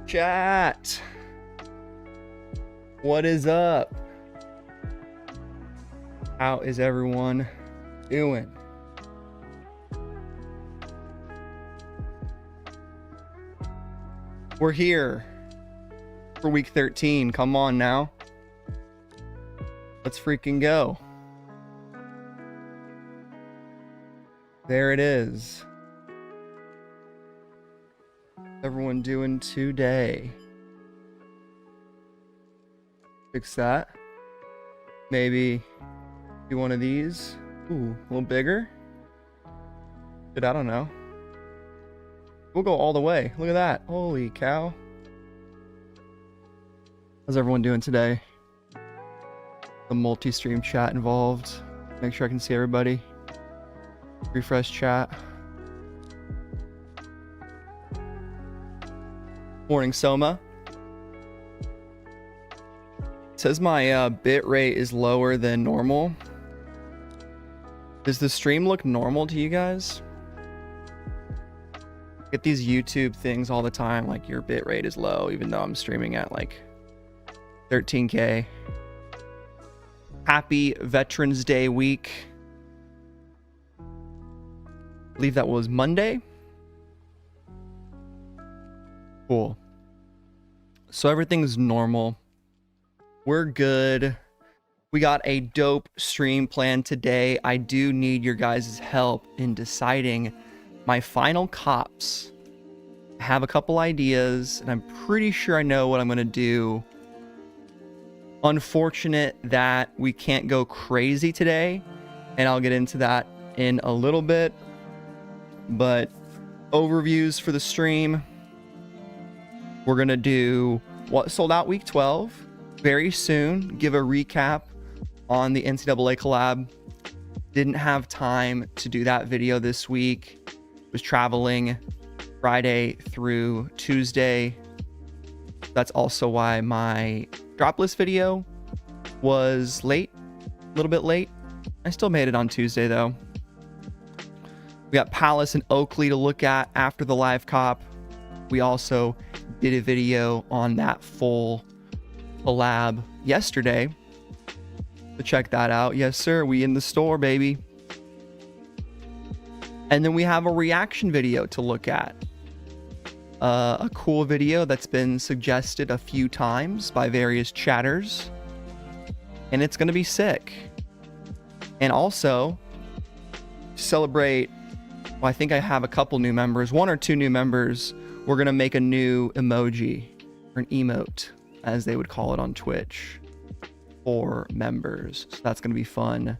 Chat, what is up? How is everyone doing? We're here for week 13. Come on now. Let's freaking go. There it is. Everyone doing today? Fix that. Maybe do one of these. Ooh, a little bigger. Dude, I don't know. We'll go all the way. Look at that. Holy cow. How's everyone doing today? The multi-stream chat involved. Make sure I can see everybody. Refresh chat. Morning, Soma. It says my bit rate is lower than normal. Does the stream look normal to you guys? Get these YouTube things all the time, like your bit rate is low, even though I'm streaming at like 13K. Happy Veterans Day week. I believe that was Monday. Cool. So everything's normal. We're good. We got a dope stream plan today. I do need your guys' help in deciding my final cops. I have a couple ideas, and I'm pretty sure I know what I'm going to do. Unfortunate that we can't go crazy today, and I'll get into that in a little bit. But overviews for the stream. We're going to do what sold out week 12 very soon. Give a recap on the NCAA collab. Didn't have time to do that video this week. Was traveling Friday through Tuesday. That's also why my drop list video was late, a little bit late. I still made it on Tuesday though. We got Palace and Oakley to look at after the live cop. We also did a video on that full collab yesterday. So check that out. Yes, sir. We in the store, baby. And then we have a reaction video to look at. A cool video that's been suggested a few times by various chatters. And it's going to be sick. And also, to celebrate, well, I think I have a couple new members, 1 or 2 new members. We're going to make a new emoji, or an emote, as they would call it on Twitch, for members. So that's going to be fun.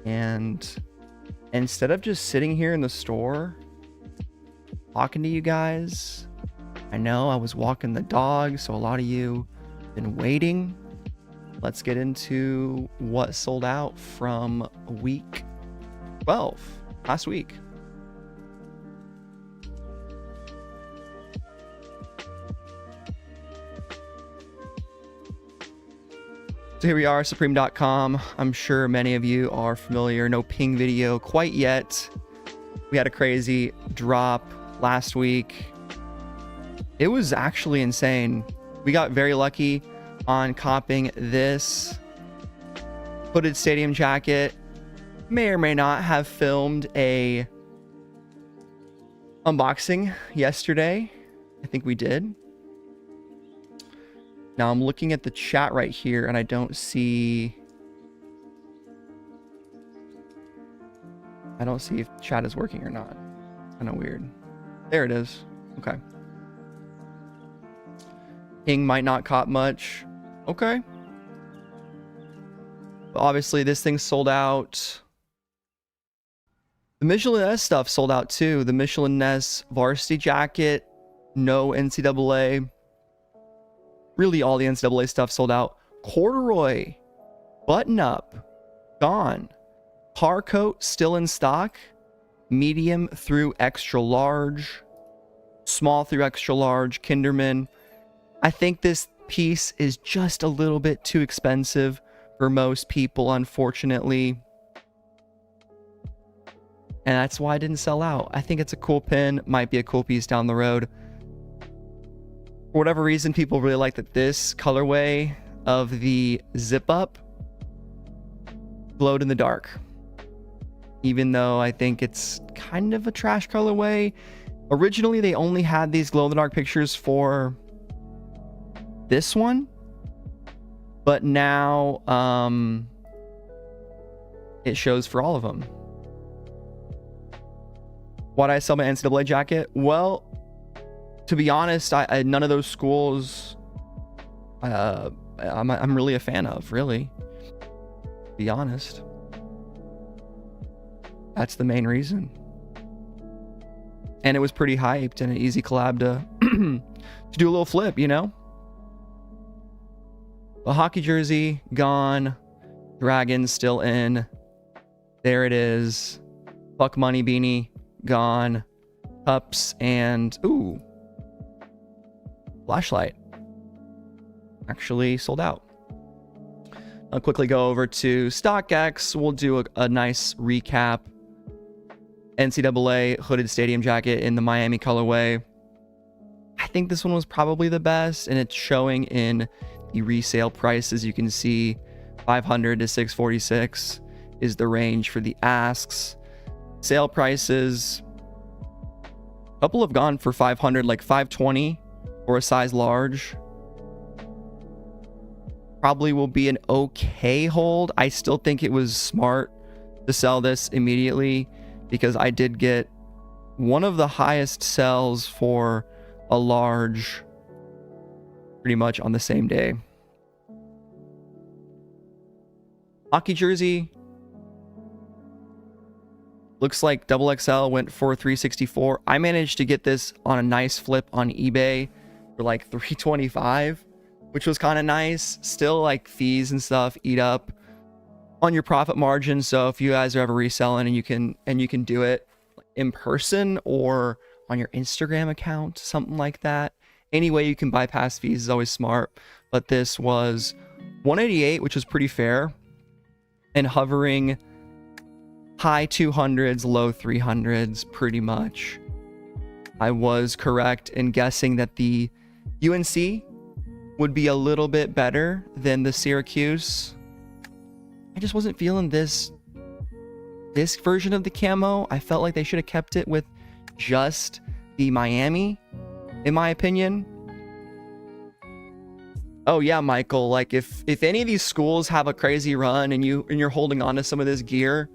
And instead of just sitting here in the store, talking to you guys, I know I was walking the dog, so a lot of you have been waiting. Let's get into what sold out from week 12, last week. So here we are, supreme.com. I'm sure many of you are familiar. No ping video quite yet. We had a crazy drop last week. It was actually insane. We got very lucky on copping this hooded stadium jacket. May or may not have filmed a unboxing yesterday. I think we did. Now I'm looking at the chat right here and I don't see if chat is working or not. Kind of weird. There it is. Okay. Ping might not cop much. Okay. But obviously this thing sold out. The Michelin S stuff sold out too. The Michelin S varsity jacket, no NCAA. Really all the NCAA stuff sold out. Corduroy, button up, gone. Par coat still in stock. Medium through extra large. Small through extra large. Kinderman. I think this piece is just a little bit too expensive for most people, unfortunately. And that's why I didn't sell out. I think it's a cool pin. Might be a cool piece down the road. For whatever reason, people really like that this colorway of the zip up glowed in the dark, even though I think it's kind of a trash colorway. Originally, they only had these glow in the dark pictures for this one, but now it shows for all of them. Why'd I sell my NCAA jacket? Well, to be honest, I none of those schools I'm really a fan of, really. To be honest. That's the main reason. And it was pretty hyped and an easy collab to to do a little flip, you know? The hockey jersey, gone. Dragons still in. There it is. Fuck money beanie, gone. Cups and, ooh, flashlight. Actually sold out. I'll quickly go over to StockX. We'll do a nice recap. NCAA hooded stadium jacket in the Miami colorway. I think this one was probably the best, and it's showing in the resale prices. You can see 500 to 646 is the range for the asks. Sale prices, a couple have gone for 500, like 520 or a size large. Probably will be an okay hold. I still think it was smart to sell this immediately, because I did get one of the highest sells for a large pretty much on the same day. Hockey jersey. Looks like XXL went for 364. I managed to get this on a nice flip on eBay for like 325, which was kind of nice. Still, like, fees and stuff eat up on your profit margin. So if you guys are ever reselling and you can do it in person or on your Instagram account, something like that, any way you can bypass fees is always smart. But this was 188, which was pretty fair, and hovering high 200s, low 300s pretty much. I was correct in guessing that the UNC would be a little bit better than the Syracuse. I just wasn't feeling this version of the camo. I felt like they should have kept it with just the Miami, in my opinion. Oh yeah, Michael, like if any of these schools have a crazy run and you're holding on to some of this gear,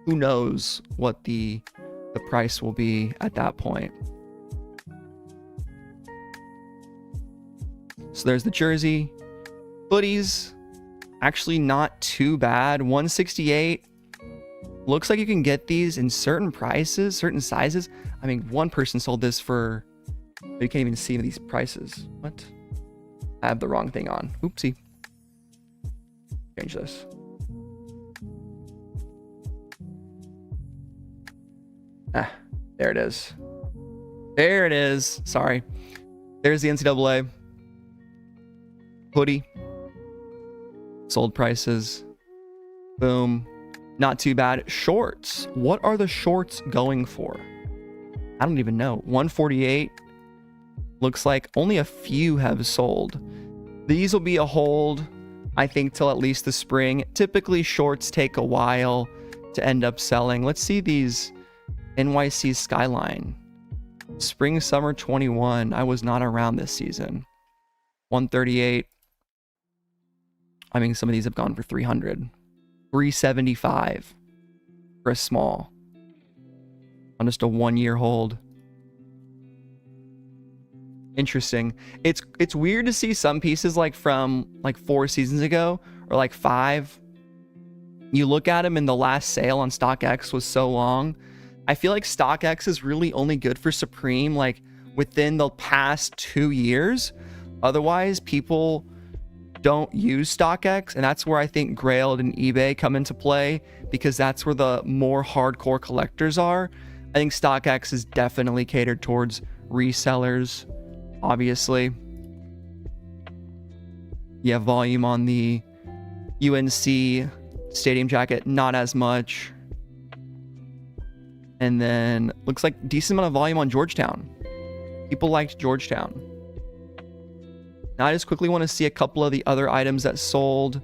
who knows what the price will be at that point. So there's the jersey. Hoodies, actually not too bad. 168. Looks like you can get these in certain prices, certain sizes. I mean, one person sold this for, you can't even see these prices. What? I have the wrong thing on. Oopsie. Change this. Ah, there it is. There it is. Sorry. There's the NCAA hoodie. Sold prices. Boom. Not too bad. Shorts. What are the shorts going for? I don't even know. 148. Looks like only a few have sold. These will be a hold, I think, till at least the spring. Typically, shorts take a while to end up selling. Let's see these NYC Skyline. Spring, summer 21. I was not around this season. 138. I mean, some of these have gone for 300. 375 for a small. On just a 1 year hold. Interesting. It's weird to see some pieces like from like 4 seasons ago or like 5. You look at them and the last sale on StockX was so long. I feel like StockX is really only good for Supreme like within the past 2 years. Otherwise, people don't use StockX, and that's where I think Grailed and eBay come into play, because that's where the more hardcore collectors are. I think StockX is definitely catered towards resellers, obviously. You have volume on the UNC stadium jacket, not as much. And then looks like decent amount of volume on Georgetown. People liked Georgetown. Now I just quickly want to see a couple of the other items that sold,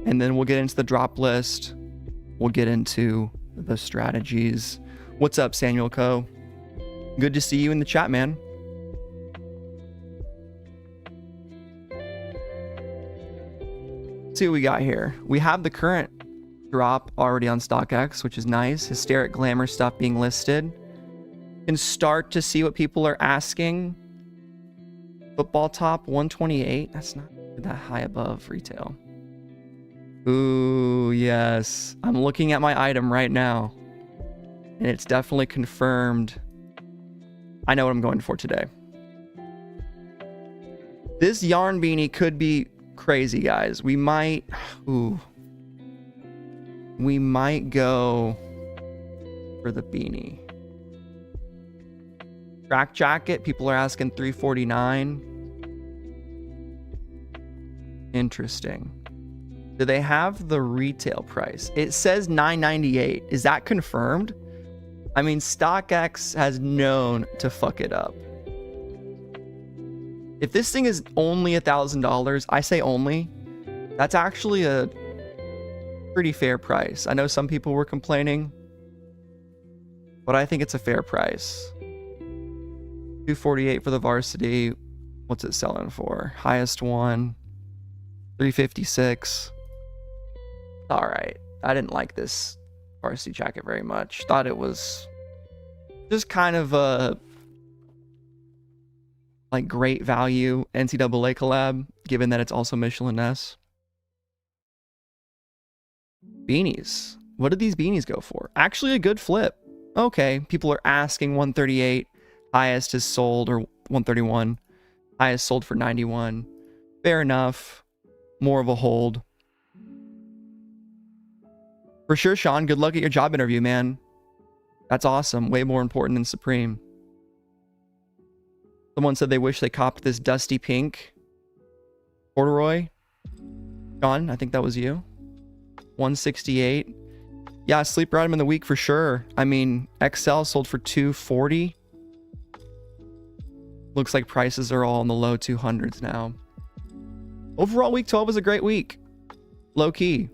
and then we'll get into the drop list. We'll get into the strategies. What's up, Samuel Co? Good to see you in the chat, man. Let's see what we got here. We have the current drop already on StockX, which is nice. Hysteric Glamour stuff being listed. Can start to see what people are asking. Football top 128. That's not that high above retail. Ooh, yes. I'm looking at my item right now, and it's definitely confirmed. I know what I'm going for today. This yarn beanie could be crazy, guys. We might go for the beanie. Track jacket, people are asking $349. Interesting. Do they have the retail price? It says $998. Is that confirmed? I mean, StockX has known to fuck it up. If this thing is only $1,000, I say only, that's actually a pretty fair price. I know some people were complaining, but I think it's a fair price. $248 for the varsity. What's it selling for? Highest one, $356. All right. I didn't like this varsity jacket very much. Thought it was just kind of a like great value NCAA collab, given that it's also Michelin-esque. Beanies. What did these beanies go for? Actually a good flip. Okay, people are asking 138. Highest is sold, or 131. Highest sold for 91. Fair enough. More of a hold. For sure, Sean. Good luck at your job interview, man. That's awesome. Way more important than Supreme. Someone said they wish they copped this dusty pink corduroy. Sean, I think that was you. 168. Yeah, sleeper item in the week for sure. I mean, XL sold for 240. Looks like prices are all in the low 200s now. Overall, week 12 was a great week. Low key.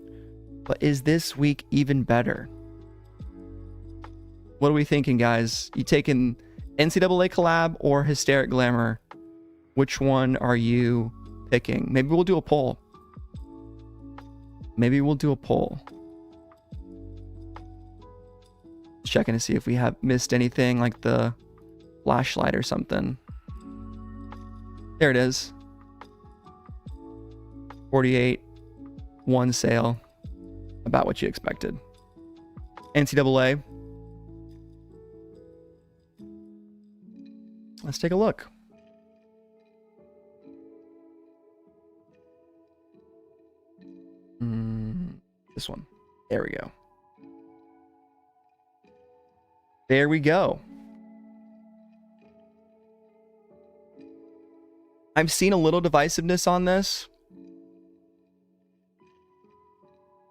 But is this week even better? What are we thinking, guys? You taking NCAA collab or Hysteric Glamour? Which one are you picking? Maybe we'll do a poll. Maybe we'll do a poll. Checking to see if we have missed anything like the flashlight or something. There it is. 48. One sale. About what you expected. NCAA. Let's take a look. This one. There we go. There we go. I've seen a little divisiveness on this.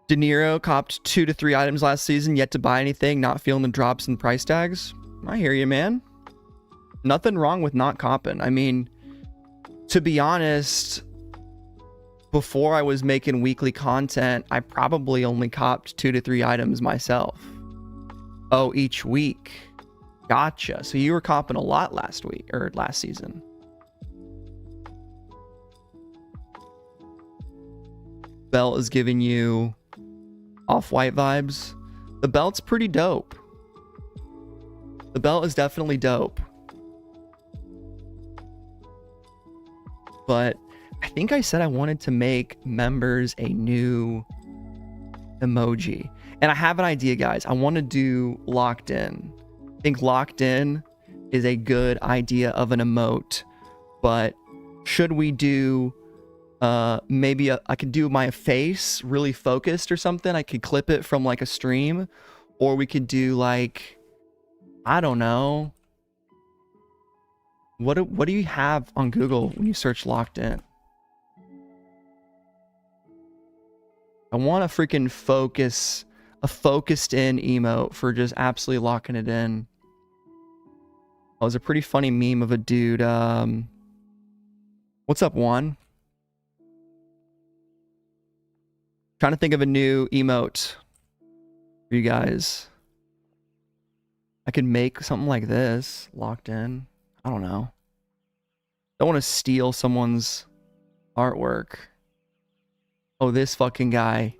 De Niro copped 2 to 3 items last season, yet to buy anything, not feeling the drops in price tags. I hear you, man. Nothing wrong with not copping. I mean, to be honest, before I was making weekly content, I probably only copped 2 to 3 items myself. Oh, each week. Gotcha. So you were copping a lot last week, or last season. Belt is giving you off-white vibes. The belt's pretty dope. The belt is definitely dope. But I think I said I wanted to make members a new emoji. And I have an idea, guys. I want to do locked in. I think locked in is a good idea of an emote. But should we do maybe I could do my face really focused or something? I could clip it from like a stream, or we could do like, I don't know. What do you have on Google when you search locked in? I want a freaking focus, a focused in emote for just absolutely locking it in. It was a pretty funny meme of a dude. What's up, Juan? Trying to think of a new emote for you guys. I could make something like this. Locked in. I don't know. Don't want to steal someone's artwork. Oh, this fucking guy.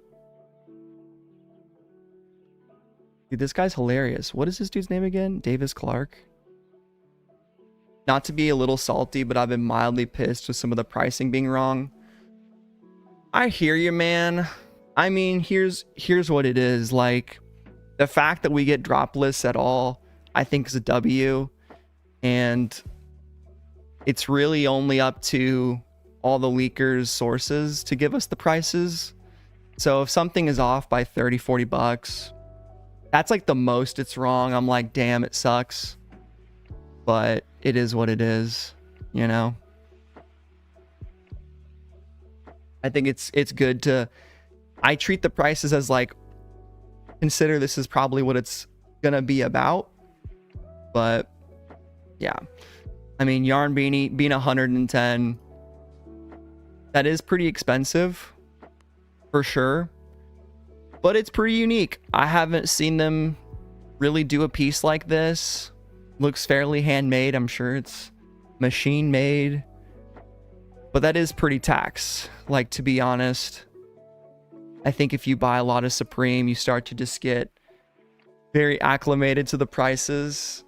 Dude, this guy's hilarious. What is this dude's name again? Davis Clark? Not to be a little salty, but I've been mildly pissed with some of the pricing being wrong. I hear you, man. I mean, here's what it is. Like, the fact that we get drop lists at all, I think is a W. And it's really only up to all the leakers' sources to give us the prices. So if something is off by 30, 40 bucks, that's like the most it's wrong. I'm like, damn, it sucks. But it is what it is, you know? I think it's good to... I treat the prices as like, consider this is probably what it's gonna be about. But yeah, I mean, yarn beanie being 110, that is pretty expensive for sure, but it's pretty unique. I haven't seen them really do a piece like this. Looks fairly handmade. I'm sure it's machine made, but that is pretty tax. Like, to be honest, I think if you buy a lot of Supreme, you start to just get very acclimated to the prices.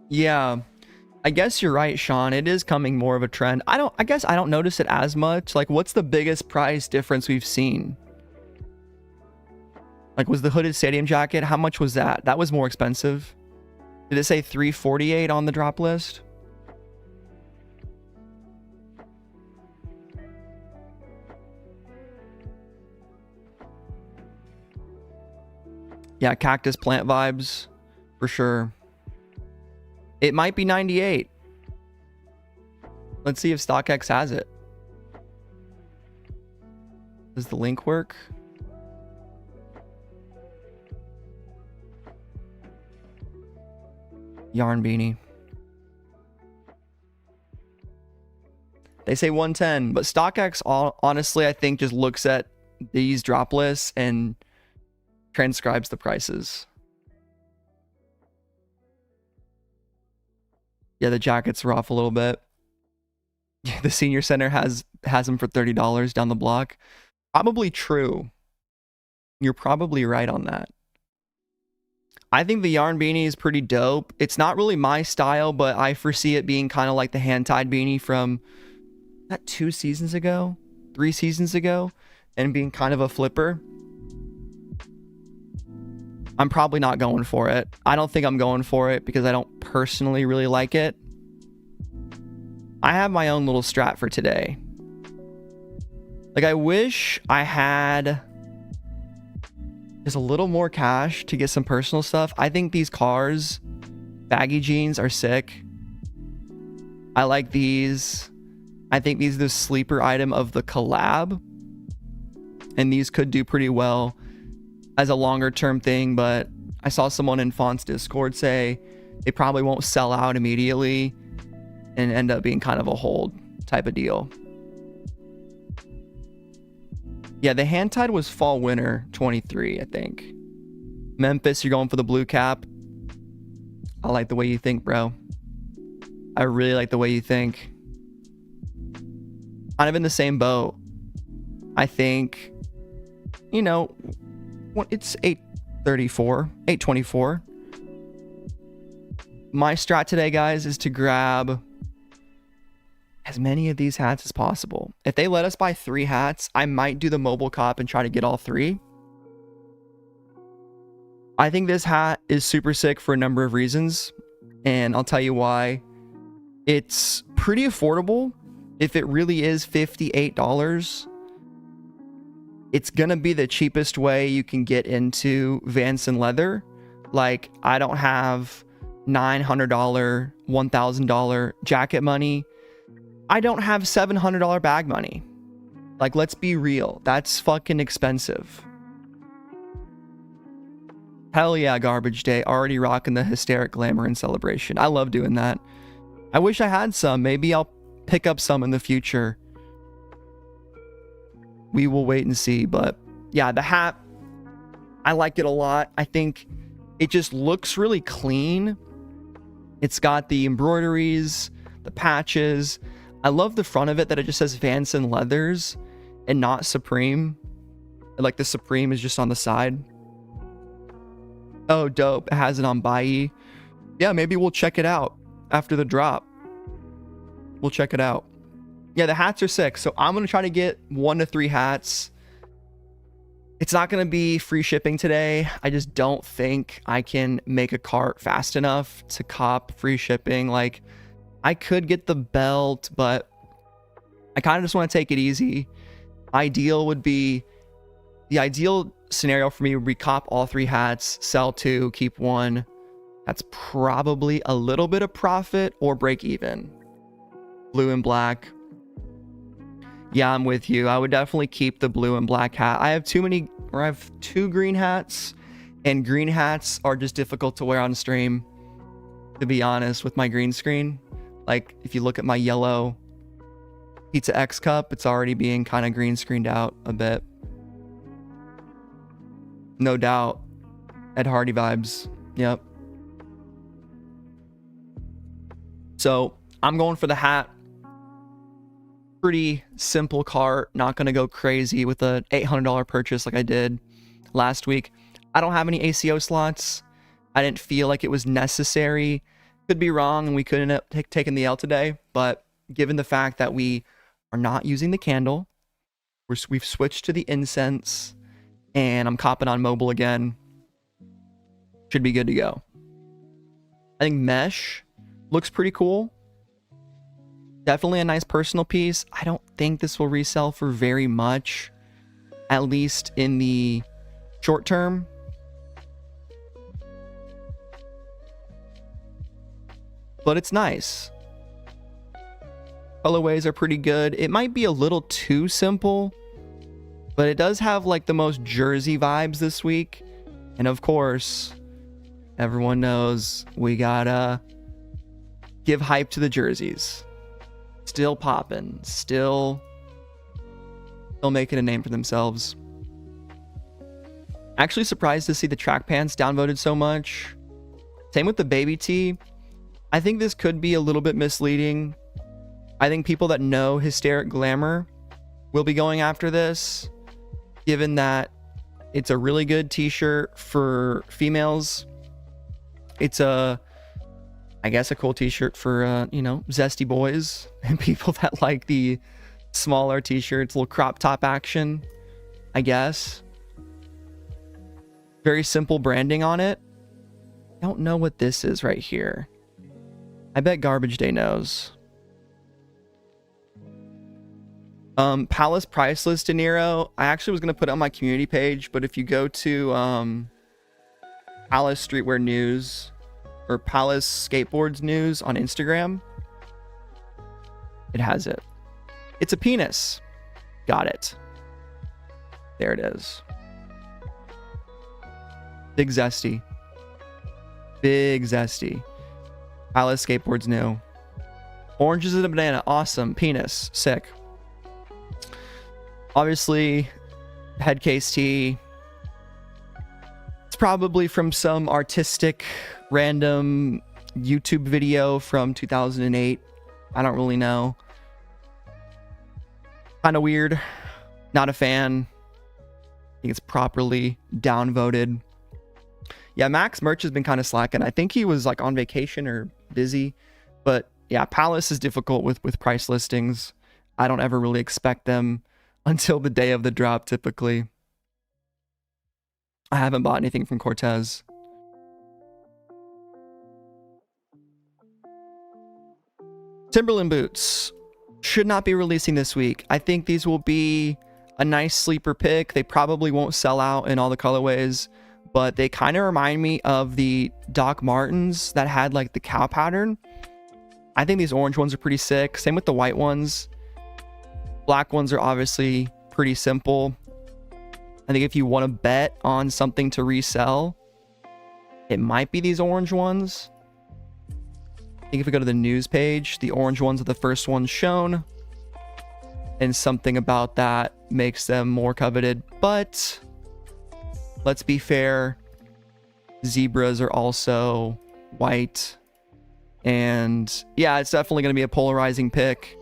Yeah, I guess you're right, Sean. It is coming more of a trend. I guess I don't notice it as much. Like, what's the biggest price difference we've seen? Like, was the hooded stadium jacket, how much was that? That was more expensive. Did it say $348 on the drop list? Yeah, cactus plant vibes for sure. It might be 98. Let's see if StockX has it. Does the link work? Yarn beanie. They say 110, but StockX honestly, I think, just looks at these drop lists and transcribes the prices. Yeah, the jackets are off a little bit. The senior center has them for $30 down the block. Probably true. You're probably right on that. I think the yarn beanie is pretty dope. It's not really my style, but I foresee it being kind of like the hand-tied beanie from that 2 seasons ago, 3 seasons ago, and being kind of a flipper. I'm probably not going for it. I don't think I'm going for it because I don't personally really like it. I have my own little strat for today. Like, I wish I had just a little more cash to get some personal stuff. I think these cars, baggy jeans, are sick. I like these. I think these are the sleeper item of the collab. And these could do pretty well as a longer term thing, but I saw someone in Font's Discord say they probably won't sell out immediately and end up being kind of a hold type of deal. Yeah, the hand tied was fall winter 23, I think. Memphis, you're going for the blue cap. I like the way you think, bro. I really like the way you think. Kind of in the same boat. I think, you know, it's 8:34, 8:24. My strat today, guys, is to grab as many of these hats as possible. If they let us buy 3 hats, I might do the mobile cop and try to get all 3. I think this hat is super sick for a number of reasons, and I'll tell you why. It's pretty affordable. If it really is $58, it's gonna be the cheapest way you can get into Vans and leather. Like, I don't have $900, $1,000 jacket money. I don't have $700 bag money. Like, let's be real. That's fucking expensive. Hell yeah, garbage day. Already rocking the Hysteric Glamour in celebration. I love doing that. I wish I had some. Maybe I'll pick up some in the future. We will wait and see. But yeah, the hat, I like it a lot. I think it just looks really clean. It's got the embroideries, the patches. I love the front of it that it just says Vance and Leathers and not Supreme. Like the Supreme is just on the side. Oh, dope. It has it on Bai. Yeah, maybe we'll check it out after the drop. We'll check it out. Yeah, the hats are sick. So I'm going to try to get 1 to 3 hats. It's not going to be free shipping today. I just don't think I can make a cart fast enough to cop free shipping. Like, I could get the belt, but I kind of just want to take it easy. The ideal scenario for me would be cop all 3 hats, sell 2, keep 1. That's probably a little bit of profit or break even. Blue and black. Yeah, I'm with you. I would definitely keep the blue and black hat. I have 2 green hats, and green hats are just difficult to wear on stream, to be honest, with my green screen. Like, if you look at my yellow Pizza X cup, it's already being kind of green screened out a bit. No doubt. Ed Hardy vibes. Yep. So I'm going for the hat. Pretty simple cart. Not going to go crazy with a $800 purchase like I did last week. I don't have any ACO slots. I didn't feel like it was necessary. Could be wrong and we could end up taking the L today. But given the fact that we are not using the candle, we've switched to the incense, and I'm copping on mobile again, should be good to go. I think mesh looks pretty cool. Definitely a nice personal piece. I don't think this will resell for very much, at least in the short term. But it's nice. Colorways are pretty good. It might be a little too simple, but it does have like the most jersey vibes this week. And of course, everyone knows we gotta give hype to the jerseys. Still popping, still making a name for themselves. Actually surprised to see the track pants downvoted so much. Same with the baby tee. I think this could be a little bit misleading. I think people that know Hysteric Glamour will be going after this, given that it's a really good t-shirt for females. It's I guess a cool t-shirt for zesty boys and people that like the smaller t-shirts, little crop top action, I guess. Very simple branding on it. I don't know what this is right here. I bet Garbage Day knows. Palace price list De Niro. I actually was going to put it on my community page, but if you go to Palace Streetwear News or Palace Skateboards News on Instagram, it has it. It's a penis. Got it. There it is. Big zesty. Big zesty. Palace Skateboards new. Orange is a banana. Awesome. Penis. Sick. Obviously, head case tee. It's probably from some artistic, random YouTube video from 2008. I don't really know. Kind of weird. Not a fan. I think it's properly downvoted. Yeah, Max merch has been kind of slacking. I think he was like on vacation or busy. But yeah, Palace is difficult with price listings. I don't ever really expect them until the day of the drop, typically. I haven't bought anything from Cortez. Timberland boots should not be releasing this week. I think these will be a nice sleeper pick. They probably won't sell out in all the colorways, but they kind of remind me of the Doc Martens that had like the cow pattern. I think these orange ones are pretty sick. Same with the white ones. Black ones are obviously pretty simple. I think if you want to bet on something to resell, it might be these orange ones. I think if we go to the news page, the orange ones are the first ones shown. And something about that makes them more coveted. But let's be fair. Zebras are also white. And yeah, it's definitely going to be a polarizing pick.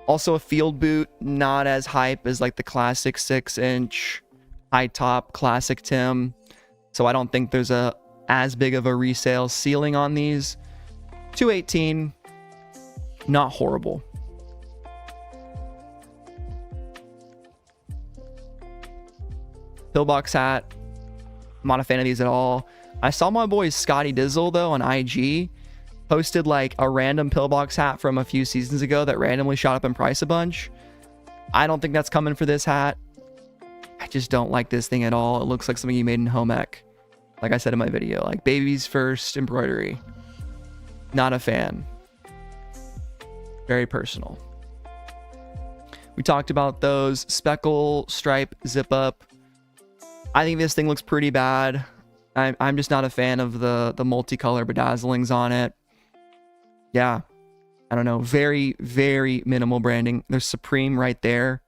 Also a field boot, not as hype as like the classic 6-inch high top classic Tim. So I don't think there's as big of a resale ceiling on these. $218, not horrible. Pillbox hat, I'm not a fan of these at all. I saw my boy Scotty Dizzle though on IG posted like a random pillbox hat from a few seasons ago that randomly shot up in price a bunch. I don't think that's coming for this hat. I just don't like this thing at all. It looks like something you made in home ec. Like I said in my video, like baby's first embroidery. Not a fan. Very personal. We talked about those speckle, stripe, zip up. I think this thing looks pretty bad. I'm just not a fan of the multicolor bedazzlings on it. Yeah, I don't know. Very, very minimal branding. There's Supreme right there.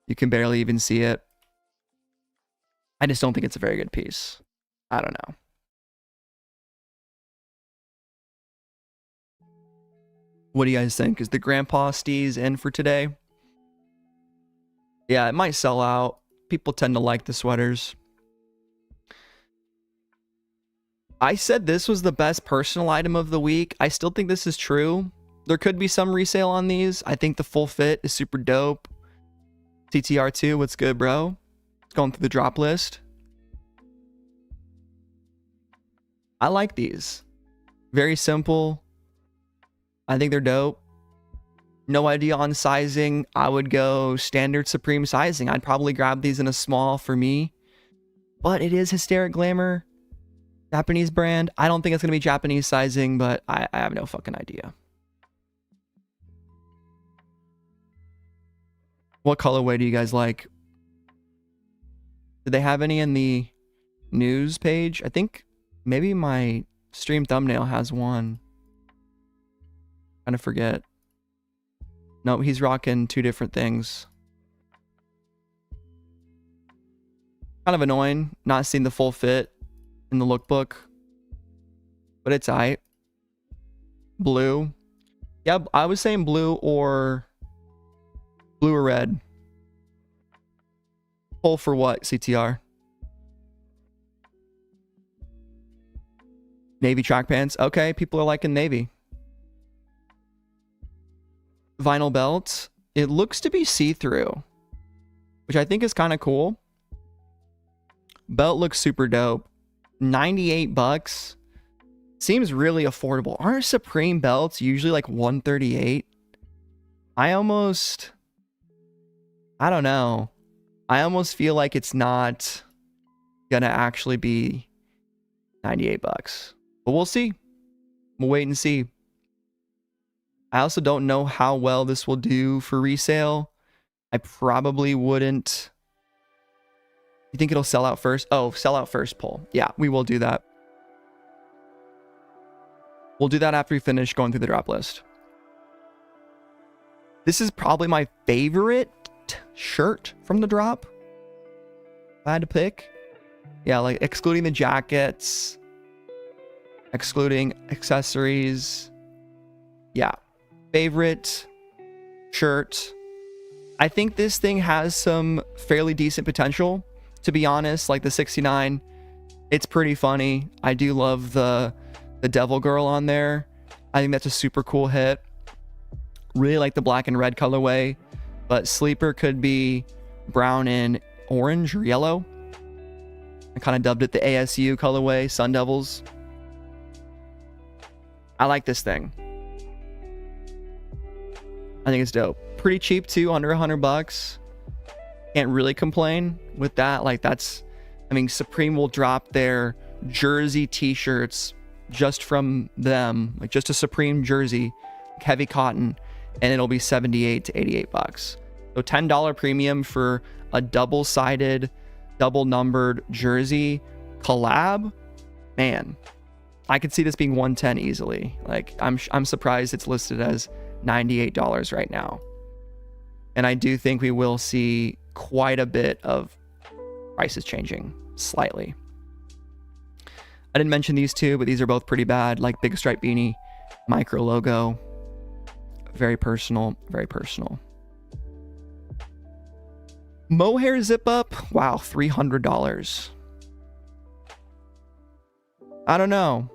You can barely even see it. I just don't think it's a very good piece. I don't know. What do you guys think? Is the Grandpa Steez in for today? Yeah, it might sell out. People tend to like the sweaters. I said this was the best personal item of the week. I still think this is true. There could be some resale on these. I think the full fit is super dope. TTR2, what's good, bro? Going through the drop list. I like these. Very simple. I think they're dope. No idea on sizing. I would go standard Supreme sizing. I'd probably grab these in a small for me. But it is Hysteric Glamour. Japanese brand. I don't think it's going to be Japanese sizing, but I have no fucking idea. What colorway do you guys like? Did they have any in the news page? I think maybe my stream thumbnail has one. Kind of forget. No, he's rocking two different things. Kind of annoying not seeing the full fit in the lookbook, but it's aight. Blue. Yeah, I was saying blue or red. Pull for what, CTR? Navy track pants. Okay, people are liking navy. Vinyl belt. It looks to be see-through, which I think is kind of cool. Belt looks super dope. $98 seems really affordable. Aren't Supreme belts usually like $138? I don't know. I almost feel like it's not gonna actually be $98, but we'll see. We'll wait and see. I also don't know how well this will do for resale. I probably wouldn't. You think it'll sell out first? Oh, sell out first poll. Yeah, we will do that. We'll do that after we finish going through the drop list. This is probably my favorite shirt from the drop. If I had to pick. Yeah, like excluding the jackets, excluding accessories. Yeah. Favorite shirt. I think this thing has some fairly decent potential. To be honest, like the 69, it's pretty funny. I do love the Devil Girl on there. I think that's a super cool hit. Really like the black and red colorway, but sleeper could be brown and orange or yellow. I kind of dubbed it the ASU colorway, Sun Devils. I like this thing. I think it's dope. Pretty cheap too, under $100. Can't really complain with that. Like that's, I mean, Supreme will drop their jersey t-shirts just from them, like just a Supreme jersey, heavy cotton, and it'll be $78 to $88. So $10 premium for a double-sided, double-numbered jersey collab. Man, I could see this being 110 easily. Like, I'm surprised it's listed as $98 right now. And I do think we will see quite a bit of prices changing slightly. I didn't mention these two, but these are both pretty bad. Like big stripe beanie, micro logo. Very personal, very personal. Mohair zip up. Wow, $300. I don't know.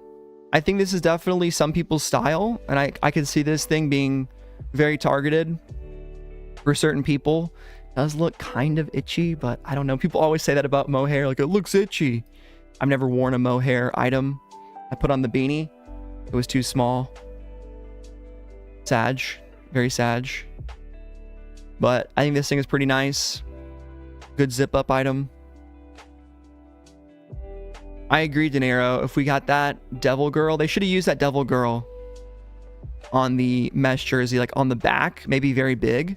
I think this is definitely some people's style, and I can see this thing being very targeted for certain people. It does look kind of itchy, but I don't know. People always say that about mohair, like it looks itchy. I've never worn a mohair item. I put on the beanie. It was too small. Sag, very sag. But I think this thing is pretty nice. Good zip up item. I agree, De Niro. If we got that Devil Girl, they should have used that Devil Girl on the mesh jersey, like on the back, maybe very big.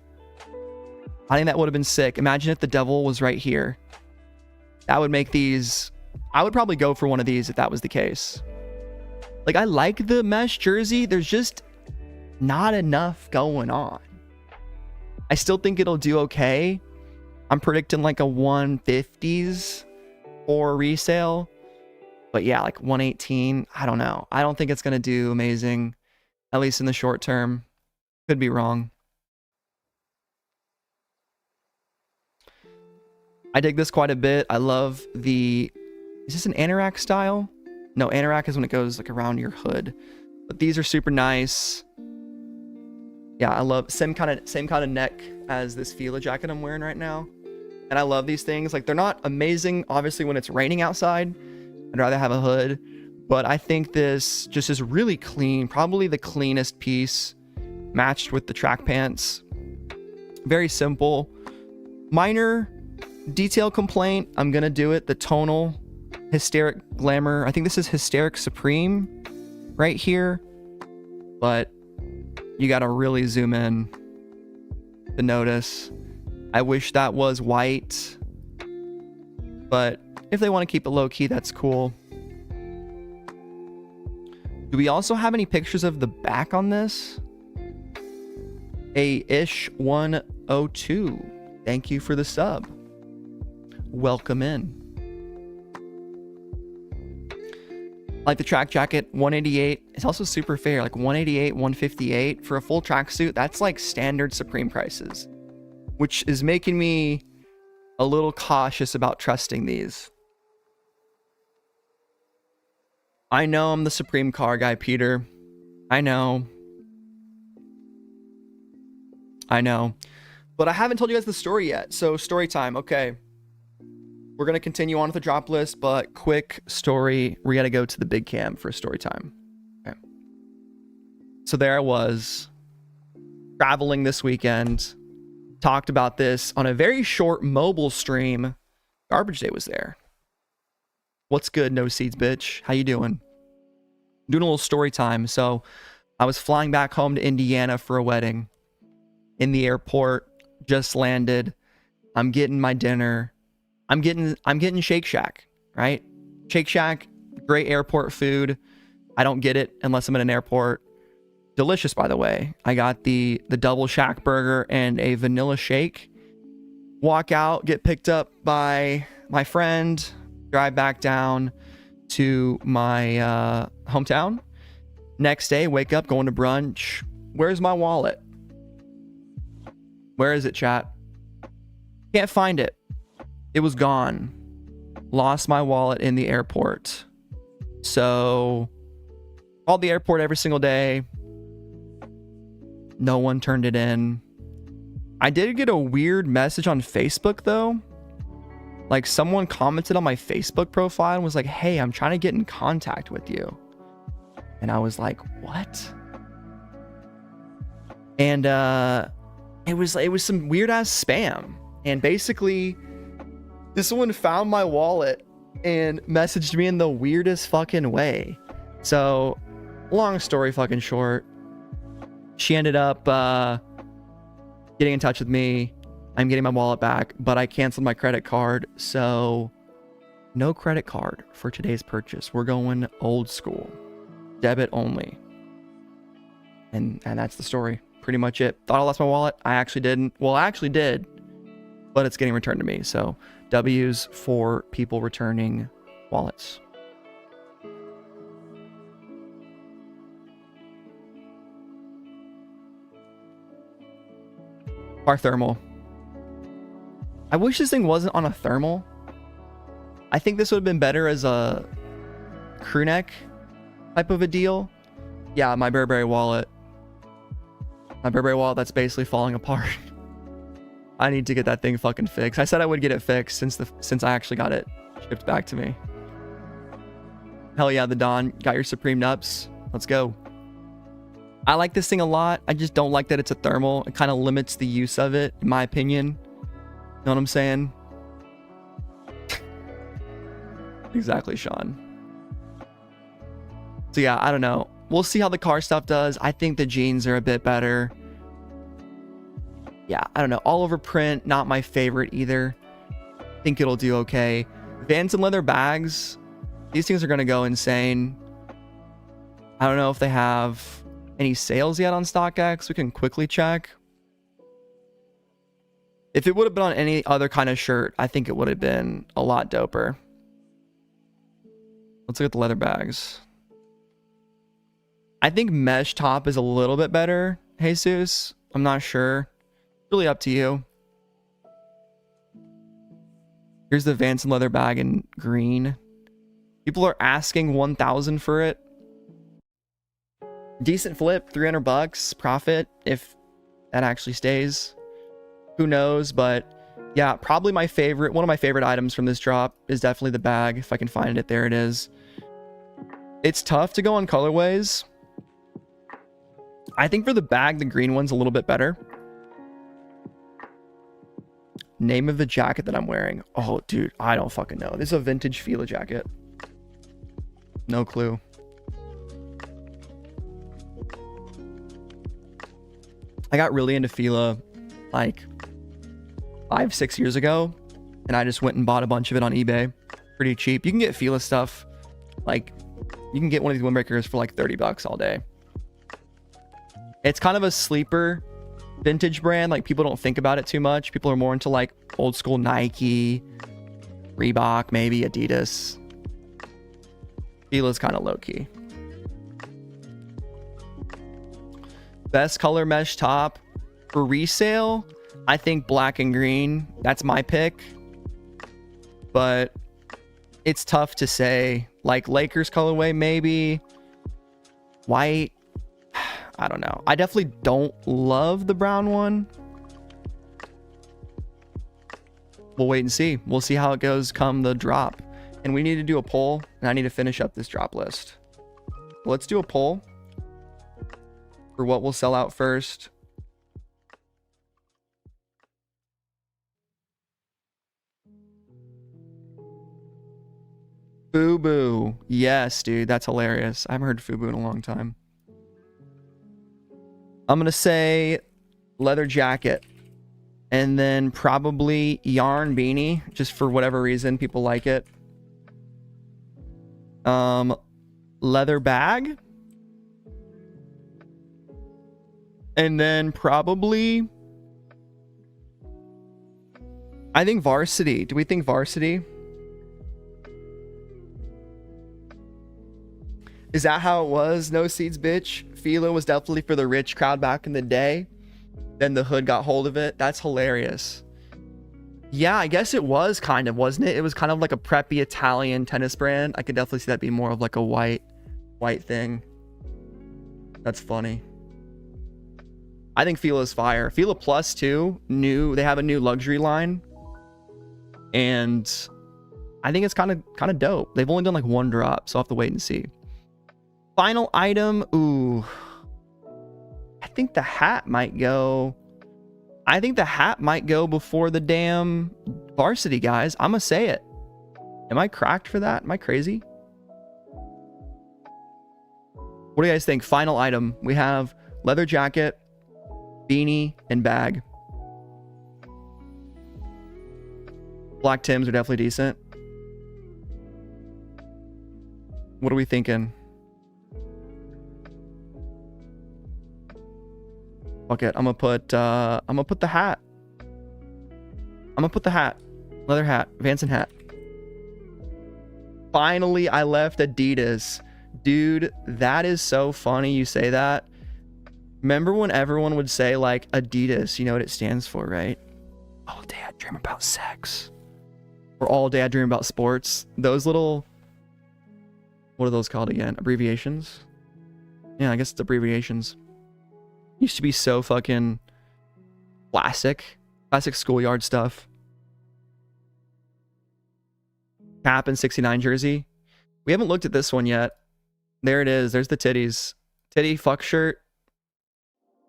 I think that would have been sick. Imagine if the devil was right here. That would make these... I would probably go for one of these if that was the case. Like, I like the mesh jersey. There's just not enough going on. I still think it'll do okay. I'm predicting like a 150s for resale. But yeah, like 118, I don't know. I don't think it's going to do amazing, at least in the short term. Could be wrong. I dig this quite a bit. I love the... Is this an anorak style? No, anorak is when it goes like around your hood. But these are super nice. Yeah, I love same kind of neck as this Fila jacket I'm wearing right now. And I love these things. Like, they're not amazing, obviously, when it's raining outside. I'd rather have a hood, but I think this just is really clean. Probably the cleanest piece, matched with the track pants. Very simple. Minor detail complaint. I'm gonna do it. The tonal Hysteric Glamour. I think this is Hysteric Supreme right here, but you gotta really zoom in to notice. I wish that was white, but if they want to keep it low key, that's cool. Do we also have any pictures of the back on this? A ish 102. Thank you for the sub. Welcome in. Like the track jacket, 188. It's also super fair, like 188, 158 for a full tracksuit. That's like standard Supreme prices, which is making me a little cautious about trusting these. I know I'm the Supreme car guy, Peter. I know. But I haven't told you guys the story yet. So story time. Okay. We're going to continue on with the drop list, but quick story. We got to go to the big cam for story time. Okay. So there I was, traveling this weekend. Talked about this on a very short mobile stream. Garbage Day was there. What's good, No Seeds bitch? How you doing? Doing a little story time. So I was flying back home to Indiana for a wedding. In the airport, just landed. I'm getting my dinner. I'm getting Shake Shack, right? Shake Shack, great airport food. I don't get it unless I'm at an airport. Delicious, by the way. I got the double Shack burger and a vanilla shake. Walk out, get picked up by my friend, drive back down to my hometown. Next day, wake up, going to brunch. Where's my wallet? Where is it, chat? Can't find it. It was gone. Lost my wallet in the airport. So, called the airport every single day. No one turned it in. I did get a weird message on Facebook, though. Like, someone commented on my Facebook profile and was like, hey, I'm trying to get in contact with you. And I was like, what? And it was some weird ass spam. And basically, this one found my wallet and messaged me in the weirdest fucking way. So, long story fucking short, she ended up getting in touch with me. I'm getting my wallet back, but I canceled my credit card. So, no credit card for today's purchase. We're going old school. debit only. And that's the story. Pretty much it. Thought I lost my wallet. I actually didn't. Well, I actually did, but it's getting returned to me. So W's for people returning wallets. Our thermal. I wish this thing wasn't on a thermal. I think this would have been better as a crew neck type of a deal. Yeah, my Burberry wallet. My Burberry wallet that's basically falling apart. I need to get that thing fucking fixed. I said I would get it fixed since I actually got it shipped back to me. Hell yeah, the Don. Got your Supreme Nups. Let's go. I like this thing a lot. I just don't like that it's a thermal. It kind of limits the use of it, in my opinion. You know what I'm saying? Exactly, Sean. So yeah, I don't know. We'll see how the car stuff does. I think the jeans are a bit better. Yeah, I don't know. All over print, not my favorite either. Think it'll do okay. Vans and leather bags. These things are going to go insane. I don't know if they have any sales yet on StockX. We can quickly check. If it would have been on any other kind of shirt, I think it would have been a lot doper. Let's look at the leather bags. I think mesh top is a little bit better, Jesus. I'm not sure. Really up to you. Here's the Vans and leather bag in green. People are asking 1,000 for it. Decent flip, 300 bucks profit if that actually stays. Who knows? But yeah, probably my favorite. One of my favorite items from this drop is definitely the bag. If I can find it, there it is. It's tough to go on colorways. I think for the bag, the green one's a little bit better. Name of the jacket that I'm wearing. Oh, dude, I don't fucking know. This is a vintage Fila jacket. No clue. I got really into Fila like 5-6 years ago, and I just went and bought a bunch of it on eBay. Pretty cheap. You can get Fila stuff. Like, you can get one of these windbreakers for like 30 bucks all day. It's kind of a sleeper vintage brand. Like, people don't think about it too much. People are more into like old school Nike, Reebok, maybe Adidas. Fila's kind of low key. Best color mesh top for resale, I think black and green. That's my pick. But it's tough to say. Like Lakers colorway, maybe. White. I don't know. I definitely don't love the brown one. We'll wait and see. We'll see how it goes come the drop. And we need to do a poll, and I need to finish up this drop list. Let's do a poll for what will sell out first. Fubu. Yes, dude. That's hilarious. I haven't heard Fubu in a long time. I'm going to say leather jacket. And then probably yarn beanie. Just for whatever reason, people like it. Leather bag. And then probably, I think varsity. Do we think varsity? Is that how it was? No seeds, bitch. Fila was definitely for the rich crowd back in the day. Then the hood got hold of it. That's hilarious. Yeah, I guess it was kind of, wasn't it? It was kind of like a preppy Italian tennis brand. I could definitely see that being more of like a white thing. That's funny. I think Fila's fire. Fila Plus too. New. They have a new luxury line. And I think it's kind of dope. They've only done like one drop, so I'll have to wait and see. Final item. Ooh. I think the hat might go. I think the hat might go before the damn varsity, guys. I'm gonna say it. Am I cracked for that? Am I crazy? What do you guys think? Final item. We have leather jacket, beanie, and bag. Black Tims are definitely decent. What are we thinking? Fuck it. I'm gonna put the hat. I'm gonna put the hat. Leather hat. Vance and hat. Finally, I left Adidas. Dude, that is so funny you say that. Remember when everyone would say, like, Adidas, you know what it stands for, right? All day I dream about sex. Or all day I dream about sports. Those little... What are those called again? Abbreviations? Yeah, I guess it's abbreviations. Used to be so fucking classic. Classic schoolyard stuff. Cap and 69 jersey. We haven't looked at this one yet. There it is. There's the titties. Titty fuck shirt.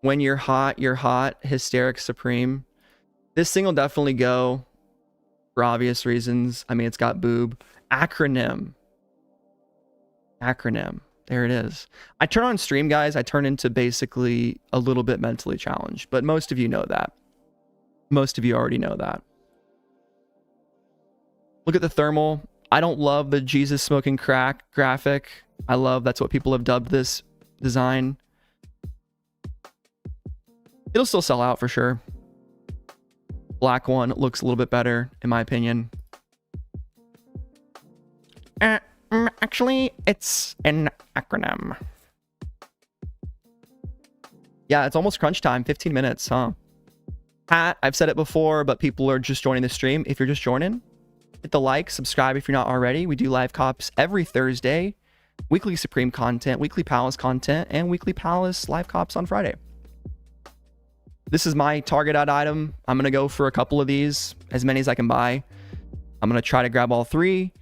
When you're hot, you're hot. Hysteric Supreme. This thing will definitely go for obvious reasons. I mean, it's got boob. Acronym. Acronym. There it is. I turn on stream, guys. I turn into basically a little bit mentally challenged, but most of you know that. Most of you already know that. Look at the thermal. I don't love the Jesus smoking crack graphic. I love that's what people have dubbed this design. It'll still sell out for sure. Black one looks a little bit better, in my opinion. Actually, it's an acronym. Yeah, it's almost crunch time. 15 minutes, huh? Hat, I've said it before, but people are just joining the stream. If you're just joining, hit the like, subscribe if you're not already. We do live cops every Thursday. Weekly Supreme content, weekly Palace content, and weekly Palace live cops on Friday. This is my target ad item. I'm going to go for a couple of these, as many as I can buy. I'm going to try to grab all three.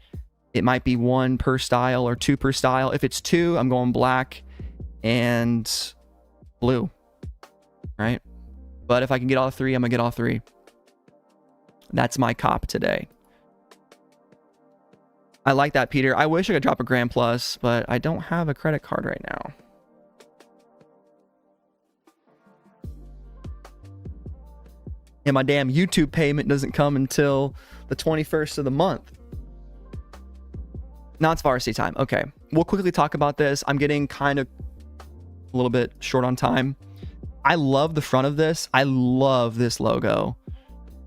It might be one per style or two per style. If it's two, I'm going black and blue, right? But if I can get all three, I'm going to get all three. That's my cop today. I like that, Peter. I wish I could drop a grand plus, but I don't have a credit card right now. And my damn YouTube payment doesn't come until the 21st of the month. Now it's varsity time. Okay, we'll quickly talk about this. I'm getting kind of a little bit short on time. I love the front of this. I love this logo.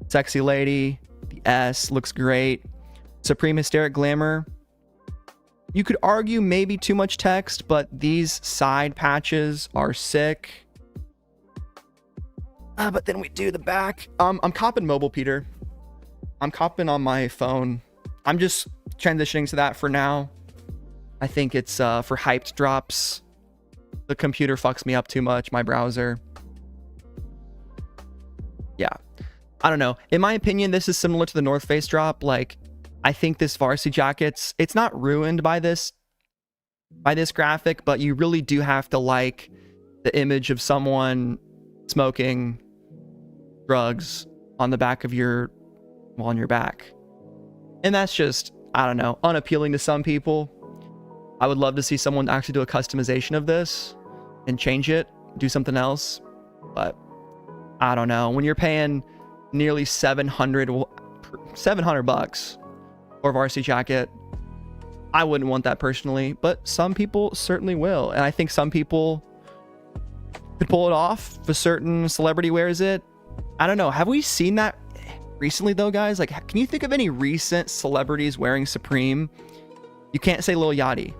Sexy lady. The S looks great. Supreme Hysteric Glamour. You could argue maybe too much text, but these side patches are sick. But then we do the back. I'm copping mobile, Peter. I'm copping on my phone. I'm just transitioning to that for now. I think it's for hyped drops. The computer fucks me up too much, my browser. Yeah. I don't know. In my opinion, this is similar to the North Face drop. Like, I think this varsity jackets, it's not ruined by this graphic, but you really do have to like the image of someone smoking drugs on the back of your, well, on your back. And that's just, I don't know, unappealing to some people. I would love to see someone actually do a customization of this and change it, do something else. But I don't know. When you're paying nearly 700 bucks for a varsity jacket, I wouldn't want that personally, but some people certainly will. And I think some people could pull it off if a certain celebrity wears it. I don't know. Have we seen that recently though, guys? Like, can you think of any recent celebrities wearing Supreme? You can't say Lil Yachty.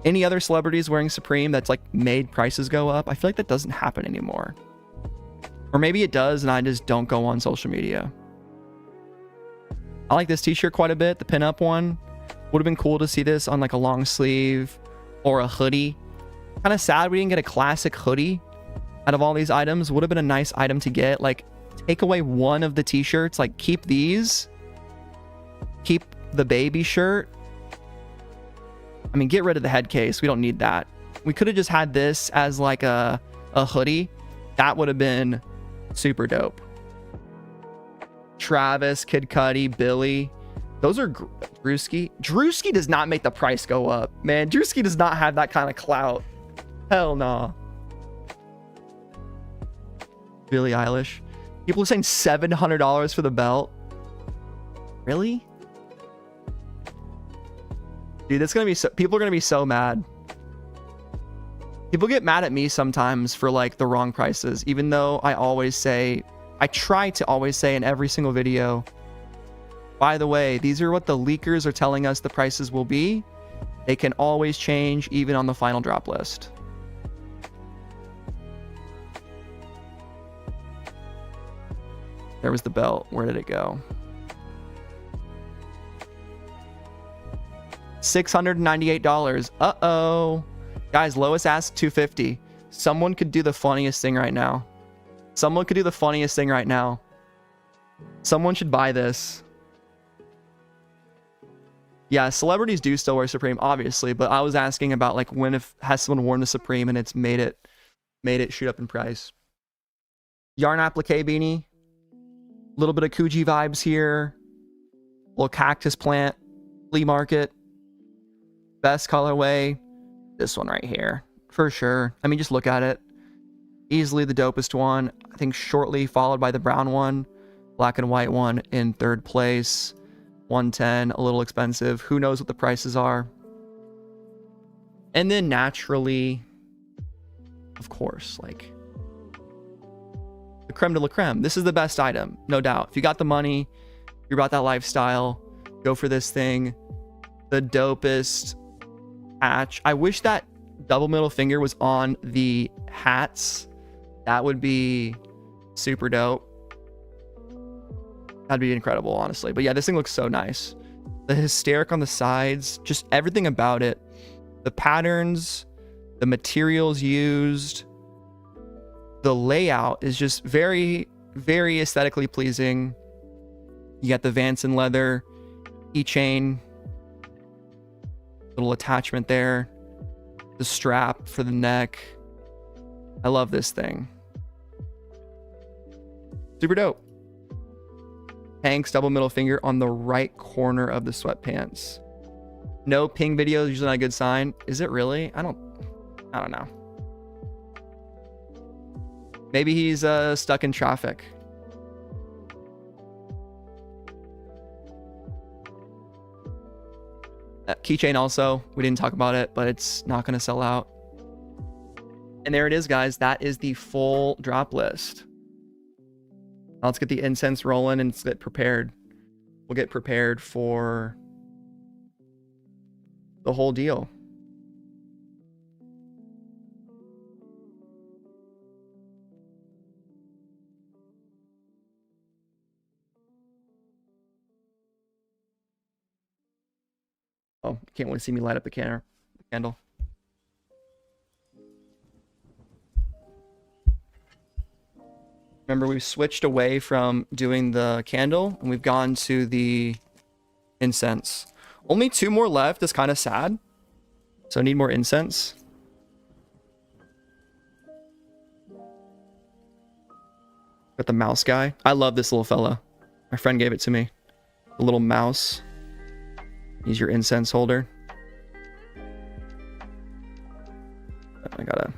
Any other celebrities wearing Supreme that's like made prices go up? I feel like that doesn't happen anymore. Or maybe it does and I just don't go on social media. I like this t-shirt quite a bit, the pinup one. Would have been cool to see this on like a long sleeve or a hoodie. Kind of sad we didn't get a classic hoodie out of all these items. Would have been a nice item to get. Like, take away one of the t-shirts, like keep these, keep the baby shirt. I mean, get rid of the head case. We don't need that. We could have just had this as like a hoodie. That would have been super dope. Travis, Kid Cudi, Billy. Those are Drewski. Drewski does not make the price go up, man. Drewski does not have that kind of clout. Hell no. Billie Eilish. People are saying $700 for the belt. Really? Dude, that's gonna be so, people are gonna be so mad. People get mad at me sometimes for like the wrong prices, even though I try to always say in every single video, by the way, these are what the leakers are telling us the prices will be. They can always change even on the final drop list. There was the belt. Where did it go? $698. Uh-oh. Guys, lowest ask $250. Someone could do the funniest thing right now. Someone could do the funniest thing right now. Someone should buy this. Yeah, celebrities do still wear Supreme, obviously, but I was asking about like when has someone worn the Supreme and it's made it shoot up in price. Yarn applique beanie. A little bit of Kuji vibes here. Little cactus plant. Flea market. Best colorway. This one right here. For sure. I mean, just look at it. Easily the dopest one. I think shortly followed by the brown one. Black and white one in third place. 110, a little expensive. Who knows what the prices are? And then naturally, of course, like the creme de la creme. This is the best item, no doubt. If you got the money, you're about that lifestyle, go for this thing. The dopest patch. I wish that double middle finger was on the hats. That would be super dope. That'd be incredible, honestly. But yeah, this thing looks so nice. The hysteric on the sides, just everything about it. The patterns, the materials used, the layout is just very, very aesthetically pleasing. You got the Vanson leather keychain, little attachment there, the strap for the neck. I love this thing. Super dope. Hank's double middle finger on the right corner of the sweatpants. No ping video is usually not a good sign. Is it really? I don't know. Maybe he's stuck in traffic. Keychain also, we didn't talk about it, but it's not going to sell out. And there it is, guys. That is the full drop list. Now let's get the incense rolling and get prepared. We'll get prepared for the whole deal. Oh, you can't wait to see me light up the candle. Remember, we've switched away from doing the candle and we've gone to the incense. Only 2 more left. Is kind of sad. So I need more incense. Got the mouse guy. I love this little fella. My friend gave it to me. The little mouse. Use your incense holder. I gotta...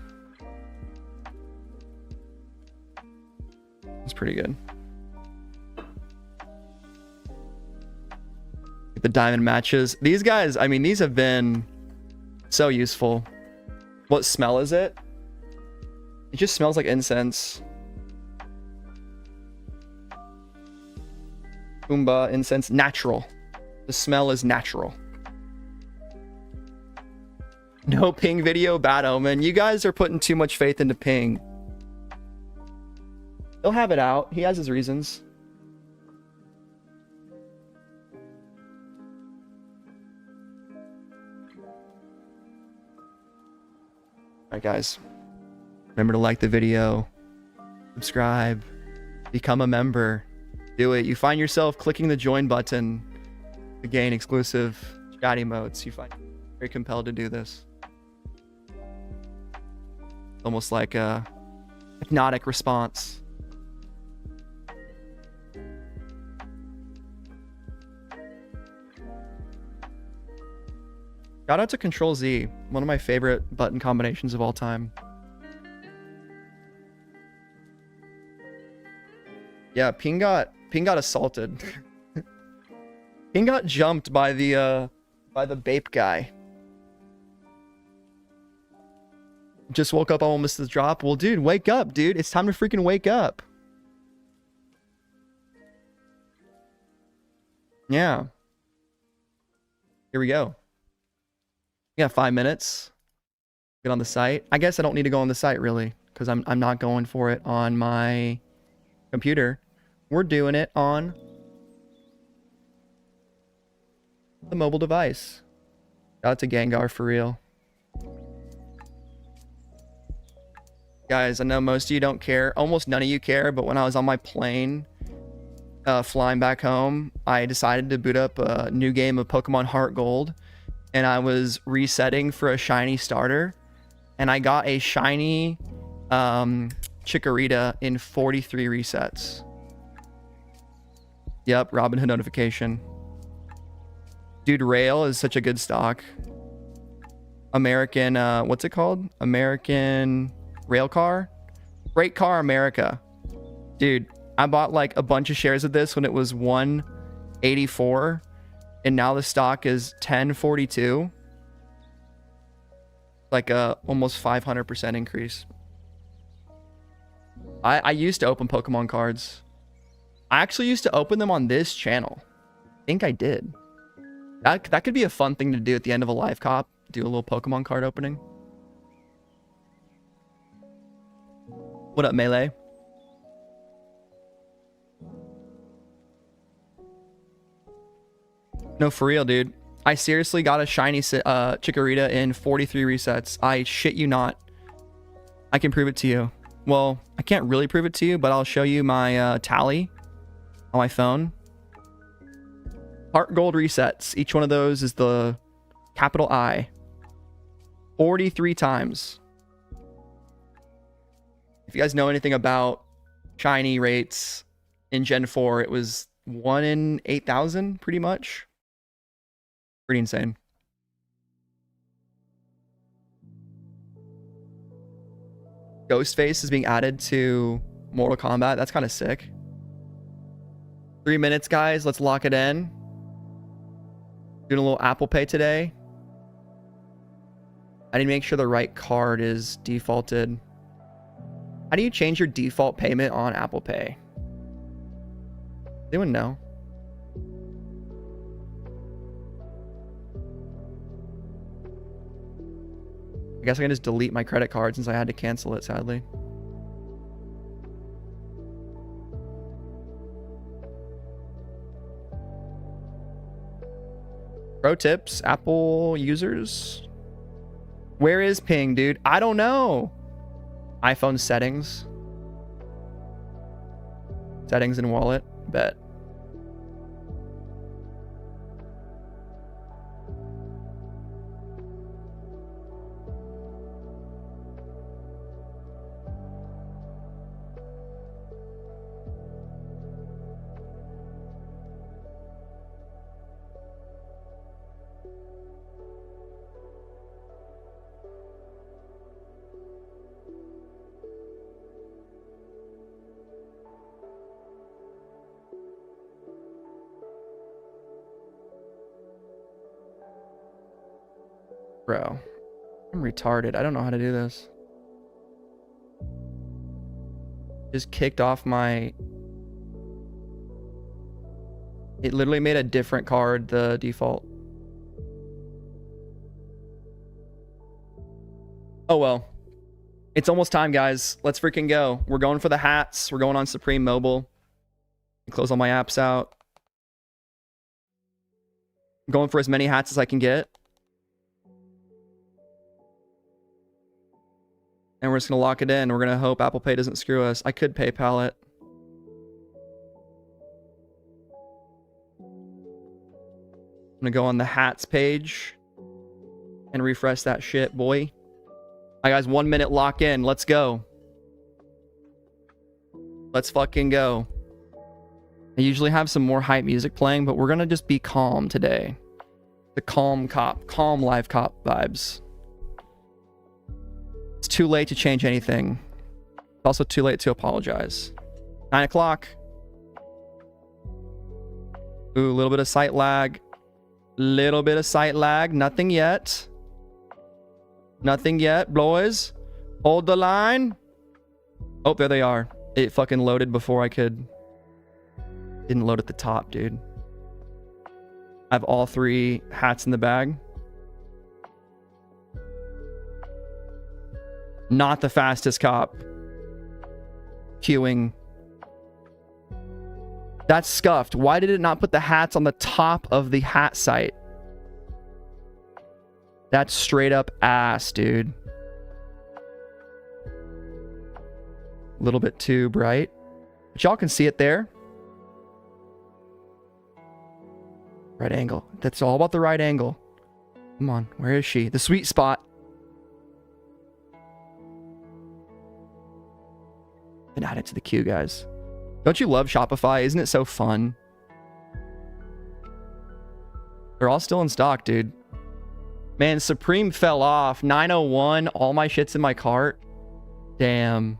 It's pretty good. The diamond matches. These guys, I mean, these have been so useful. What smell is it? It just smells like incense. Pumbaa incense. Natural. The smell is natural. No ping video, bad omen. You guys are putting too much faith into ping. He'll have it out. He has his reasons. Alright, guys. Remember to like the video. Subscribe. Become a member. Do it. You find yourself clicking the join button to gain exclusive chat emotes. You find very compelled to do this. Almost like a hypnotic response. Shout out to Control Z, one of my favorite button combinations of all time. Yeah, Ping got assaulted. Ping got jumped by the Bape guy. Just woke up, I almost missed the drop. Well, dude, wake up, dude. It's time to freaking wake up. Yeah. Here we go. We got 5 minutes. Get on the site. I guess I don't need to go on the site really, because I'm not going for it on my computer. We're doing it on the mobile device. Shout out to Gengar for real. Guys, I know most of you don't care. Almost none of you care, but when I was on my plane flying back home, I decided to boot up a new game of Pokemon Heart Gold, and I was resetting for a shiny starter, and I got a shiny Chikorita in 43 resets. Yep, Robinhood notification. Dude, Rail is such a good stock. American, what's it called? American Rail Car? Freight Car America. Dude, I bought like a bunch of shares of this when it was 184, and now the stock is 1042. Like a almost 500% increase. I used to open Pokemon cards. I actually used to open them on this channel. I think I did. That could be a fun thing to do at the end of a live cop. Do a little Pokemon card opening. What up, Melee? No, for real, dude. I seriously got a shiny Chikorita in 43 resets. I shit you not. I can prove it to you. Well, I can't really prove it to you, but I'll show you my tally on my phone. Heart Gold resets. Each one of those is the capital I. 43 times. If you guys know anything about shiny rates in Gen 4, it was 1 in 8,000, pretty much. Pretty insane. Ghostface is being added to Mortal Kombat. That's kind of sick. 3 minutes, guys. Let's lock it in. Doing a little Apple Pay today. I need to make sure the right card is defaulted. How do you change your default payment on Apple Pay? Anyone know? I guess I can just delete my credit card since I had to cancel it, sadly. Pro tips, Apple users. Where is ping, dude? I don't know. iPhone settings. Settings and wallet. Bet. Bro, I'm retarded. I don't know how to do this. Just kicked off my... It literally made a different card the default. Oh well. It's almost time, guys. Let's freaking go. We're going for the hats. We're going on Supreme Mobile. Close all my apps out. I'm going for as many hats as I can get. And we're just going to lock it in. We're going to hope Apple Pay doesn't screw us. I could PayPal it. I'm going to go on the hats page and refresh that shit, boy. All right, guys, 1 minute lock in. Let's go. Let's fucking go. I usually have some more hype music playing, but we're going to just be calm today. The calm cop, calm live cop vibes. It's too late to change anything. It's also too late to apologize. 9 o'clock. Ooh, a little bit of site lag. Little bit of site lag. Nothing yet. Nothing yet, boys. Hold the line. Oh, there they are. It fucking loaded before I could. Didn't load at the top, dude. I have all 3 hats in the bag. Not the fastest cop. Queuing. That's scuffed. Why did it not put the hats on the top of the hat site? That's straight up ass, dude. A little bit too bright. But y'all can see it there. Right angle. That's all about the right angle. Come on. Where is she? The sweet spot. And add it to the queue, guys. Don't you love Shopify? Isn't it so fun? They're all still in stock, dude. Man, Supreme fell off. 901. All my shit's in my cart. Damn.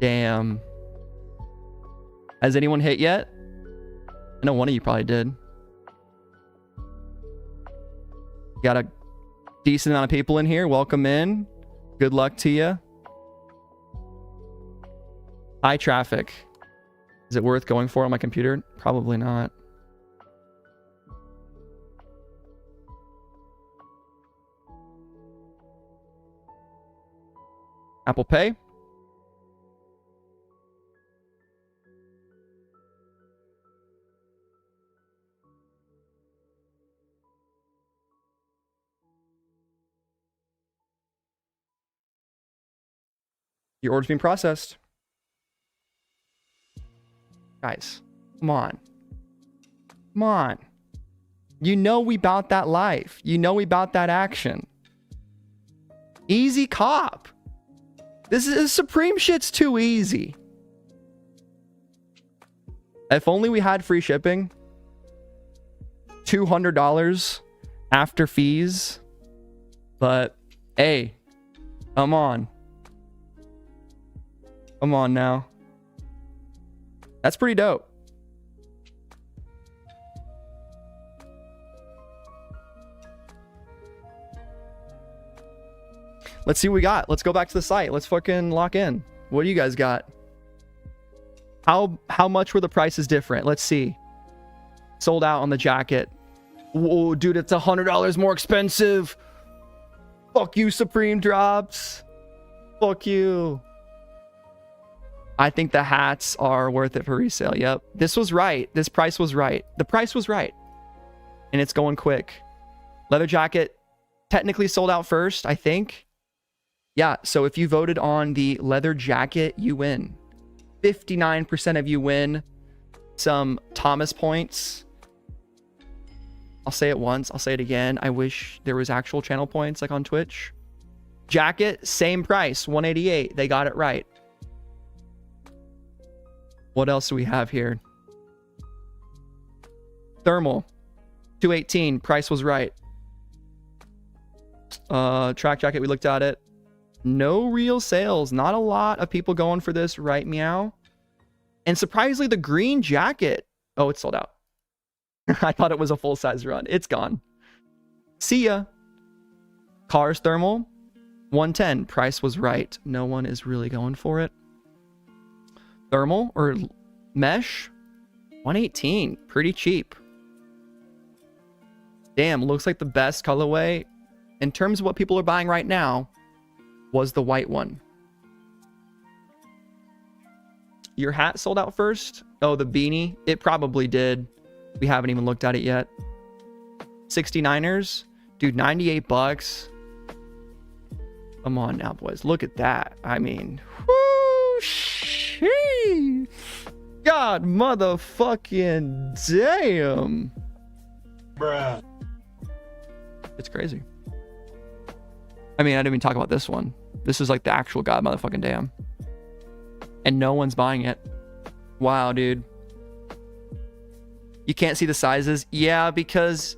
Damn. Has anyone hit yet? I know one of you probably did. Got a decent amount of people in here. Welcome in. Good luck to you. High traffic. Is it worth going for on my computer? Probably not. Apple Pay. Your order's being processed. Guys, come on. Come on. You know we bout that life. You know we bout that action. Easy cop. This is Supreme shit's too easy. If only we had free shipping. $200 after fees. But, hey, come on. Come on now. That's pretty dope. Let's see what we got. Let's go back to the site. Let's fucking lock in. What do you guys got? How much were the prices different? Let's see. Sold out on the jacket. Whoa, dude, it's $100 more expensive. Fuck you, Supreme drops. Fuck you. I think the hats are worth it for resale. Yep. This was right. This price was right. The price was right. And it's going quick. Leather jacket technically sold out first, I think. Yeah, so if you voted on the leather jacket, you win. 59% of you win some Thomas points. I'll say it once. I'll say it again. I wish there was actual channel points like on Twitch. Jacket, same price, 188. They got it right. What else do we have here? Thermal, 218. Price was right. Track jacket, we looked at it. No real sales. Not a lot of people going for this, right, meow? And surprisingly, the green jacket. Oh, it's sold out. I thought it was a full-size run. It's gone. See ya. Cars thermal, 110. Price was right. No one is really going for it. Thermal or mesh, 118. Pretty cheap. Damn, looks like the best colorway in terms of what people are buying right now was the white one. Your hat sold out first? Oh, the beanie? It probably did. We haven't even looked at it yet. 69ers? Dude, 98 bucks. Come on now, boys. Look at that. I mean, whoo, shee. God motherfucking damn. Bruh. It's crazy. I mean, I didn't even talk about this one. This is like the actual god motherfucking damn. And no one's buying it. Wow, dude. You can't see the sizes? Yeah, because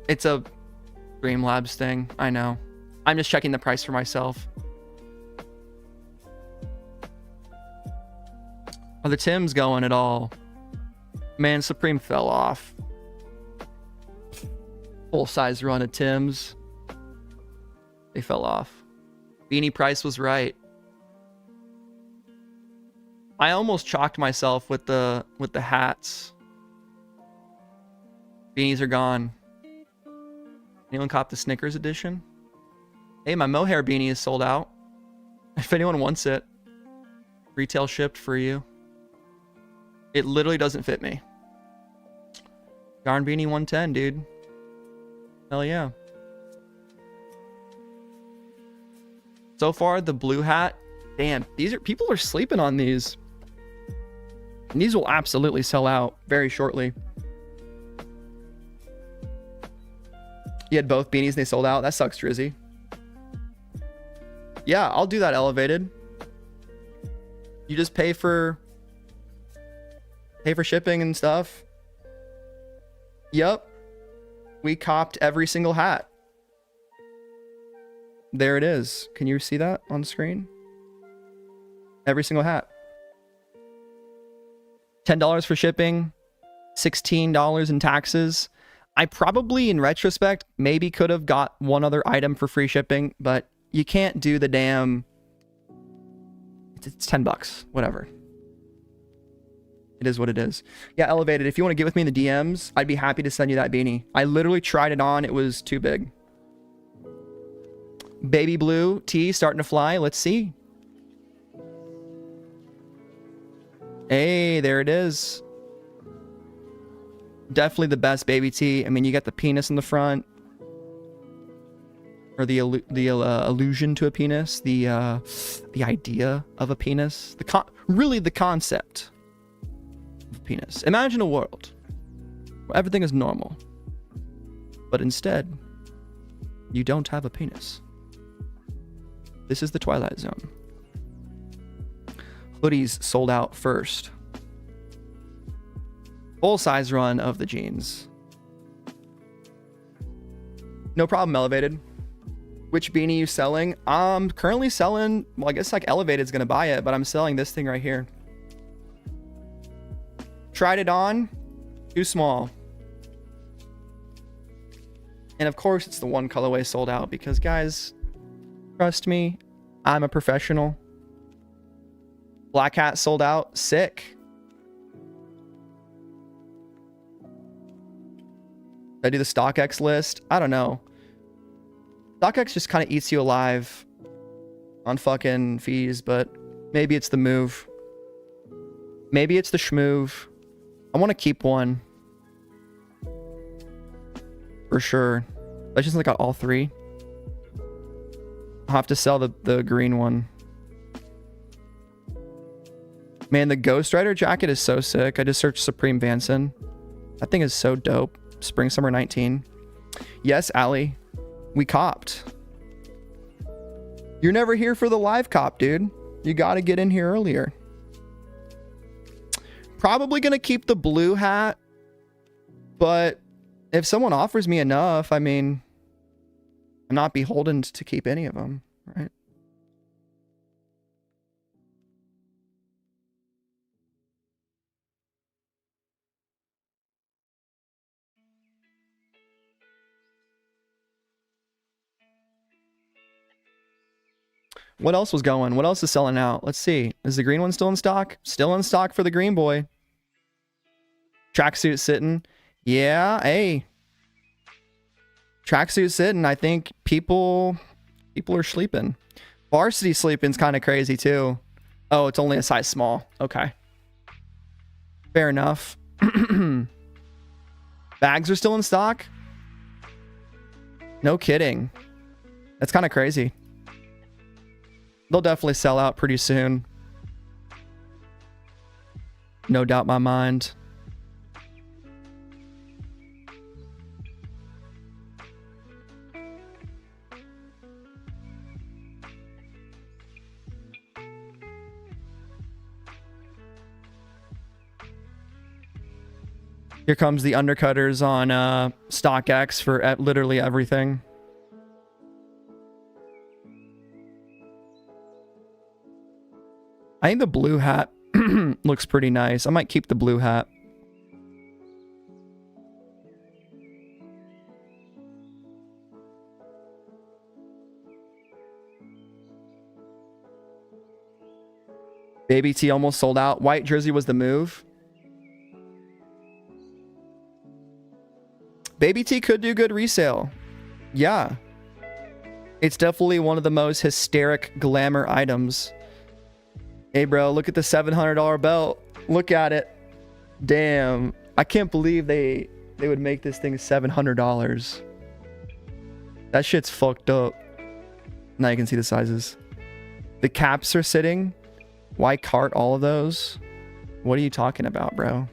it's a Streamlabs thing. I know. I'm just checking the price for myself. Are the Tims going at all? Man, Supreme fell off. Full size run of Tims. They fell off. Beanie price was right. I almost chalked myself with the hats. Beanies are gone. Anyone cop the Snickers edition? Hey, my mohair beanie is sold out. If anyone wants it, retail shipped for you. It literally doesn't fit me. Yarn beanie 110, dude. Hell yeah. So far, the blue hat. Damn, people are sleeping on these. And these will absolutely sell out very shortly. You had both beanies and they sold out. That sucks, Drizzy. Yeah, I'll do that elevated. You just pay for shipping and stuff. Yep. We copped every single hat. There it is. Can you see that on screen? Every single hat. $10 for shipping, $16 in taxes. I probably, in retrospect, maybe could have got one other item for free shipping, but you can't do the damn... It's $10, whatever. It is what it is. Yeah, elevated. If you want to get with me in the DMs, I'd be happy to send you that beanie. I literally tried it on. It was too big. Baby blue tee starting to fly. Let's see. Hey, there it is. Definitely the best baby tee. I mean, you got the penis in the front. Or the allusion to a penis. The idea of a penis. Really the concept of a penis. Imagine a world where everything is normal. But instead, you don't have a penis. This is the Twilight Zone. Hoodies sold out first. Full size run of the jeans. No problem, Elevated. Which beanie you selling? I'm currently selling, well, I guess like Elevated's gonna buy it, but I'm selling this thing right here. Tried it on, too small. And of course it's the one colorway sold out because guys, trust me, I'm a professional. Black hat sold out, sick. Did I do the StockX list? I don't know. StockX just kind of eats you alive on fucking fees, but maybe it's the move. Maybe it's the schmoove. I want to keep one. For sure. I just got all three. I'll have to sell the green one. Man, the Ghost Rider jacket is so sick. I just searched Supreme Vanson. That thing is so dope. Spring Summer 19. Yes, Allie. We copped. You're never here for the live cop, dude. You got to get in here earlier. Probably going to keep the blue hat. But if someone offers me enough, I mean, I'm not beholden to keep any of them, right? What else was going? What else is selling out? Let's see. Is the green one still in stock? Still in stock for the green boy. Tracksuit sitting. Yeah, hey. Tracksuit sitting. I think people are sleeping. Varsity sleeping's kind of crazy too. Oh, it's only a size small. Okay. Fair enough. Bags are still in stock? No kidding. That's kind of crazy. They'll definitely sell out pretty soon. No doubt in my mind. Here comes the undercutters on StockX for literally everything. I think the blue hat looks pretty nice. I might keep the blue hat. Baby T almost sold out. White jersey was the move. Baby T could do good resale. Yeah. It's definitely one of the most hysteric glamour items. Hey, bro, look at the $700 belt. Look at it. Damn. I can't believe they would make this thing $700. That shit's fucked up. Now you can see the sizes. The caps are sitting. Why cart all of those? What are you talking about, bro?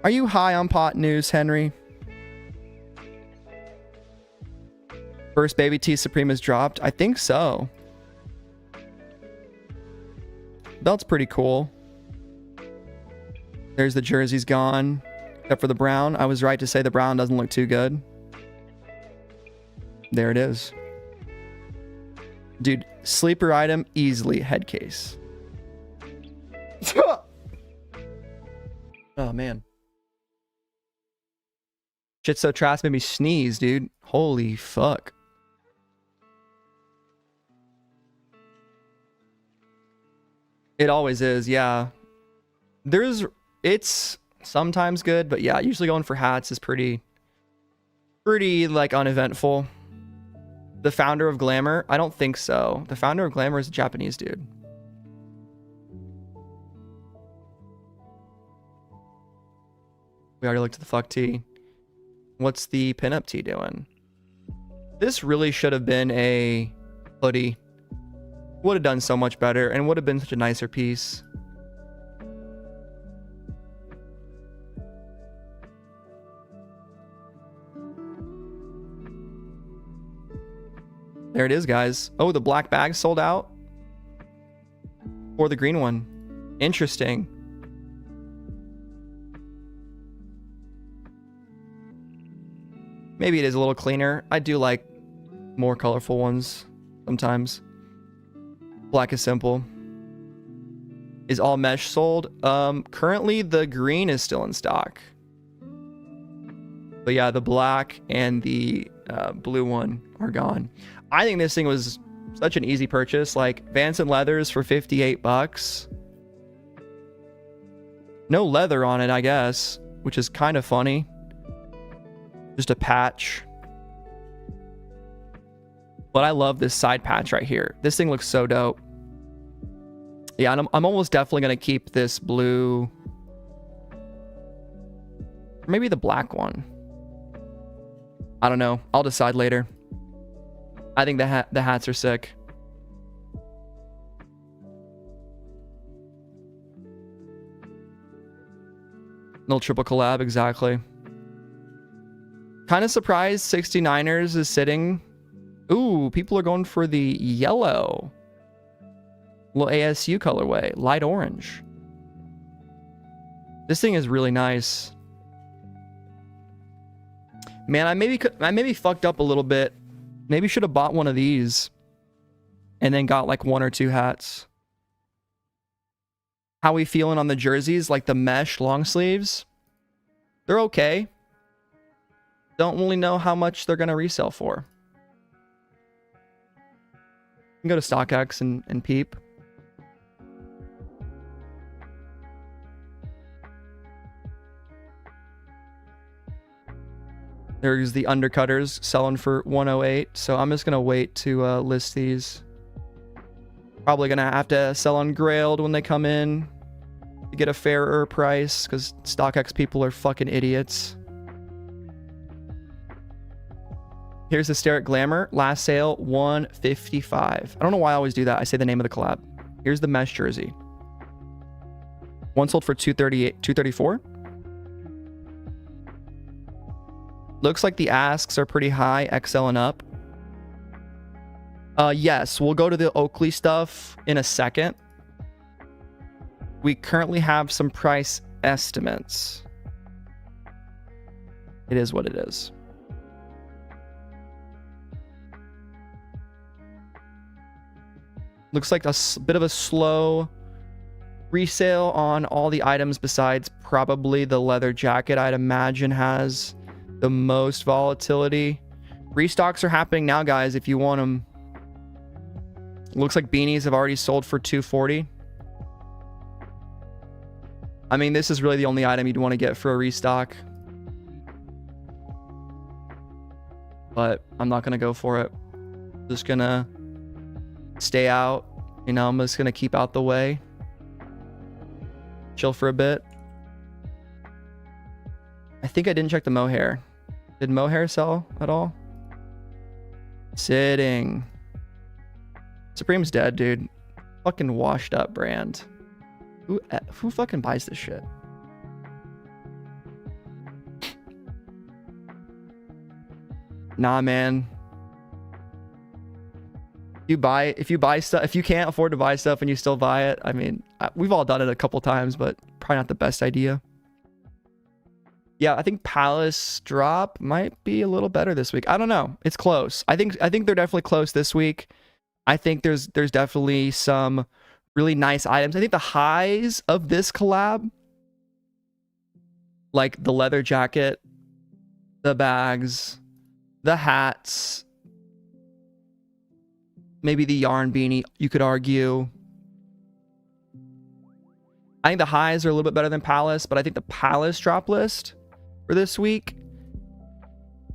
Are you high on pot news, Henry? First Baby T Supreme is dropped? I think so. Belt's pretty cool. There's the jersey's gone. Except for the brown. I was right to say the brown doesn't look too good. There it is. Dude, sleeper item, easily head case. Oh, man. Shit's so trash made me sneeze, dude. Holy fuck. It always is, yeah. It's sometimes good, but yeah, usually going for hats is pretty like uneventful. The founder of Glamour? I don't think so. The founder of Glamour is a Japanese dude. We already looked at the fuck tee. What's the pinup tee doing? This really should have been a hoodie. Would have done so much better and would have been such a nicer piece. There it is, guys. Oh, the black bag sold out? Or the green one. Interesting. Maybe it is a little cleaner. I do like more colorful ones sometimes. Black is simple. Is all mesh sold? Currently the green is still in stock. But yeah, the black and the blue one are gone. I think this thing was such an easy purchase. Like Vans and Leathers for $58. No leather on it, I guess, which is kind of funny. Just a patch. But I love this side patch right here. This thing looks so dope. Yeah, and I'm almost definitely going to keep this blue. Maybe the black one. I don't know. I'll decide later. I think the hats are sick. No triple collab, exactly. Kind of surprised 69ers is sitting. Ooh, people are going for the yellow. Little ASU colorway, light orange. This thing is really nice. Man, I maybe fucked up a little bit. Maybe should have bought one of these and then got like one or two hats. How we feeling on the jerseys? Like the mesh long sleeves? They're okay. Don't really know how much they're going to resell for. You can go to StockX and peep. There's the undercutters selling for $108. So I'm just going to wait to list these. Probably going to have to sell on Grailed when they come in to get a fairer price because StockX people are fucking idiots. Here's Hysteric Glamour. Last sale, $155. I don't know why I always do that. I say the name of the collab. Here's the mesh jersey. One sold for $234. Looks like the asks are pretty high, XL and up. Yes, we'll go to the Oakley stuff in a second. We currently have some price estimates. It is what it is. Looks like a bit of a slow resale on all the items besides probably the leather jacket I'd imagine has the most volatility. Restocks are happening now, guys, if you want them. Looks like beanies have already sold for $240. I mean, this is really the only item you'd want to get for a restock. But I'm not going to go for it. Just going to stay out. You know, I'm just going to keep out the way. Chill for a bit. I think I didn't check the mohair. Did mohair sell at all? Sitting. Supreme's dead, dude. Fucking washed up brand. Who fucking buys this shit? Nah, man. If you buy stuff, if you can't afford to buy stuff and you still buy it, I mean, we've all done it a couple times, but probably not the best idea. Yeah, I think Palace drop might be a little better this week. I don't know. It's close. I think they're definitely close this week. I think there's definitely some really nice items. I think the highs of this collab, like the leather jacket, the bags, the hats, maybe the yarn beanie, you could argue. I think the highs are a little bit better than Palace, but I think the Palace drop list for this week,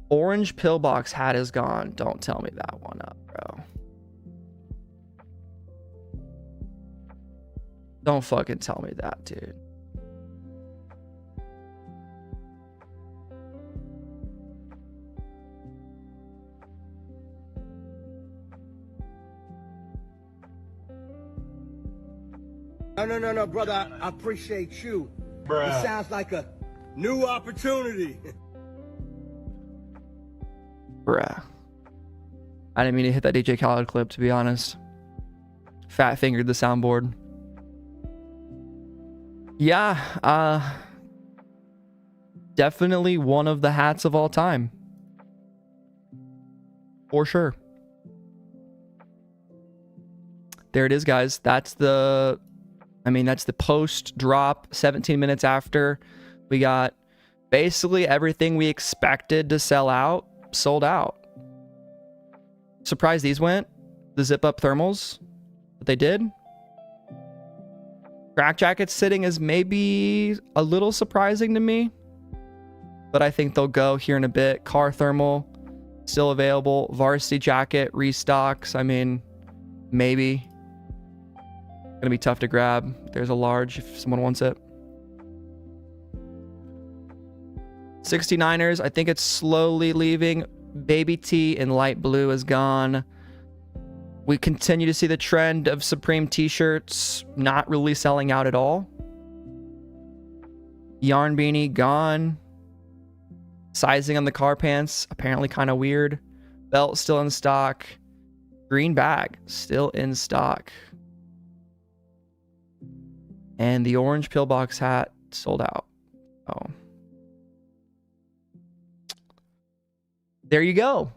orange pillbox hat is gone. Don't tell me that one up, bro. Don't fucking tell me that, dude. No, brother. I appreciate you. Bruh. It sounds like a new opportunity. Bruh. I didn't mean to hit that DJ Khaled clip, to be honest. Fat fingered the soundboard. Yeah, definitely one of the hats of all time. For sure. There it is, guys. That's the post drop 17 minutes after. We got basically everything we expected to sell out, sold out. Surprised these went. The zip up thermals, but they did. Crack jacket sitting is maybe a little surprising to me, but I think they'll go here in a bit. Car thermal still available. Varsity jacket restocks. I mean, maybe. Gonna be tough to grab. There's a large if someone wants it. 69ers, I think it's slowly leaving. Baby tee in light blue is gone. We continue to see the trend of Supreme t-shirts not really selling out at all. Yarn beanie gone. Sizing on the car pants apparently kind of weird. Belt still in stock. Green bag still in stock. And the orange pillbox hat sold out. Oh. There you go.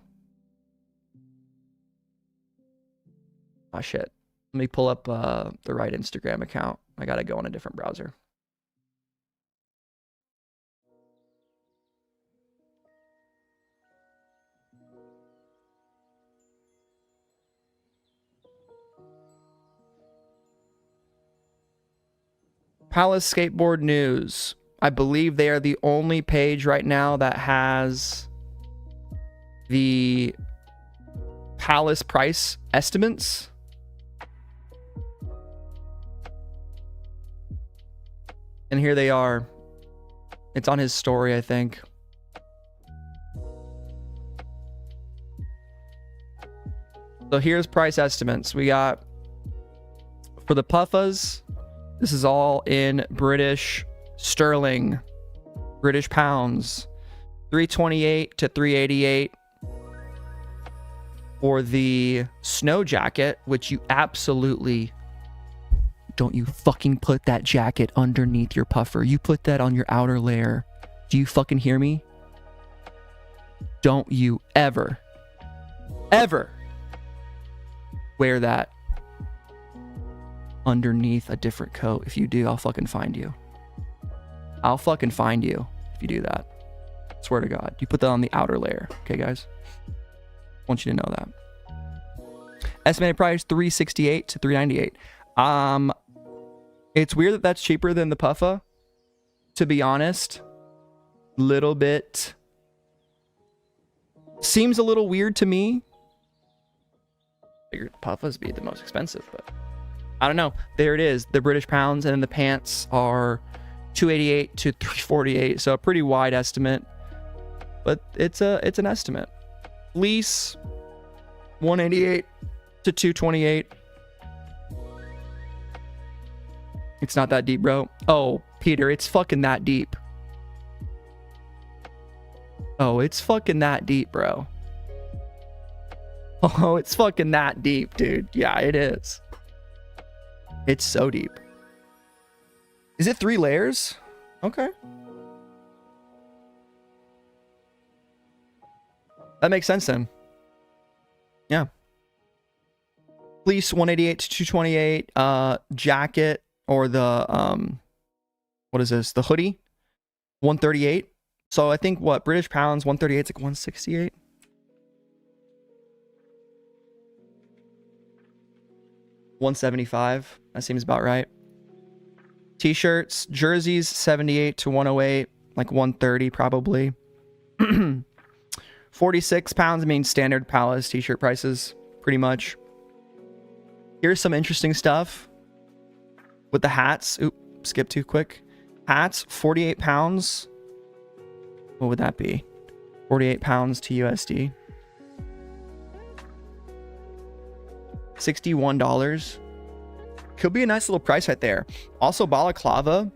Oh, shit. Let me pull up the right Instagram account. I gotta go on a different browser. Palace Skateboard News. I believe they are the only page right now that has the Palace price estimates. And here they are. It's on his story, I think. So here's price estimates. We got for the Puffas, this is all in British sterling, British pounds, 328 to 388. For the snow jacket, which you absolutely don't you fucking put that jacket underneath your puffer. You put that on your outer layer. Do you fucking hear me? Don't you ever wear that underneath a different coat. If you do, I'll fucking find you. I'll fucking find you if you do that. Swear to God. You put that on the outer layer. Okay, guys? Want you to know that. Estimated price $368 to $398. It's weird that that's cheaper than the Puffa. To be honest, little bit seems a little weird to me. Figured Puffas be the most expensive, but I don't know. There it is, the British pounds, and then the pants are 288 to 348, so a pretty wide estimate, but it's an estimate. Fleece 188 to 228. It's not that deep, bro. Oh, Peter, it's fucking that deep. Oh, it's fucking that deep, bro. Oh, it's fucking that deep, dude. Yeah, it is. It's so deep. Is it 3 layers? Okay. That makes sense then. Yeah. Fleece 188 to 228. Jacket or the what is this? The hoodie 138. So I think what British pounds 138 is like 168. $175. That seems about right. T-shirts, jerseys 78 to 108, like 130 probably. 46 pounds. I mean, standard Palace t-shirt prices, pretty much. Here's some interesting stuff with the hats. Oop, skip too quick. Hats, 48 pounds. What would that be? 48 pounds to USD. $61. Could be a nice little price right there. Also, balaclava.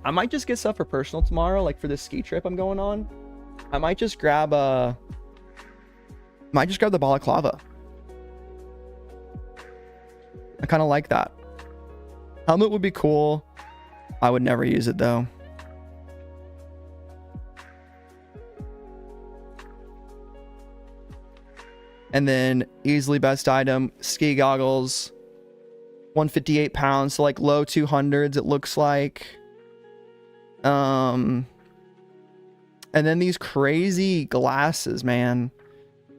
I might just get stuff for personal tomorrow, like for this ski trip I'm going on. I might just grab the balaclava. I kind of like that. Helmet would be cool. I would never use it though. And then easily best item, ski goggles, 158 pounds, so like low 200s it looks like. And then these crazy glasses, man.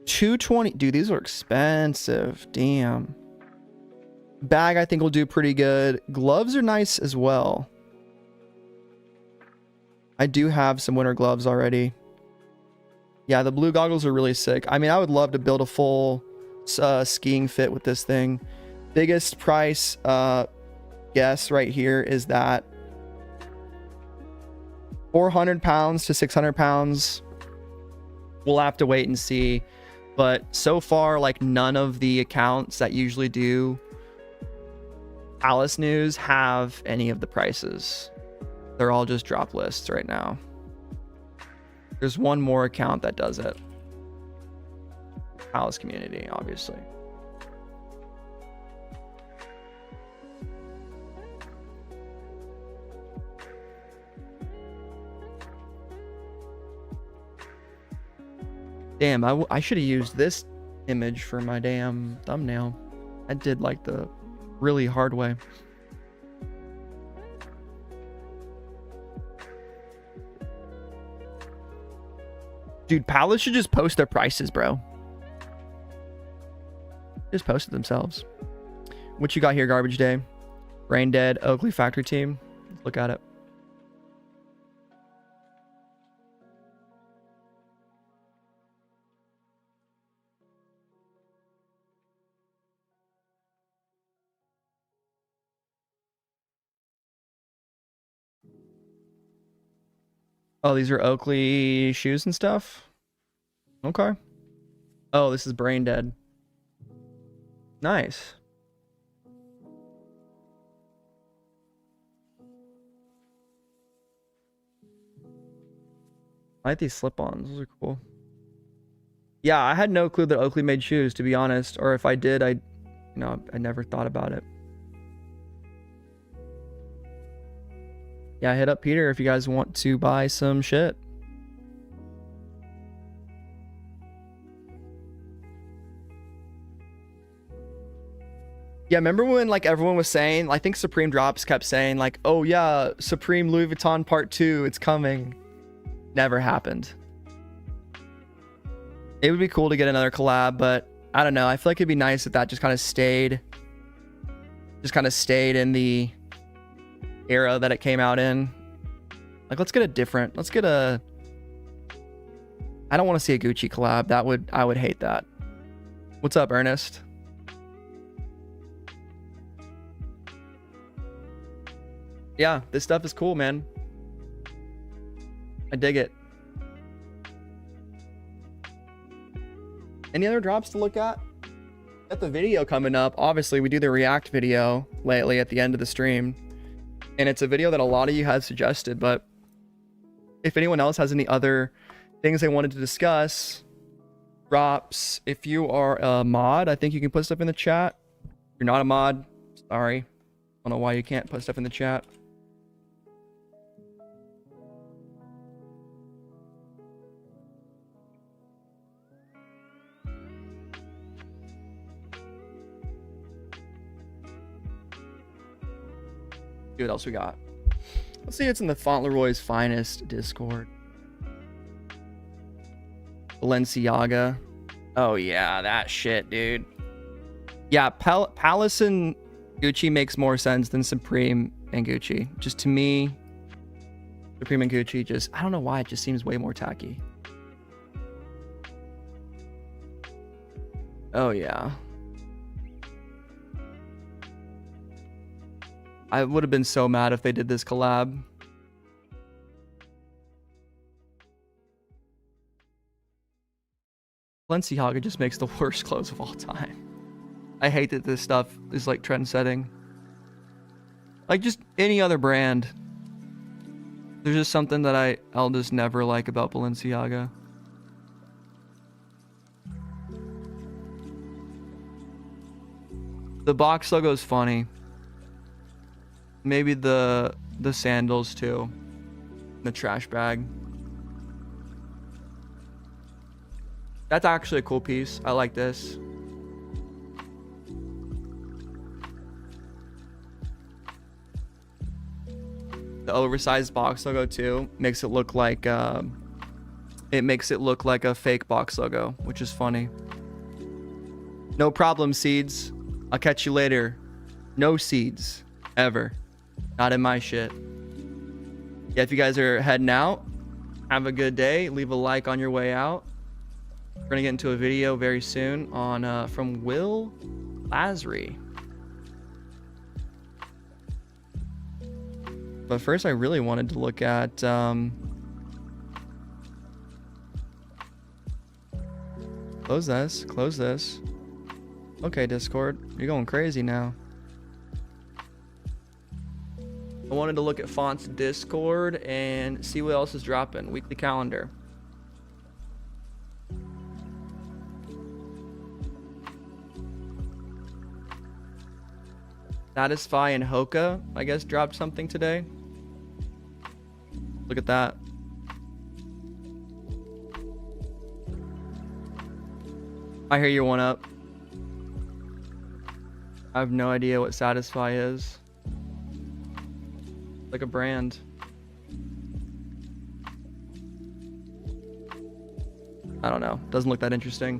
220, dude, these are expensive. Damn. Bag I think will do pretty good. Gloves are nice as well. I do have some winter gloves already. Yeah, the blue goggles are really sick. I mean, I would love to build a full skiing fit with this thing. Biggest price guess right here is that 400 pounds to 600 pounds. We'll have to wait and see. But so far, like none of the accounts that usually do Alice news have any of the prices. They're all just drop lists right now. There's one more account that does it. Alice community, obviously. Damn, I should have used this image for my damn thumbnail. I did like the really hard way. Dude, Palace should just post their prices, bro. Just post it themselves. What you got here, Garbage Day? Brain Dead, Oakley Factory Team. Let's look at it. Oh, these are Oakley shoes and stuff? Okay. Oh, this is Brain Dead. Nice. I like these slip-ons. Those are cool. Yeah, I had no clue that Oakley made shoes, to be honest. Or if I did, I never thought about it. Yeah, hit up Peter if you guys want to buy some shit. Yeah, remember when like everyone was saying, I think Supreme Drops kept saying like, oh yeah, Supreme Louis Vuitton Part 2, it's coming. Never happened. It would be cool to get another collab, but I don't know. I feel like it'd be nice if that just kind of stayed in the era that it came out in. Like, let's get a I don't want to see a Gucci collab. I would hate that. What's up, Ernest? Yeah, this stuff is cool, man. I dig it. Any other drops to look at? Got the video coming up. Obviously, we do the react video lately at the end of the stream. And it's a video that a lot of you have suggested, but if anyone else has any other things they wanted to discuss, drops, if you are a mod, I think you can put stuff in the chat. If you're not a mod, sorry. I don't know why you can't put stuff in the chat. See what else we got. Let's see, it's in the Fauntleroy's Finest Discord. Balenciaga. Oh yeah, that shit, dude. Yeah, Palace and Gucci makes more sense than Supreme and Gucci. Just to me, Supreme and Gucci just, I don't know why, it just seems way more tacky. Oh yeah. I would have been so mad if they did this collab. Balenciaga just makes the worst clothes of all time. I hate that this stuff is like trend setting. Like just any other brand. There's just something that I'll just never like about Balenciaga. The box logo is funny. Maybe the sandals too. The trash bag. That's actually a cool piece. I like this. The oversized box logo too makes it look like a fake box logo, which is funny. No problem, Seeds. I'll catch you later. No seeds. Ever. Not in my shit. Yeah, if you guys are heading out, have a good day. Leave a like on your way out. We're gonna get into a video very soon on from Will Lasry. But first, I really wanted to look at close this. Okay, Discord, you're going crazy now. I wanted to look at Fonts Discord and see what else is dropping. Weekly calendar. Satisfy and Hoka, I guess, dropped something today. Look at that. I hear you one up. I have no idea what Satisfy is. Like a brand. I don't know. Doesn't look that interesting.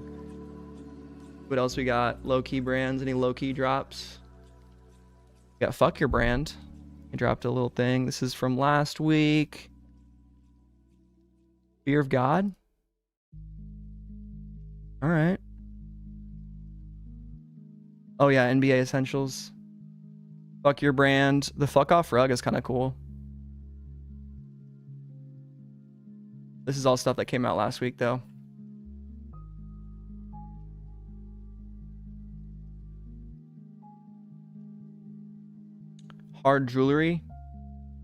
What else we got? Low-key brands. Any low-key drops? We got Fuck Your Brand. I dropped a little thing. This is from last week. Fear of God. All right. Oh yeah, NBA Essentials. Fuck Your Brand. The Fuck Off rug is kind of cool. This is all stuff that came out last week though. Hard jewelry.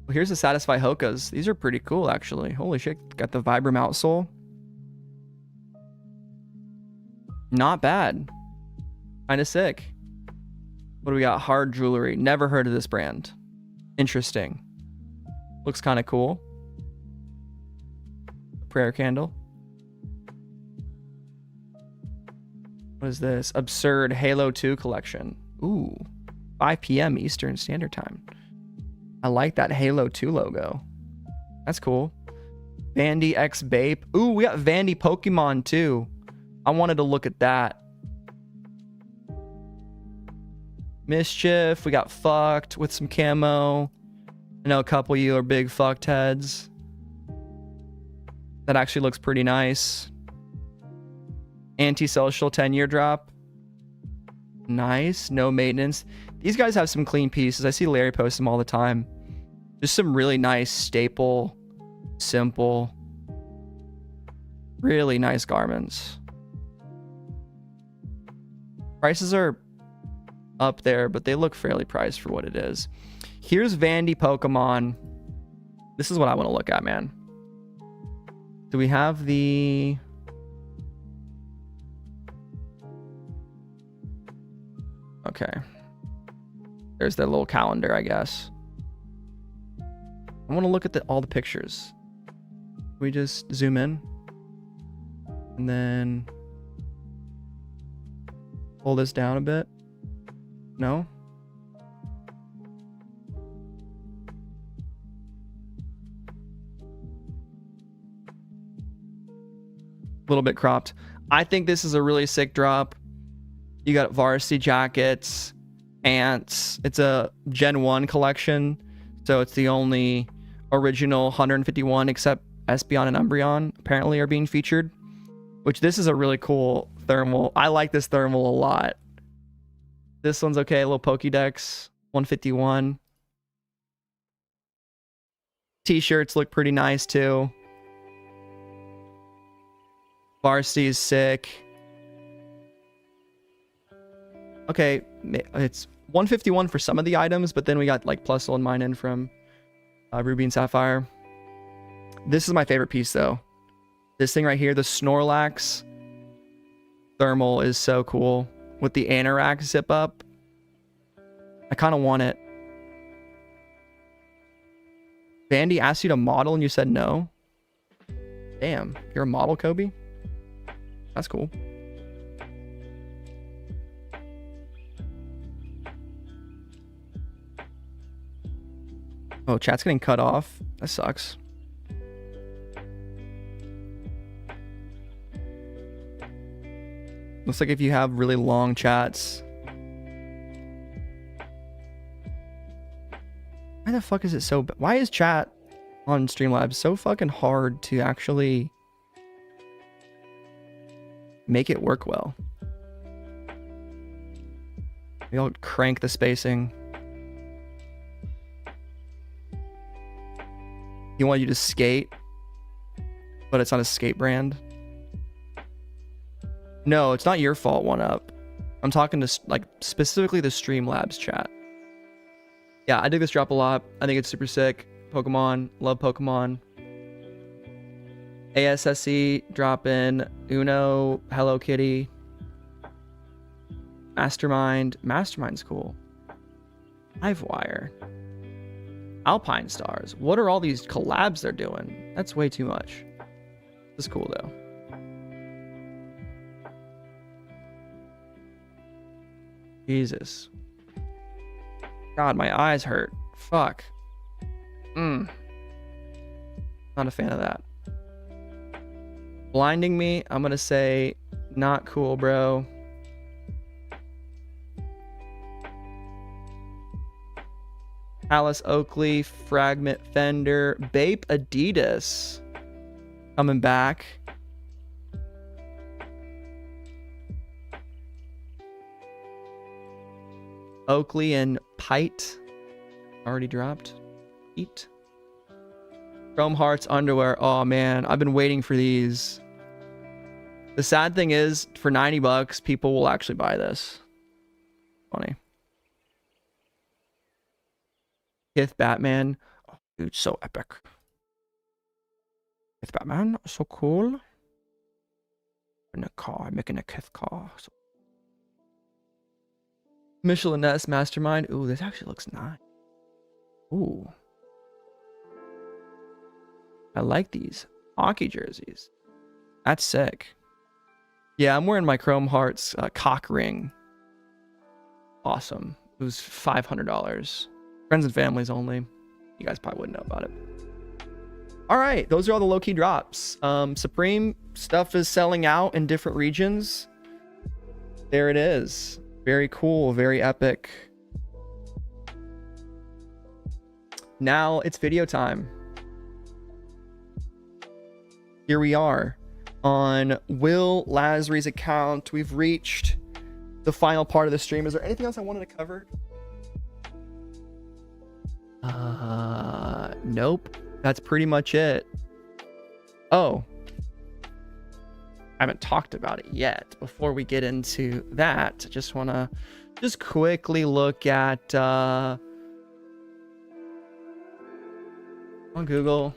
Well, here's the Satisfy Hokas. These are pretty cool actually. Holy shit. Got the Vibram outsole. Not bad. Kind of sick. What do we got? Hard jewelry. Never heard of this brand. Interesting. Looks kind of cool. Prayer candle. What is this? Absurd Halo 2 collection. Ooh. 5 p.m. Eastern Standard Time. I like that Halo 2 logo. That's cool. Vandy X Bape. Ooh, we got Vandy Pokemon too. I wanted to look at that. Mischief, we got fucked with some camo. I know a couple of you are big fucked heads. That actually looks pretty nice. Antisocial 10-year drop. Nice, no maintenance. These guys have some clean pieces. I see Larry post them all the time. Just some really nice staple, simple, really nice garments. Prices are up there, but they look fairly priced for what it is. Here's Vandy Pokemon. This is what I want to look at, man. Do we have the... Okay. There's their little calendar, I guess. I want to look at all the pictures. We just zoom in. And then... pull this down a bit. No? A little bit cropped. I think this is a really sick drop. You got varsity jackets, ants. It's a Gen 1 collection, so it's the only original 151 except Espeon and Umbreon apparently are being featured, which this is a really cool thermal. I like this thermal a lot. This one's okay, a little Pokédex, 151. T-shirts look pretty nice too. Varsity is sick. Okay, it's 151 for some of the items, but then we got like Plusle and mine in from Ruby and Sapphire. This is my favorite piece though. This thing right here, the Snorlax thermal is so cool with the Anorak zip up. I kind of want it. Vandy asked you to model and you said no. Damn, you're a model, Kobe? That's cool. Oh, chat's getting cut off. That sucks. Looks like if you have really long chats. Why the fuck is it so... Why is chat on Streamlabs so fucking hard to actually make it work well? We all crank the spacing. He wanted you to skate, but it's not a skate brand. No, it's not your fault, One Up. I'm talking to like specifically the Streamlabs chat. Yeah, I dig this drop a lot. I think it's super sick. Pokemon, love Pokemon. ASSE drop in. Uno, Hello Kitty. Mastermind. Mastermind's cool. Livewire. Alpine Stars. What are all these collabs they're doing? That's way too much. This is cool though. Jesus. God, my eyes hurt. Fuck. Not a fan of that. Blinding me, I'm gonna say not cool, bro. Alice Oakley, Fragment Fender, Bape Adidas coming back. Oakley and Pite already dropped. Eat. Chrome Hearts underwear. Oh man, I've been waiting for these. The sad thing is, for 90 bucks, people will actually buy this. Funny. Kith Batman. Oh, dude, so epic. Kith Batman, so cool. In a car, making a Kith car. So... Michelin S Mastermind. Ooh, this actually looks nice. Ooh. I like these hockey jerseys. That's sick. Yeah, I'm wearing my Chrome Hearts cock ring. Awesome. It was $500. Friends and families only. You guys probably wouldn't know about it. All right, those are all the low-key drops. Supreme stuff is selling out in different regions. There it is. Very cool, very epic. Now it's video time. Here we are on Will Lasry's account. We've reached the final part of the stream. Is there anything else I wanted to cover? Nope. That's pretty much it. Oh, I haven't talked about it yet. Before we get into that, I just want to quickly look at on Google,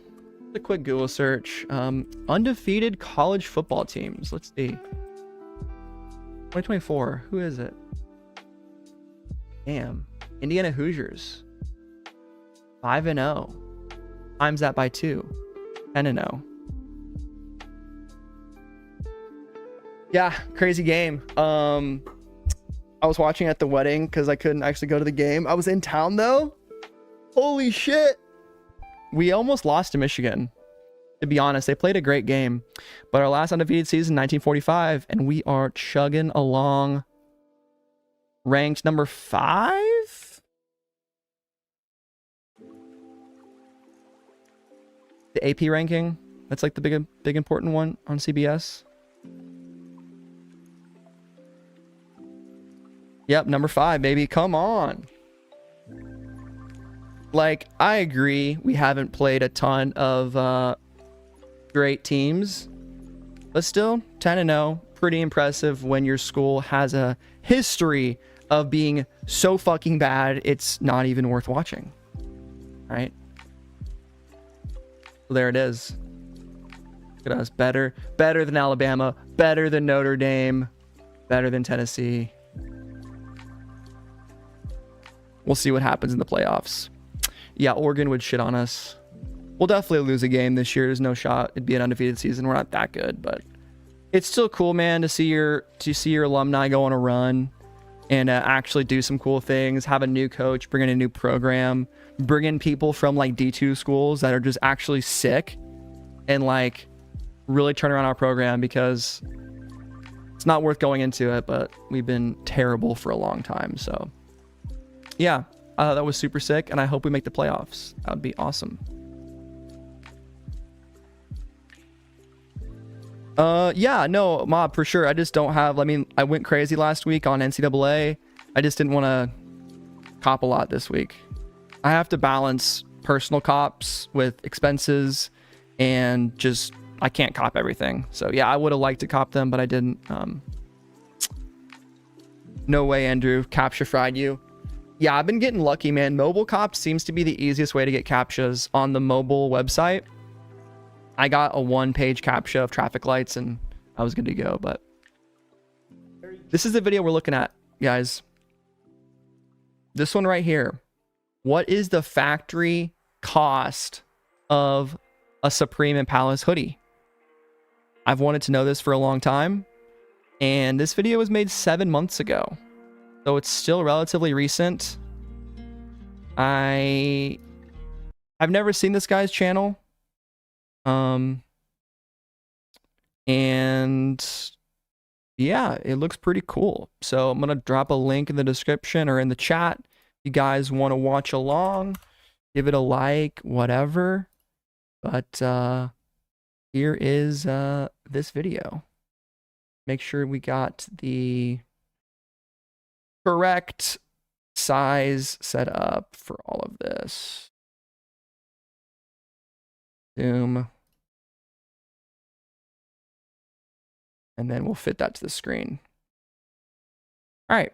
a quick Google search, undefeated college football teams. Let's see. 2024. Who is it? Damn. Indiana Hoosiers. 5-0. Times that by 2. 10-0. Yeah, crazy game. I was watching at the wedding because I couldn't actually go to the game. I was in town though. Holy shit. We almost lost to Michigan. To be honest, they played a great game. But our last undefeated season, 1945, and we are chugging along. Ranked number 5? The AP ranking. That's like the big important one on CBS. Yep, number 5, baby. Come on. Like, I agree. We haven't played a ton of great teams. But still, 10-0. Pretty impressive when your school has a history of being so fucking bad, it's not even worth watching. Right? Well, there it is. Look at us. Better than Alabama. Better than Notre Dame. Better than Tennessee. We'll see what happens in the playoffs. Yeah, Oregon would shit on us. We'll definitely lose a game this year. There's no shot. It'd be an undefeated season. We're not that good, but it's still cool, man, to see your alumni go on a run and actually do some cool things. Have a new coach, bring in a new program, bring in people from like D2 schools that are just actually sick, and like really turn around our program, because it's not worth going into it, but we've been terrible for a long time. So yeah, that was super sick, and I hope we make the playoffs. That would be awesome. Yeah, no, Mob, for sure. I just don't have, I mean, I went crazy last week on NCAA. I just didn't want to cop a lot this week. I have to balance personal cops with expenses, and just, I can't cop everything. So yeah, I would have liked to cop them, but I didn't. No way, Andrew. Captcha fried you. Yeah, I've been getting lucky, man. Mobile cop seems to be the easiest way to get captchas on the mobile website. I got a 1-page captcha of traffic lights and I was good to go. But this is the video we're looking at, guys. This one right here. What is the factory cost of a Supreme and Palace hoodie? I've wanted to know this for a long time, and this video was made 7 months ago, so it's still relatively recent. I've never seen this guy's channel. And yeah, it looks pretty cool. So I'm going to drop a link in the description or in the chat. If you guys want to watch along, give it a like, whatever. But, here is, this video. Make sure we got the correct size set up for all of this. Zoom. And then we'll fit that to the screen. All right.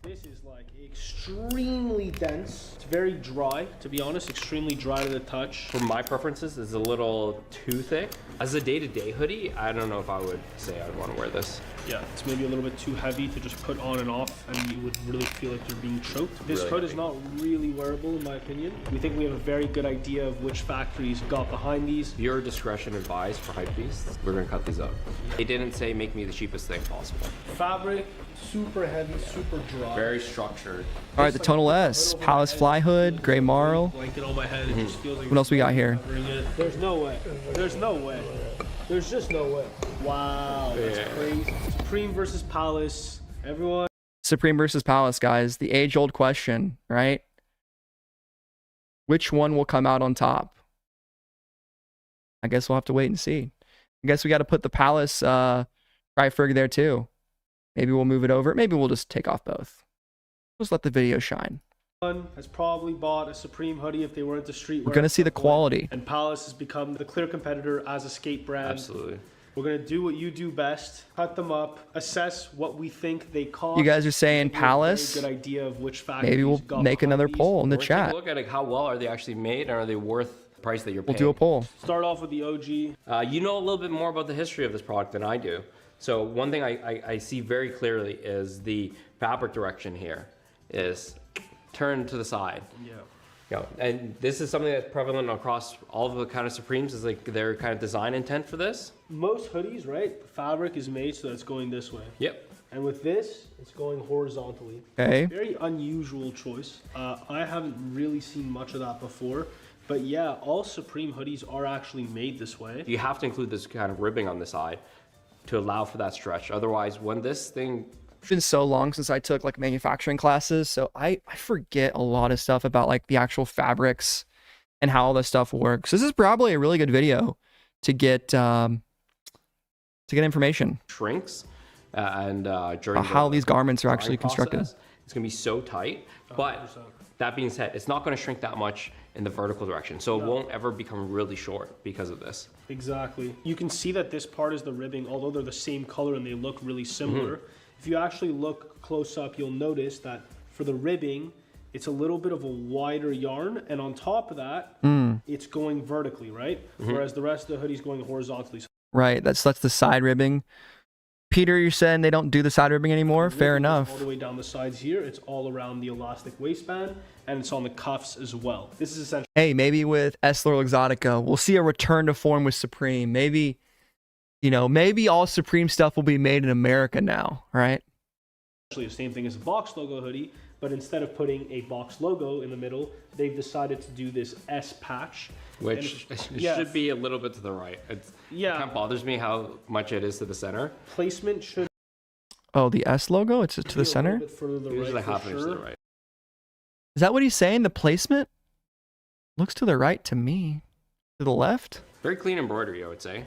This is like extremely dense. It's very dry, to be honest, extremely dry to the touch. For my preferences, it's a little too thick. As a day-to-day hoodie, I don't know if I would say I'd want to wear this. Yeah, it's maybe a little bit too heavy to just put on and off, and you would really feel like you're being choked. This Really hood heavy. is not really wearable, in my opinion. We think we have a very good idea of which factories got behind these. Your discretion advised for hypebeasts. We're gonna cut these up. It didn't say make me the cheapest thing possible. Fabric, super heavy, super dry. Very structured. All right, the Tonal S, Palace Fly Hood, Gray Marl. Blanket on my head. It just feels like What else we got here? There's no way. There's no way. There's just no way. Wow, that's crazy. Supreme versus Palace. Everyone. Supreme versus Palace, guys. The age-old question, right? Which one will come out on top? I guess we'll have to wait and see. I guess we got to put the Palace Tri-Ferg there too. Maybe we'll move it over. Maybe we'll just take off both. Just let the video shine. Has probably bought a Supreme hoodie if they were into streetwear. We're gonna see the quality. And Palace has become the clear competitor as a skate brand. Absolutely. We're gonna do what you do best: cut them up, assess what we think they cost. You guys are saying give you a Palace. very good idea of which factories Maybe we'll got make behind another these. poll in the We're gonna take chat. a look at like how well are they actually made, and are they worth the price that you're paying? We'll do a poll. Start off with the OG. You know a little bit more about the history of this product than I do. So one thing I see very clearly is the fabric direction here is turn to the side. Yeah. You know, and this is something that's prevalent across all of the kind of Supremes, is like their kind of design intent for this. Most hoodies, right? The fabric is made so that it's going this way. Yep. And with this, it's going horizontally. Okay. Very unusual choice. I haven't really seen much of that before. But yeah, all Supreme hoodies are actually made this way. You have to include this kind of ribbing on the side to allow for that stretch. Otherwise, when this thing... It's been so long since I took like manufacturing classes, so I forget a lot of stuff about like the actual fabrics and how all this stuff works. This is probably a really good video to get information shrinks during how these garments are actually drying constructed. process, it's gonna be so tight. But 100%. that being said, it's not gonna shrink that much in the vertical direction, so it won't ever become really short because of this. Exactly. You can see that this part is the ribbing, although they're the same color and they look really similar. If you actually look close up, you'll notice that for the ribbing, it's a little bit of a wider yarn, and on top of that, it's going vertically, right? Whereas the rest of the hoodie's going horizontally. Right, that's the side ribbing. Peter, you're saying they don't do the side ribbing anymore? Fair Ribbing is enough. all the way down the sides here. It's all around the elastic waistband, and it's on the cuffs as well. This is essentially Hey, maybe with Essilor Exotica, we'll see a return to form with Supreme. Maybe, you know, maybe all Supreme stuff will be made in America now, right? the same thing as a box logo hoodie, but instead of putting a box logo in the middle, they've decided to do this S patch. Which should be a little bit to the right. It kind of bothers me how much it is to the center. Placement should Oh, the S logo? It's to the be a center? little bit further to the Usually right for half an inch to the sure. right. Is that what he's saying? The placement? Looks to the right to me. To the left? Very clean embroidery, I would say.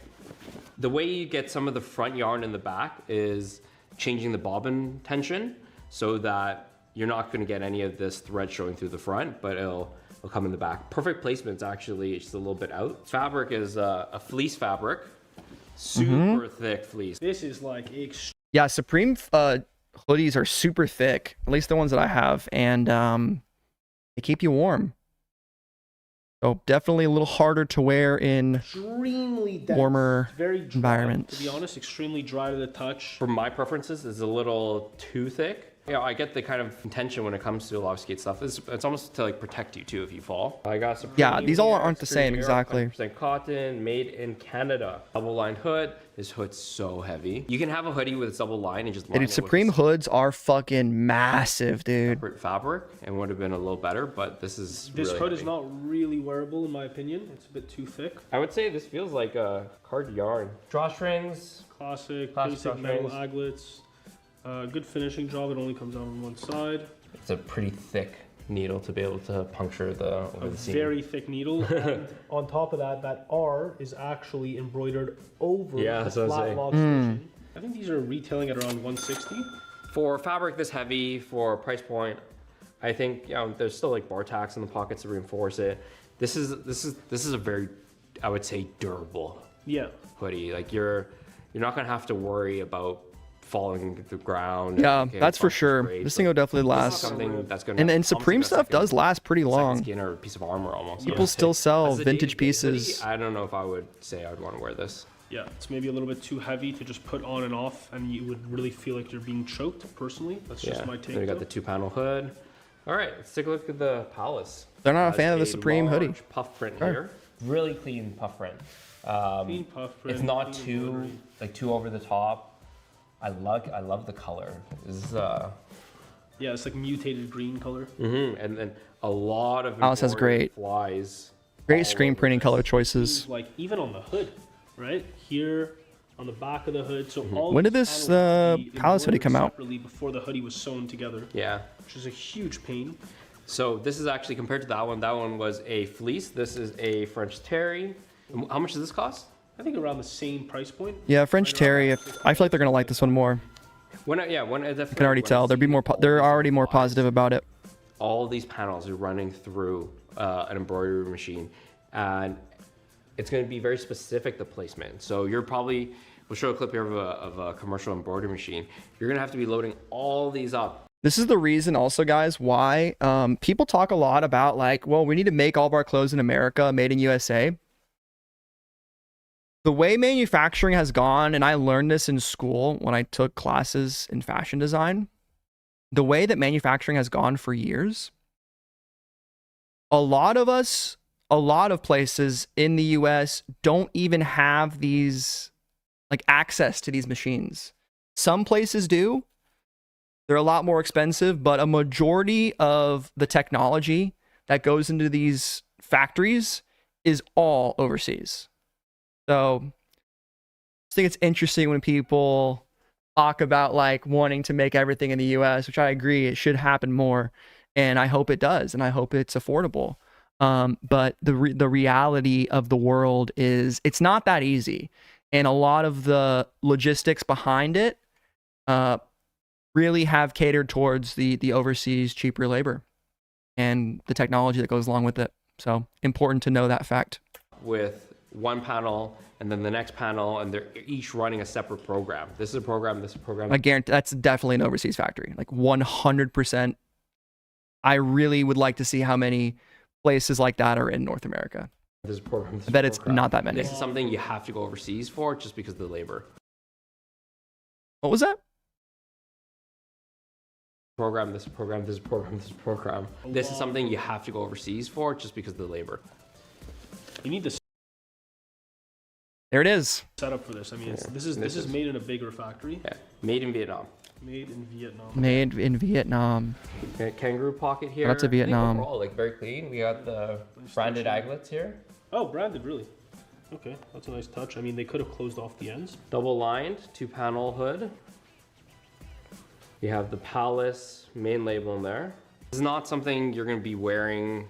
The way you get some of the front yarn in the back is changing the bobbin tension so that you're not going to get any of this thread showing through the front, but it'll come in the back. Perfect placement's actually just a little bit out. Fabric is a fleece fabric, super thick fleece. This is like Yeah, Supreme hoodies are super thick, at least the ones that I have, and they keep you warm. So definitely a little harder to wear in extremely dense. warmer It's very dry, environments. To be honest, extremely dry to the touch. For my preferences, it's a little too thick. You know, I get the kind of intention when it comes to a lot of skate stuff. It's almost to like protect you too if you fall. I got Supreme. Yeah, these all aren't the Extreme same, Air, exactly. 100% cotton, made in Canada. Double line hood. This hood's so heavy. You can have a hoodie with its double line and just line Dude, it with Supreme this hoods are fucking massive, dude. separate fabric and would have been a little better, but this is This really hood heavy. is not really wearable in my opinion. It's a bit too thick. I would say this feels like a card yarn. Drawstrings. Classic Classic basic metal drawstrings. aglets. Good finishing job. It only comes out on one side. It's a pretty thick needle to be able to puncture the over the seam. Very thick needle. And on top of that, that R is actually embroidered over Yeah, the that's what I'm flat saying. log stitching. I think these are retailing at around 160. For fabric this heavy, for price point, I think there's still like bar tacks in the pockets to reinforce it. This is a very, I would say, durable Yeah. hoodie. Like you're not gonna have to worry about falling to the ground. Yeah, and that's for getting sure. scraped. This thing will definitely This is last. something that's gonna And almost Supreme like a stuff second- does last pretty second long. skin or a piece of armor almost. People still sell As a vintage day-to-day pieces. hoodie, I don't know if I would say I'd want to wear this. Yeah, it's maybe a little bit too heavy to just put on and off, and you would really feel like you're being choked, personally. That's just my take. Then we got though. the 2-panel hood. All right, let's take a look at the Palace. They're not a Has fan of the Supreme hoodie. large puff print Sure. here. Really clean puff print. Clean puff print, It's not clean too embroidery. too over the top. I love the color. This is Yeah, it's like mutated green color. And then a lot of Palace has embroidered great- flies. Great all screen over printing this. color choices. Like even on the hood, right here on the back of the hood. So all When did these this, panels would be Palace hoodie embroidered come out? separately before the hoodie was sewn together, Yeah. which is a huge pain. So this is actually compared to that one was a fleece. This is a French terry. How much does this cost? I think around the same price point. Yeah, French terry. I feel like they're gonna like this one more. When I can already tell. They're already more positive about it. All these panels are running through an embroidery machine, and it's going to be very specific, the placement. So you're probably, we'll show a clip here of a commercial embroidery machine. You're going to have to be loading all these up. This is the reason also, guys, why people talk a lot about like, well, we need to make all of our clothes in America, made in USA. The way manufacturing has gone, and I learned this in school when I took classes in fashion design, the way that manufacturing has gone for years, a lot of places in the US don't even have these, like, access to these machines. Some places do. They're a lot more expensive, but a majority of the technology that goes into these factories is all overseas. So I think it's interesting when people talk about like wanting to make everything in the US, which I agree, it should happen more. And I hope it does. And I hope it's affordable. But the reality of the world is it's not that easy. And a lot of the logistics behind it really have catered towards the overseas cheaper labor and the technology that goes along with it. So important to know that fact. With one panel and then the next panel, and they're each running a separate program. This is a program, this is a program. I guarantee that's definitely an overseas factory, like 100%. I really would like to see how many places like that are in North America. This is a program. This I bet it's not that many. This is something you have to go overseas for just because of the labor. What was that? Program, this program, this program, this program. This is something you have to go overseas for just because of the labor. You need the There it is. setup for this. I mean, this is made in a bigger factory. Yeah, made in Vietnam. Made in Vietnam. Made in Vietnam. Okay, kangaroo pocket here. That's a Vietnam. Overall, like very clean. We got the branded aglets here. Oh, branded, really? Okay, that's a nice touch. I mean, they could have closed off the ends. Double lined, 2-panel hood. You have the Palace main label in there. This is not something you're going to be wearing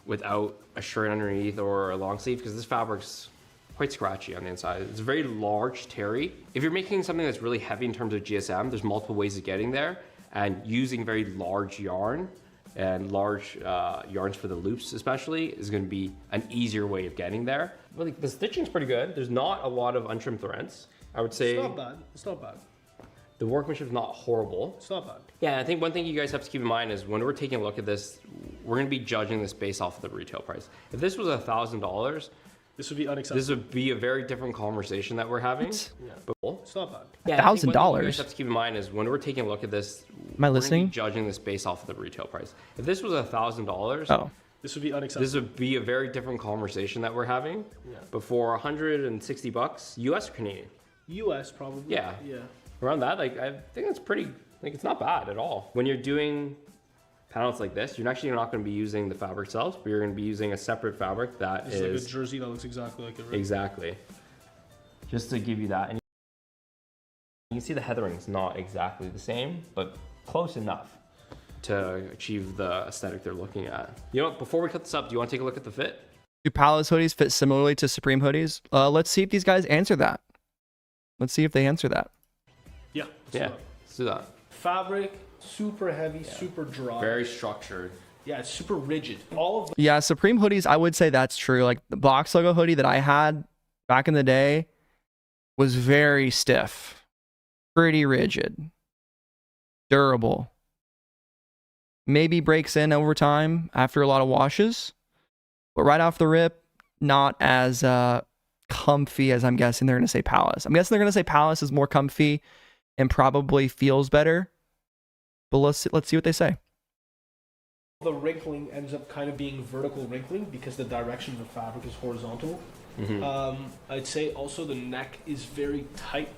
without a shirt underneath or a long sleeve because this fabric's quite scratchy on the inside. It's a very large terry. If you're making something that's really heavy in terms of GSM, there's multiple ways of getting there, and using very large yarn and large yarns for the loops especially is going to be an easier way of getting there. Really, the stitching's pretty good. There's not a lot of untrimmed threads. I would say It's not bad. It's not bad. the workmanship's not horrible. It's not bad. Yeah, I think one thing you guys have to keep in mind is when we're taking a look at this, we're going to be judging this based off of the retail price. If this was $1,000, This would be unacceptable. this would be a very different conversation that we're having. Yeah. But, It's not bad. yeah, I think one thing $1,000? you guys have to keep in mind is when we're taking a look at this, Am I we're gonna listening? be judging this based off of the retail price. If this was $1,000, Oh, This would be unacceptable. this would be a very different conversation that we're having. Yeah. But for $160, US or Canadian? US probably. Yeah. Yeah. Around that, like I think that's pretty, like it's not bad at all. When you're doing panels like this, you're actually not going to be using the fabric itself, but you're going to be using a separate fabric that This is like a jersey that looks exactly like it, right? exactly. Just to give you that, and you can see the heathering is not exactly the same, but close enough to achieve the aesthetic they're looking at. You know what? Before we cut this up, do you want to take a look at the fit? do Palace hoodies fit similarly to Supreme hoodies? Let's see if these guys answer that. Let's see if they answer that. Yeah. Yeah, let's do that. Fabric, super heavy, super dry. Very structured. Yeah, it's super rigid. All of the Yeah, Supreme hoodies, I would say that's true. Like the box logo hoodie that I had back in the day was very stiff, pretty rigid, durable. Maybe breaks in over time after a lot of washes, but right off the rip, not as comfy as I'm guessing they're going to say Palace. I'm guessing they're going to say Palace is more comfy and probably feels better. But let's see what they say. the wrinkling ends up kind of being vertical wrinkling because the direction of the fabric is horizontal. I'd say also the neck is very tight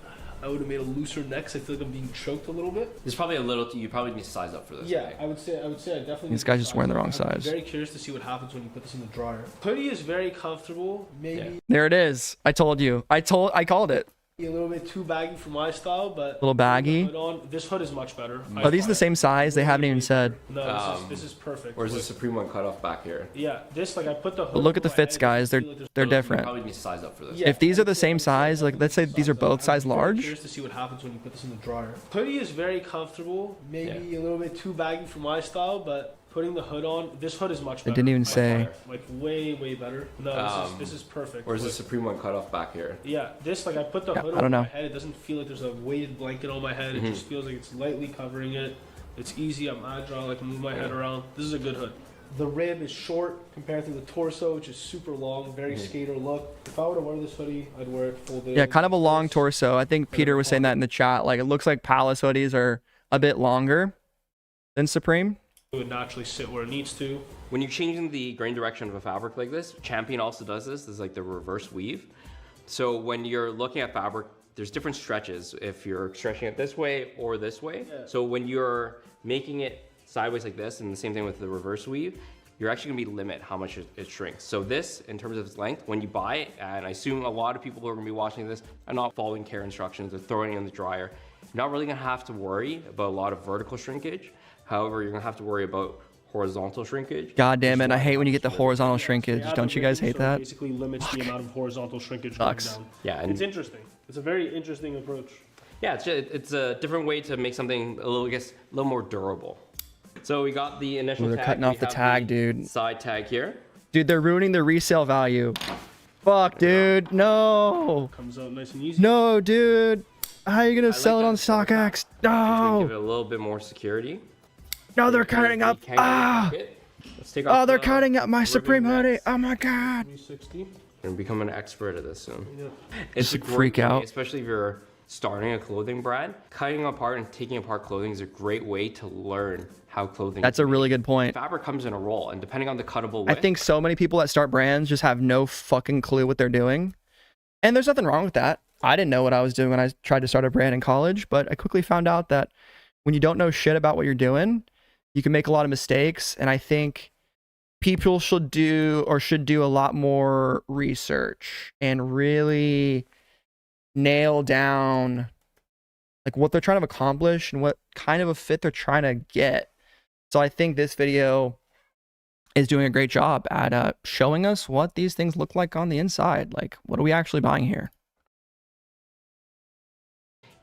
I would have made a looser neck 'cause I feel like I'm being choked a little bit. There's probably a little. You probably need to size up for this. Yeah, right? I would say I definitely. These guys just wearing the wrong I'm size. very curious to see what happens when you put this in the dryer. Hoodie is very comfortable. Maybe There it is. I told you. I called it. a little bit too baggy for my style, but Little baggy. hood on. This hood is much better. Are these the same size? They haven't even said. No, this is perfect. Where's the Supreme one cut off back here? Yeah, this like I put the hood. But look at the over my fits, head, it guys. doesn't feel like They're You different. probably need to size up for this. Yeah. If these are the same size, like let's say these are both size I'm very large. curious to see what happens when you put this in the dryer. Hoodie is very comfortable. Maybe a little bit too baggy for my style, but putting the hood on, this hood is much better. They didn't even by say. far. Like way better. No, this is perfect. Where's the Like, Supreme one cut off back here? yeah, this like I put the hood I over don't know. my head. It doesn't feel like there's a weighted blanket on my head. It just feels like it's lightly covering it. It's easy. I'm agile. I can move my head around. This is a good hood. The rib is short compared to the torso, which is super long. Very skater look. If I were to wear this hoodie, I'd wear it full day. Yeah, kind of a long torso. I think Peter was saying that in the chat. Like it looks like Palace hoodies are a bit longer than Supreme. It would naturally sit where it needs to. When you're changing the grain direction of a fabric like this, Champion also does this. This is like the reverse weave. So when you're looking at fabric, there's different stretches if you're stretching it this way or this way. Yeah. So when you're making it sideways like this, and the same thing with the reverse weave, you're actually gonna be limit how much it shrinks. So this, in terms of its length, when you buy it, and I assume a lot of people who are gonna be watching this are not following care instructions, they're throwing it in the dryer. You're not really gonna have to worry about a lot of vertical shrinkage. However, you're gonna have to worry about horizontal shrinkage. God damn it! I hate when you get the horizontal They shrinkage. add Don't the you guys ribbing, hate so it that? basically limits the amount of horizontal shrinkage going Sucks. down. Yeah, and It's interesting. It's a very interesting approach. yeah, it's a different way to make something a little, I guess, a little more durable. So we got the initial Ooh, they're tag. cutting We off the have tag, dude. Side tag here. Dude, they're ruining the resale value. Fuck, dude. No. Comes out nice and easy. No, dude. How are you gonna like sell it that on it's double StockX? It's gonna give No. it a little bit more security. No, they're Here's cutting the up. kangaroo Ah. pocket. Let's take off Oh, they're the cutting up my ribbing Supreme hoodie. next. Oh my god. 360. And become an expert at this soon. Yeah. It's a Just great freak way, out. especially if you're starting a clothing brand. Cutting apart and taking apart clothing is a great way to learn how clothing. That's a really good point. Fabric comes in a roll, and depending on the cuttable I width, think so many people that start brands just have no fucking clue what they're doing. And there's nothing wrong with that. I didn't know what I was doing when I tried to start a brand in college, but I quickly found out that when you don't know shit about what you're doing, you can make a lot of mistakes. And I think people should do a lot more research and really nail down like what they're trying to accomplish and what kind of a fit they're trying to get. So I think this video is doing a great job at showing us what these things look like on the inside. Like, what are we actually buying here?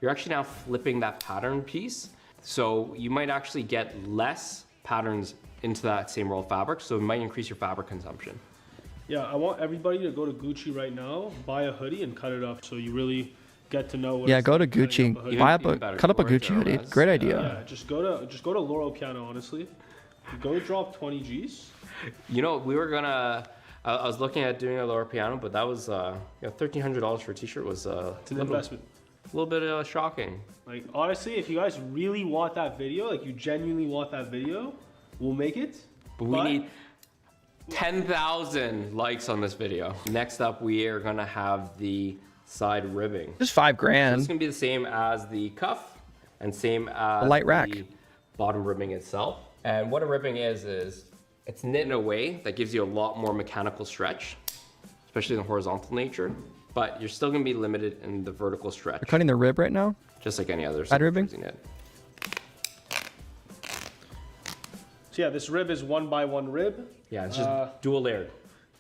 you're actually now flipping that pattern piece. So you might actually get less patterns into that same roll of fabric. So it might increase your fabric consumption. Yeah, I want everybody to go to Gucci right now, buy a hoodie and cut it up so you really get to know what Yeah, it's go to like cutting Gucci. up a hoodie. Buy up Even better cut up a storage Gucci hoodie. areas. Great idea. Yeah, just go to Laurel Piano, honestly. Go drop 20 G's. You know, we were gonna. I was looking at doing a lower piano, but that was $1,300 for a t-shirt was It's an investment. a little bit shocking. Like, honestly, if you guys really want that video, like you genuinely want that video, we'll make it. But we need 10,000 likes on this video. Next up, we are gonna have the side ribbing. Just $5 It's grand. gonna be the same as the cuff and same as light rack. the bottom ribbing itself. And what a ribbing is it's knit in a way that gives you a lot more mechanical stretch, especially in the horizontal nature, but you're still gonna be limited in the vertical stretch, They're cutting the rib right now. just like any other Side ribbing? crazy knit. So yeah, this rib is 1x1 rib. Yeah, it's just dual layered.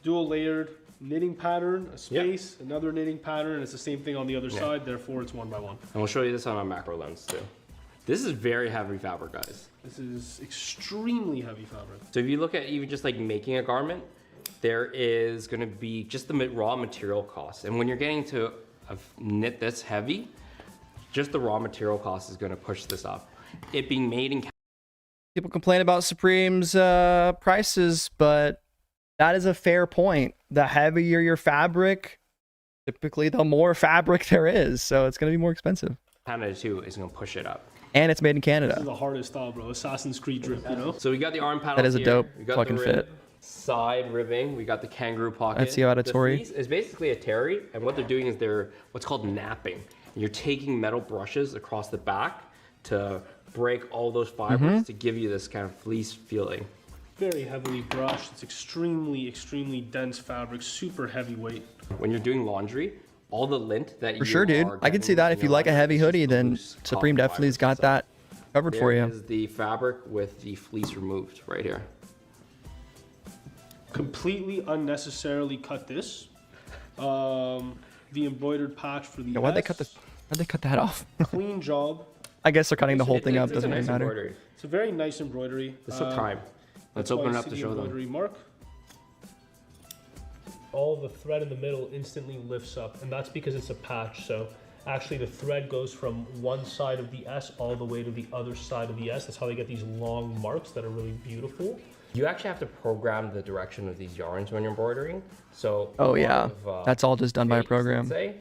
Dual layered knitting pattern, a space, another knitting pattern, and it's the same thing on the other side, therefore it's 1x1. And we'll show you this on our macro lens too. This is very heavy fabric, guys. This is extremely heavy fabric. So if you look at even just like making a garment, there is gonna be just the raw material cost. And when you're getting to a knit this heavy, just the raw material cost is gonna push this up. It being made in People complain about Supreme's prices, but that is a fair point. The heavier your fabric, typically the more fabric there is. So it's going to be more expensive. Canada too is gonna push it up. And it's made in This is Canada. the hardest style, bro. Assassin's Creed drip, you know? So we got the arm panel. That is a here. dope We got fucking the rib, fit. Side ribbing. We got the kangaroo pocket. Let's see how The Tori. fleece is basically a terry, and what they're doing is they're what's called napping. You're taking metal brushes across the back to break all those fibers to give you this kind of fleece feeling. Very heavily brushed. It's extremely dense fabric, super heavyweight. When you're doing laundry, all the lint that For sure, dude. I can see that. If you like a heavy hoodie, then Supreme definitely's got that covered for you. There is the fabric with the fleece removed right here. Completely unnecessarily cut this. The embroidered patch for the Why'd they cut this? Why'd they cut that off? Clean job. I guess they're cutting the whole thing up. It's a Doesn't really nice matter. embroidery. It's a very nice embroidery. This took time. Let's open it up to show them. Embroidery mark. All the thread in the middle instantly lifts up, and that's because it's a patch. So actually the thread goes from one side of the S all the way to the other side of the S. That's how they get these long marks that are really beautiful. You actually have to program the direction of these yarns when you're embroidering. So Oh yeah, that's all just done by a program. Say,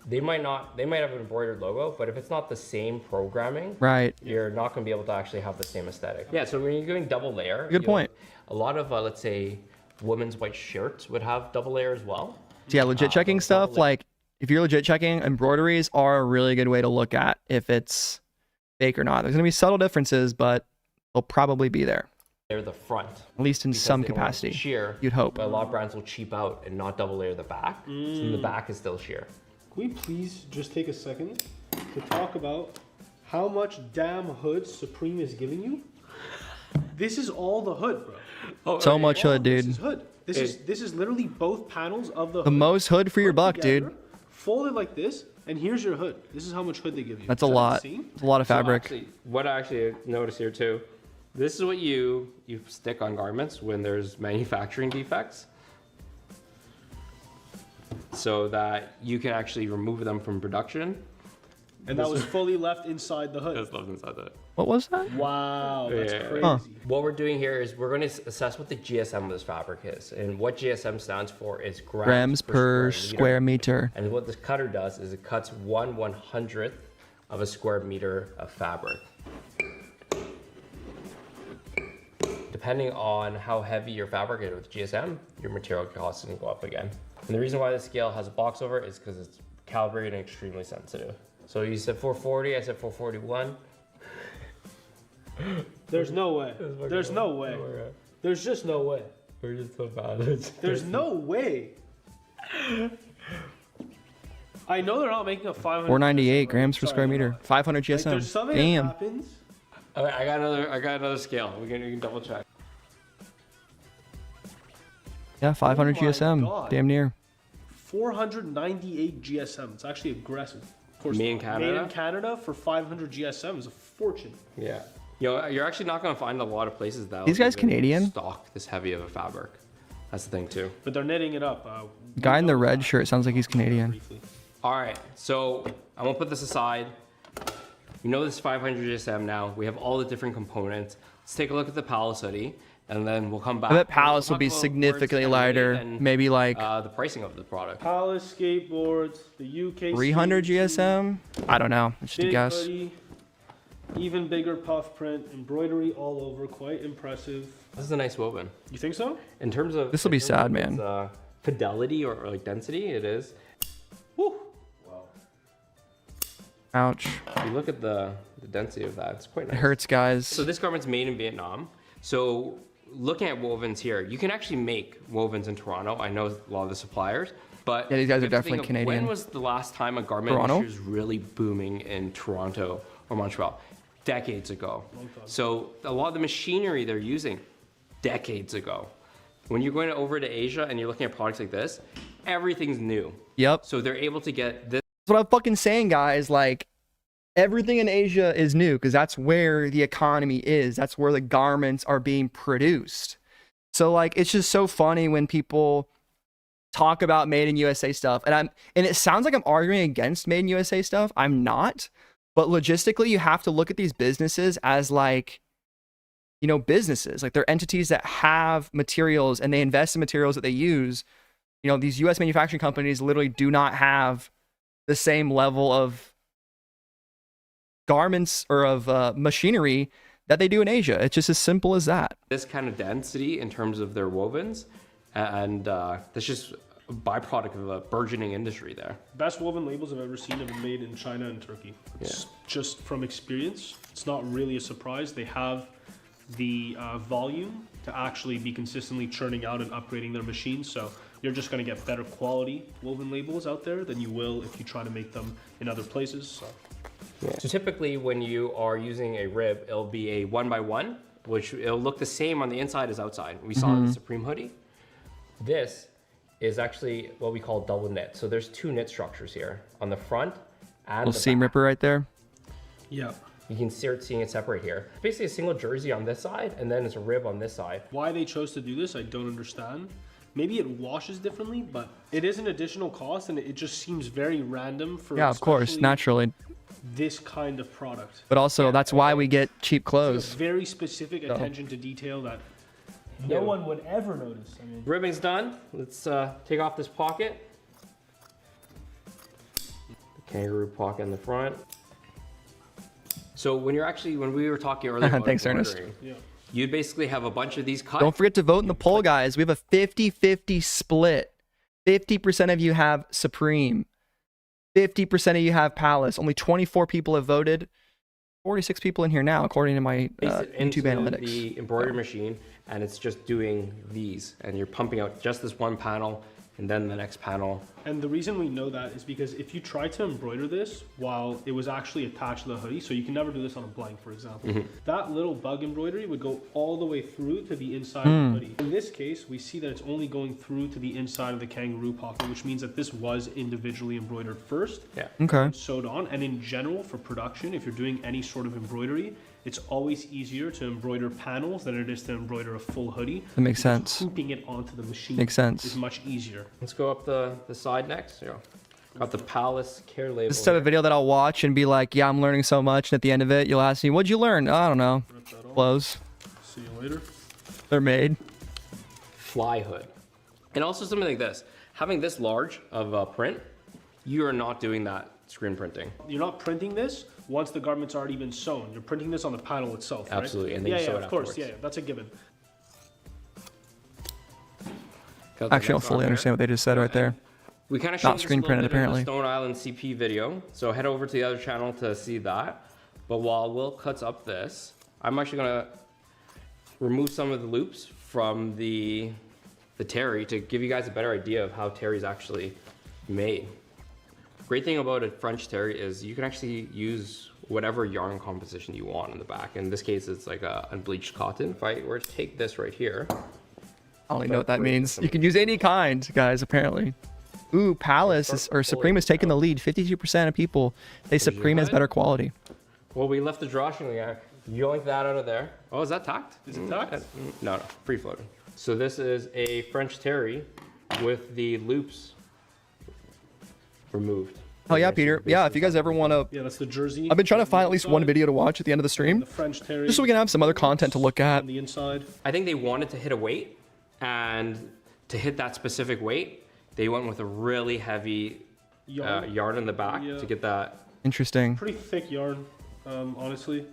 they might have an embroidered logo, but if it's not the same programming, Right. you're not going to be able to actually have the same aesthetic. Yeah, so when you're doing double layer, Good point. A lot of let's say women's white shirts would have double layer as well. Yeah, legit checking stuff. Like if you're legit checking, embroideries are a really good way to look at if it's fake or not. There's gonna be subtle differences, but they'll probably be there. They're the front. At least in because some they want capacity. Sheer. You'd hope. But a lot of brands will cheap out and not double layer the back. So the back is still sheer. Can we please just take a second to talk about how much damn hood Supreme is giving you? This is all the hood, bro. So much hood, This dude. is hood. This is literally both panels of the hood. The most hood for your put buck, together, dude. Folded like this, and here's your hood. This is how much hood they give you. That's a Is that lot. insane? It's a lot of fabric. So actually, what I actually noticed here too, this is what you stick on garments when there's manufacturing defects, so that you can actually remove them from production. And that was fully left inside the hood. That's left inside that. What was that? Wow, that's Yeah. crazy. Huh. What we're doing here is we're going to assess what the GSM of this fabric is, and what GSM stands for is Grams per square meter. And what this cutter does is it cuts 1/100th of a square meter of fabric. Depending on how heavy your fabric is with GSM, your material cost is going to go up again. And the reason why the scale has a box over it is because it's calibrated and extremely sensitive. So you said 440, I said 441. There's no way. There's no way. There's just no way. We're just so bad. There's no way. I know they're not making a 500. 498 grams per square meter. 500 Like, there's GSM. something that Damn. happens. Okay, I got another scale. We can double check. Yeah, 500 Oh my GSM. God. Damn near. 498 GSM. It's actually aggressive. Of course, Made in Canada? Made in Canada for 500 GSM is a fortune. Yeah. You're actually not going to find a lot of places that These guys Canadian? stock this heavy of a fabric. That's the thing too. But they're knitting it up. Guy in the red shirt sounds like he's Canadian. Briefly. All right, so I'm gonna put this aside. You know this is 500 GSM now. We have all the different components. Let's take a look at the Palace hoodie, and then we'll come back. I bet We'll Palace will talk be about where it's significantly gonna be lighter. and, Maybe like the pricing of the product. Palace skateboards, the UK 300 skating team, GSM. I don't know. It's just a big guess. hoodie, even bigger puff print, embroidery all over, quite impressive. This is a nice woven. You think so? In terms of This'll be in terms sad, of man. its, fidelity or like density, it is. Woo. Ouch. If you look at the density of that, it's quite It nice. hurts, guys. So this garment's made in Vietnam. So looking at wovens here, you can actually make wovens in Toronto. I know a lot of the suppliers, but Yeah, these guys you are have to think definitely of Canadian. When was the last time a garment Toronto? industry was really booming in Toronto or Montreal? Decades ago. So a lot of the machinery they're using, decades ago. When you're going over to Asia and you're looking at products like this, everything's new. Yep. So they're able to get this. That's what I'm fucking saying, guys. Like, everything in Asia is new because that's where the economy is. That's where the garments are being produced. So, like, it's just so funny when people talk about made in USA stuff. And it sounds like I'm arguing against made in USA stuff. I'm not. But logistically, you have to look at these businesses as like, you know, businesses. Like, they're entities that have materials and they invest in materials that they use. You know, these US manufacturing companies literally do not have the same level of garments or of machinery that they do in Asia. It's just as simple as that. This kind of density in terms of their wovens, and that's just byproduct of a burgeoning industry there. Best woven labels I've ever seen have been made in China and Turkey. It's just from experience. It's not really a surprise. They have the volume to actually be consistently churning out and upgrading their machines. So you're just going to get better quality woven labels out there than you will if you try to make them in other places. So typically when you are using a rib, it'll be a 1x1, which it'll look the same on the inside as outside. We saw in the Supreme hoodie. This is actually what we call double knit. So there's two knit structures here on the front and Little the seam back. ripper right there. Yeah. You can start seeing it separate here. Basically a single jersey on this side, and then it's a rib on this side. Why they chose to do this, I don't understand. Maybe it washes differently, but it is an additional cost, and it just seems very random for Yeah, of course, especially naturally. this kind of product. But also, that's why we get cheap It's clothes. very specific attention to detail that no one would ever notice. I mean, Ribbing's done. Let's take off this pocket. The kangaroo pocket in the front. So when we were talking earlier about Thanks, Ernest. embroidering, you'd basically have a bunch of these cut. Don't forget to vote in the poll, guys. We have a 50-50 split. 50% of you have Supreme. 50% of you have Palace. Only 24 people have voted. 46 people in here now, according to my Place it into YouTube analytics. the embroidery machine, and it's just doing these, and you're pumping out just this one panel, and then the next panel. and the reason we know that is because if you try to embroider this while it was actually attached to the hoodie, so you can never do this on a blank, for example, that little bug embroidery would go all the way through to the inside of the hoodie. In this case, we see that it's only going through to the inside of the kangaroo pocket, which means that this was individually embroidered first, Yeah. Okay. sewed on. And in general, for production, if you're doing any sort of embroidery, it's always easier to embroider panels than it is to embroider a full hoodie. That makes because sense. Hooping it onto the machine Makes sense. is much easier. Let's go up the side next. Got the Palace care label. This is the type of video that I'll watch and be like, yeah, I'm learning so much. And at the end of it, you'll ask me, what'd you learn? I don't know. Rip that off. Clothes. See you later. They're made. Fly hood. And also something like this. Having this large of a print, you are not doing that screen printing. You're not printing this once the garment's already been sewn. You're printing this on the panel itself, right? Absolutely, and then you yeah, sew yeah, it of course. afterwards. Yeah, that's a given. Got the Actually, I don't next fully on understand what they just said right there. We kind of Not showed screen this a little printed, bit in apparently. the Stone Island CP video, so head over to the other channel to see that. But while Will cuts up this, I'm actually gonna remove some of the loops from the terry to give you guys a better idea of how terry's actually made. Great thing about a French terry is you can actually use whatever yarn composition you want on the back. In this case, it's like a unbleached cotton. If I were to take this right here, I don't even know what that means. You can use any kind, guys, apparently. Ooh, Palace or Supreme has taken the lead. 52% of people say Supreme has better quality. well, we left the drawstring there. Yoink that out of there. Oh, is that tacked? Is it tacked? No, free floating. So this is a French terry with the loops removed. Oh yeah, Peter. Yeah, if you guys ever want to, Yeah, that's the jersey. I've been trying to find at least one Inside, video to watch at the end of the stream, The French terry. just so we can have some other content to look at. on the inside. I think they wanted to hit a weight, and to hit that specific weight, they went with a really heavy Yarn. yarn in the back Yeah. to get that. Interesting. Pretty thick yarn, honestly.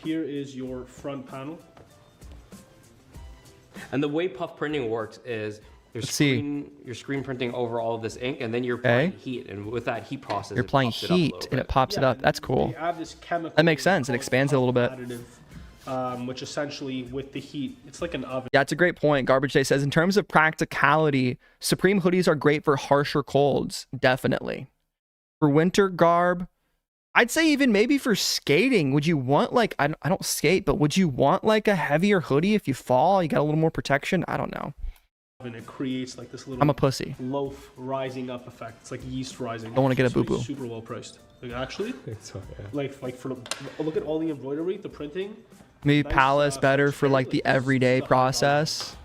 Here is your front panel. And the way puff printing works is you're screen printing over all of this ink, and then you're applying heat, and with that heat process, You're it applying puffs it up a heat little and it bit. pops it up. That's cool. They add this chemical. That makes sense. It called expands it a little bit. additive, which essentially, with the heat, it's like an oven. Yeah, it's a great point. Garbage Day says, in terms of practicality, Supreme hoodies are great for harsher colds. Definitely. For winter garb, I'd say even maybe for skating, would you want like, I don't skate, but would you want like a heavier hoodie if you fall? You got a little more protection? I don't know. And it creates like this little I'm a pussy. loaf rising up effect. It's like yeast rising. Don't wanna get a It's really boo-boo. Super well priced. Like actually, So, yeah. like for look at all the embroidery, the printing. Maybe Nice, Palace better for like the everyday process.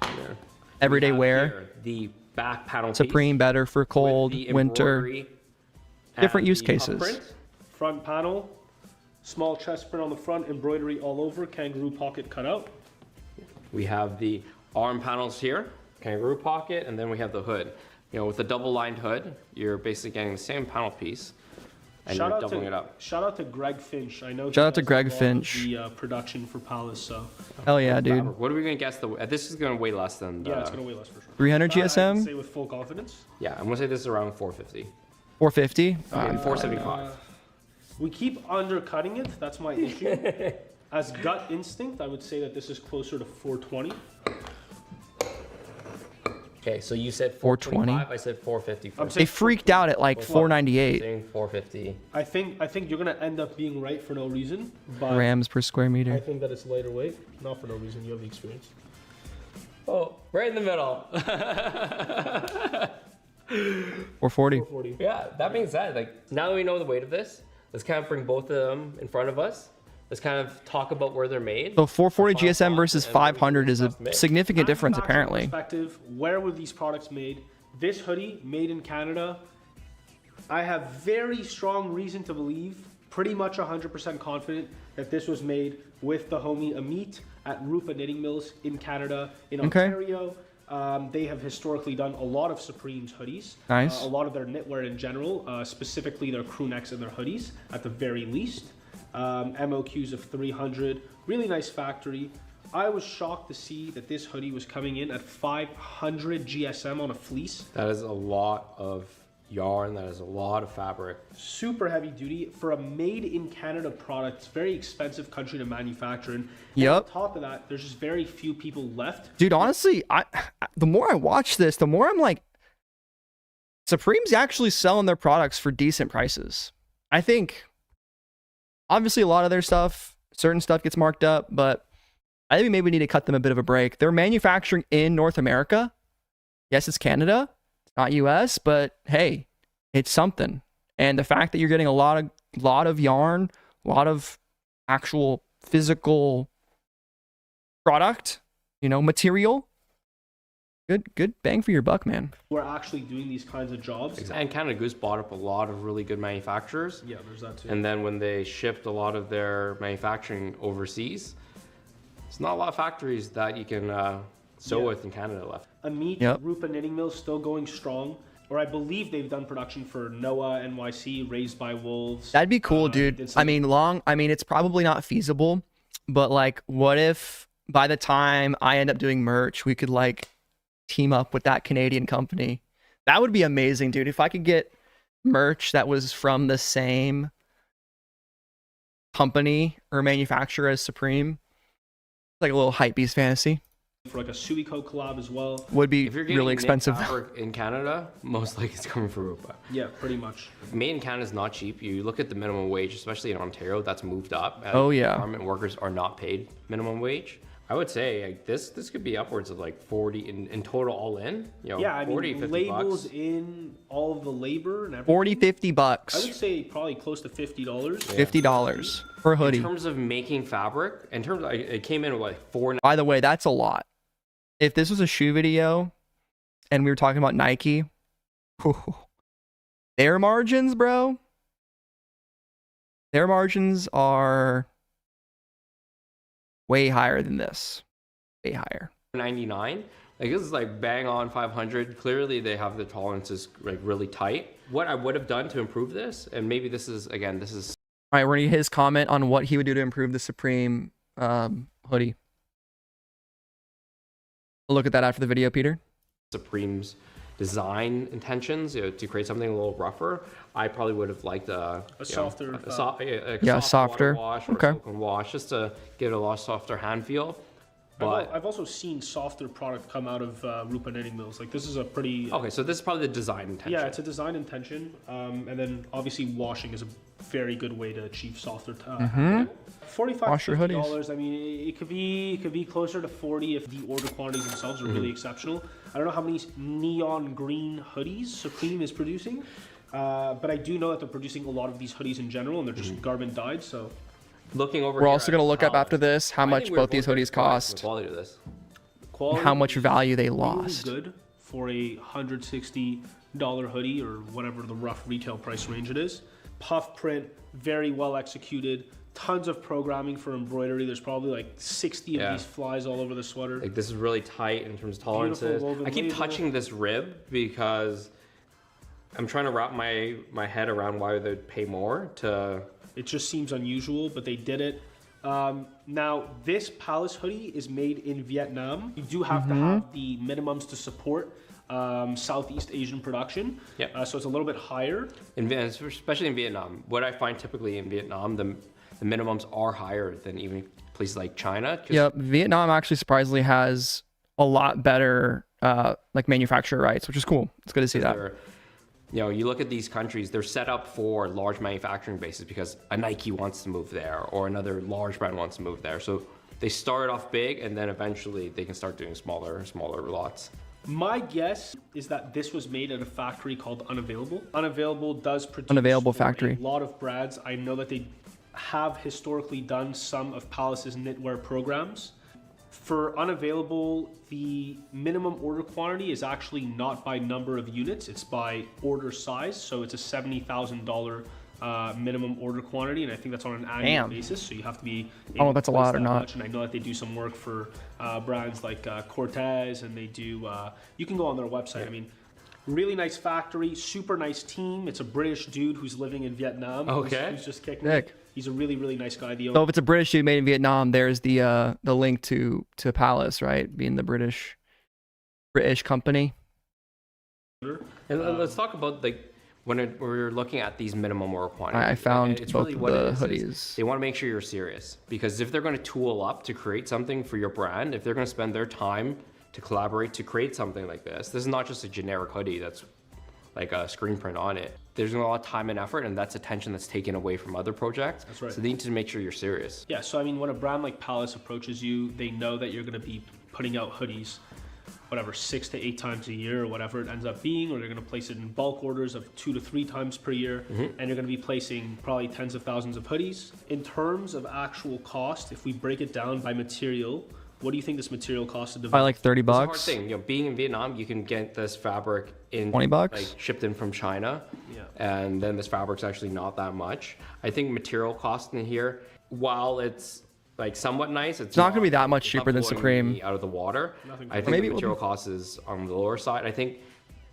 Everyday We have wear. here the back panel piece Supreme better for with cold, the winter. embroidery Different and use the puff cases. print. Front panel, small chest print on the front, embroidery all over, kangaroo pocket cut out. We have the arm panels here, kangaroo pocket, and then we have the hood. You know, with the double lined hood, you're basically getting the same panel piece. and you're doubling it up. Shout out to Greg Finch. I know. Shout out to Greg Finch. The production for Palace. So. Hell yeah, dude. What are we gonna guess? This is gonna weigh less than. Yeah, it's gonna weigh less for sure. 300 I can GSM. say with full confidence. Yeah, I'm gonna say this is around 450. 450. 475. We keep undercutting it. That's my issue. As gut instinct, I would say that this is closer to 420. Okay, so you said 420. 425. I said 450. They freaked out at like 498 Saying 450. I think you're gonna end up being right for no reason. But grams per square I meter. think that it's lighter weight, not for no reason. You have the experience. Oh, right in the middle. 440. 440. Yeah, that being said, like now that we know the weight of this, let's kind of bring both of them in front of us. Let's kind of talk about where they're made. So 440 GSM versus 500 is a significant difference Manufacturing apparently. Perspective, where were these products made? This hoodie, made in Canada. I have very strong reason to believe, pretty much 100% confident, that this was made with the homie Amit at Rupa Knitting Mills in Canada, in Ontario. They have historically done a lot of Supreme's hoodies. Nice. A lot of their knitwear in general, specifically their crew necks and their hoodies, at the very least. MOQs of 300, really nice factory. I was shocked to see that this hoodie was coming in at 500 GSM on a fleece. That is a lot of yarn. That is a lot of fabric. Super heavy duty for a made in Canada product. It's a very expensive country to manufacture in. Yep. On top of that, there's just very few people left. Dude, honestly, the more I watch this, the more I'm like, Supreme's actually selling their products for decent prices. I think, obviously, a lot of their stuff, certain stuff gets marked up, but I think maybe we need to cut them a bit of a break. They're manufacturing in North America. Yes, it's Canada, it's not US, but hey, it's something. And the fact that you're getting a lot of yarn, a lot of actual physical product, material, good bang for your buck, man. We're actually doing these kinds of jobs. And Canada Goose bought up a lot of really good manufacturers. Yeah, there's that too. And then when they shipped a lot of their manufacturing overseas, it's not a lot of factories that you can sew with in Canada left. Amit, Rupa Knitting Mills, still going strong. Or I believe they've done production for Noah, NYC, Raised by Wolves. That'd be cool, dude. It's probably not feasible, but like, what if by the time I end up doing merch, we could like team up with that Canadian company? That would be amazing, dude. If I could get merch that was from the same company or manufacturer as Supreme, like a little hypebeast fantasy. For like a Subico collab as well. Would be If you're getting really expensive. fabric in Canada, most likely it's coming from Rupa. Yeah, pretty much. Made in Canada is not cheap. You look at the minimum wage, especially in Ontario, that's moved up. Oh, yeah. Garment workers are not paid minimum wage. I would say like, this could be upwards of like 40 in total all in. Yeah, I 40, mean, 50 labels bucks. in all of the labor and everything. 40, 50 I bucks. would say probably close to $50. $50 for a hoodie. In terms of making fabric, it came in at like $4. By the way, that's a lot. If this was a shoe video and we were talking about Nike, their margins, bro, their margins are way higher than this. Way higher. $99. Like this is like bang on 500. Clearly they have the tolerances like really tight. What I would have done to improve this, and maybe this is All right, we're gonna get his comment on what he would do to improve the Supreme hoodie. We'll look at that after the video, Peter. Supreme's design intentions, to create something a little rougher. I probably would have liked a softer, softer. Water wash or soak and wash, just to give it a lot softer hand feel. But I've also seen softer product come out of Rupa Knitting Mills. Like this is a pretty... Okay, so this is probably the design intention. Yeah, it's a design intention. And then obviously washing is a very good way to achieve softer... $45 Wash your $50. hoodies. I mean, it could be closer to 40 if the order quantities themselves are really exceptional. I don't know how many neon green hoodies Supreme is producing, but I do know that they're producing a lot of these hoodies in general, and they're just garment dyed. So, looking over, We're here also at going to look up Collab, after this how I much think we're both these very hoodies surprised with cost, the quality of this. quality, how much value they really lost. good for a $160 hoodie or whatever the rough retail price range it is. Puff print, very well executed. Tons of programming for embroidery. There's probably like 60 of these flies all over the sweater. Like this is really tight in terms of tolerances. Beautiful woven I keep label. touching this rib because I'm trying to wrap my head around why they'd pay more to. It just seems unusual, but they did it. Now, this Palace hoodie is made in Vietnam. You do have to have the minimums to support Southeast Asian production. Yeah. So it's a little bit higher. Especially in Vietnam. What I find typically in Vietnam, the minimums are higher than even places like China. Yep, Vietnam actually surprisingly has a lot better like manufacturer rights, which is cool. It's good to see that. You know, you look at these countries, they're set up for large manufacturing bases because a Nike wants to move there or another large brand wants to move there. So they start off big and then eventually they can start doing smaller lots. My guess is that this was made at a factory called Unavailable. Unavailable does produce Unavailable for factory. a lot of brands. I know that they have historically done some of Palace's knitwear programs. For Unavailable, the minimum order quantity is actually not by number of units, it's by order size. So it's a $70,000 minimum order quantity, and I think that's on an annual basis. So you have to be able that's to a lot place or that not. much. And I know that they do some work for brands like Cortez, and they do. You can go on their website. I mean, really nice factory, super nice team. It's a British dude who's living in Vietnam. Okay. Who's just kicking Sick. it. He's a really, really nice guy. So if it's a British dude made in Vietnam, there's the link to Palace, right? Being the British company. And let's talk about like when we're looking at these minimum order quantities. I found it's both really of what the it is hoodies. they want to make sure you're serious because if they're going to tool up to create something for your brand, if they're going to spend their time to collaborate to create something like this is not just a generic hoodie that's like a screen print on it. There's a lot of time and effort, and that's attention that's taken away from other projects. That's right. So they need to make sure you're serious. Yeah, so I mean, when a brand like Palace approaches you, they know that you're going to be putting out hoodies, whatever, 6 to 8 times a year or whatever it ends up being, or they're going to place it in bulk orders of 2 to 3 times per year, and you're going to be placing probably tens of thousands of hoodies. In terms of actual cost, if we break it down by material, what do you think this material costs to develop? Probably like 30 It's a hard bucks. thing, you know, being in Vietnam, you can get this fabric in 20 bucks? like shipped in from China. Yeah. And then this fabric's actually not that much. I think material cost in here, while it's like somewhat nice, it's not gonna be that much it's not cheaper than blowing Supreme. me out of the water. Nothing I think Maybe the it will material be. cost is on the lower side. I think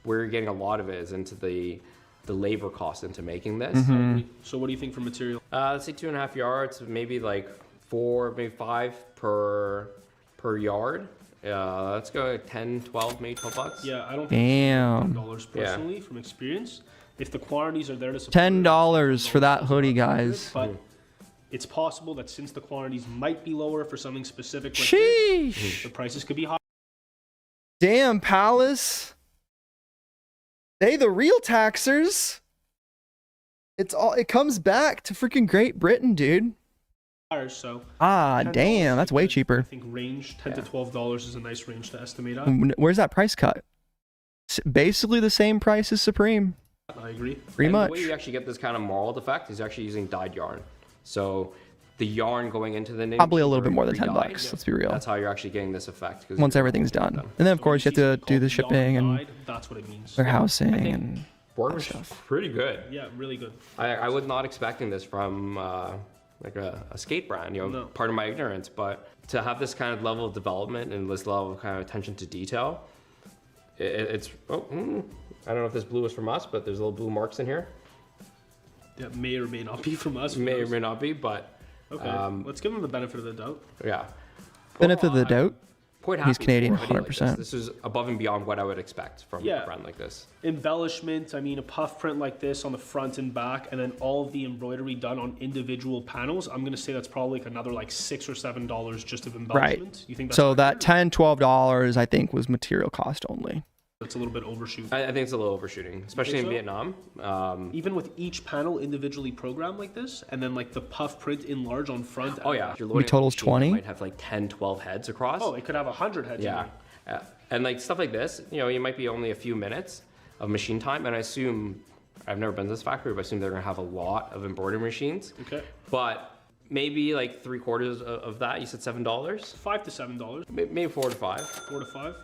we're getting a lot of it is into the labor cost into making this. So what do you think for material? Let's say 2.5 yards, maybe like 4, maybe 5 per yard. Let's go 10, 12, maybe 12 bucks. Yeah, I don't Damn. think $10 personally from experience. If the quantities are there to support $10 for that hoodie, guys. But it's possible that since the quantities might be lower for something specific like Sheesh. this, the prices could be high. Damn, Palace. They the real taxers. It comes back to freaking Great Britain, dude. So Ah, $10 damn, that's way I cheaper. think range $10 to $12 is a nice range to estimate on. Where's that price cut? Basically the same price as Supreme. I agree. Pretty And much. the way you actually get this kind of mold effect is actually using dyed yarn. So the yarn going into the knitting Probably a little sheet bit more than already 10 dyed. bucks. Let's be real. That's how you're actually getting this effect. 'cause Once you're- everything's done. And then of course you have to do the shipping and That's what it means. warehousing think- and Workmanship's pretty good. Yeah, really good. I was not expecting this from like a skate brand, you know, No. part of my ignorance, but to have this kind of level of development and this level of kind of attention to detail, it's, I don't know if this blue is from us, but there's little blue marks in here. That may or may not be from us. who May or knows? may not be, but Okay, let's give them the benefit of the doubt. yeah. benefit of the Overall, doubt. Quite He's happy Canadian, for a hoodie like 100%. This is above and beyond what I would expect from Yeah. a brand like this. Embellishment, I mean, a puff print like this on the front and back, and then all of the embroidery done on individual panels. I'm gonna say that's probably like another like $6 or $7 just of embellishment. You think that's So that accurate? $10, $12 I think was material cost only. That's a little bit overshoot. I think it's a little overshooting, especially in so? Vietnam. Even with each panel individually programmed like this, and then like the puff print in large on front. Oh yeah, if you're loading up a totals machine, 20? it might have like 10, 12 heads across. Oh, it could have 100 heads. Yeah. in And like stuff like this, you know, you might be only a few minutes of machine time. And I assume, I've never been to this factory, but I assume they're gonna have a lot of embroidery machines. Okay. But maybe like 3/4 of that, you said $7? $5 to $7, Maybe 4 to 5. 4 to 5.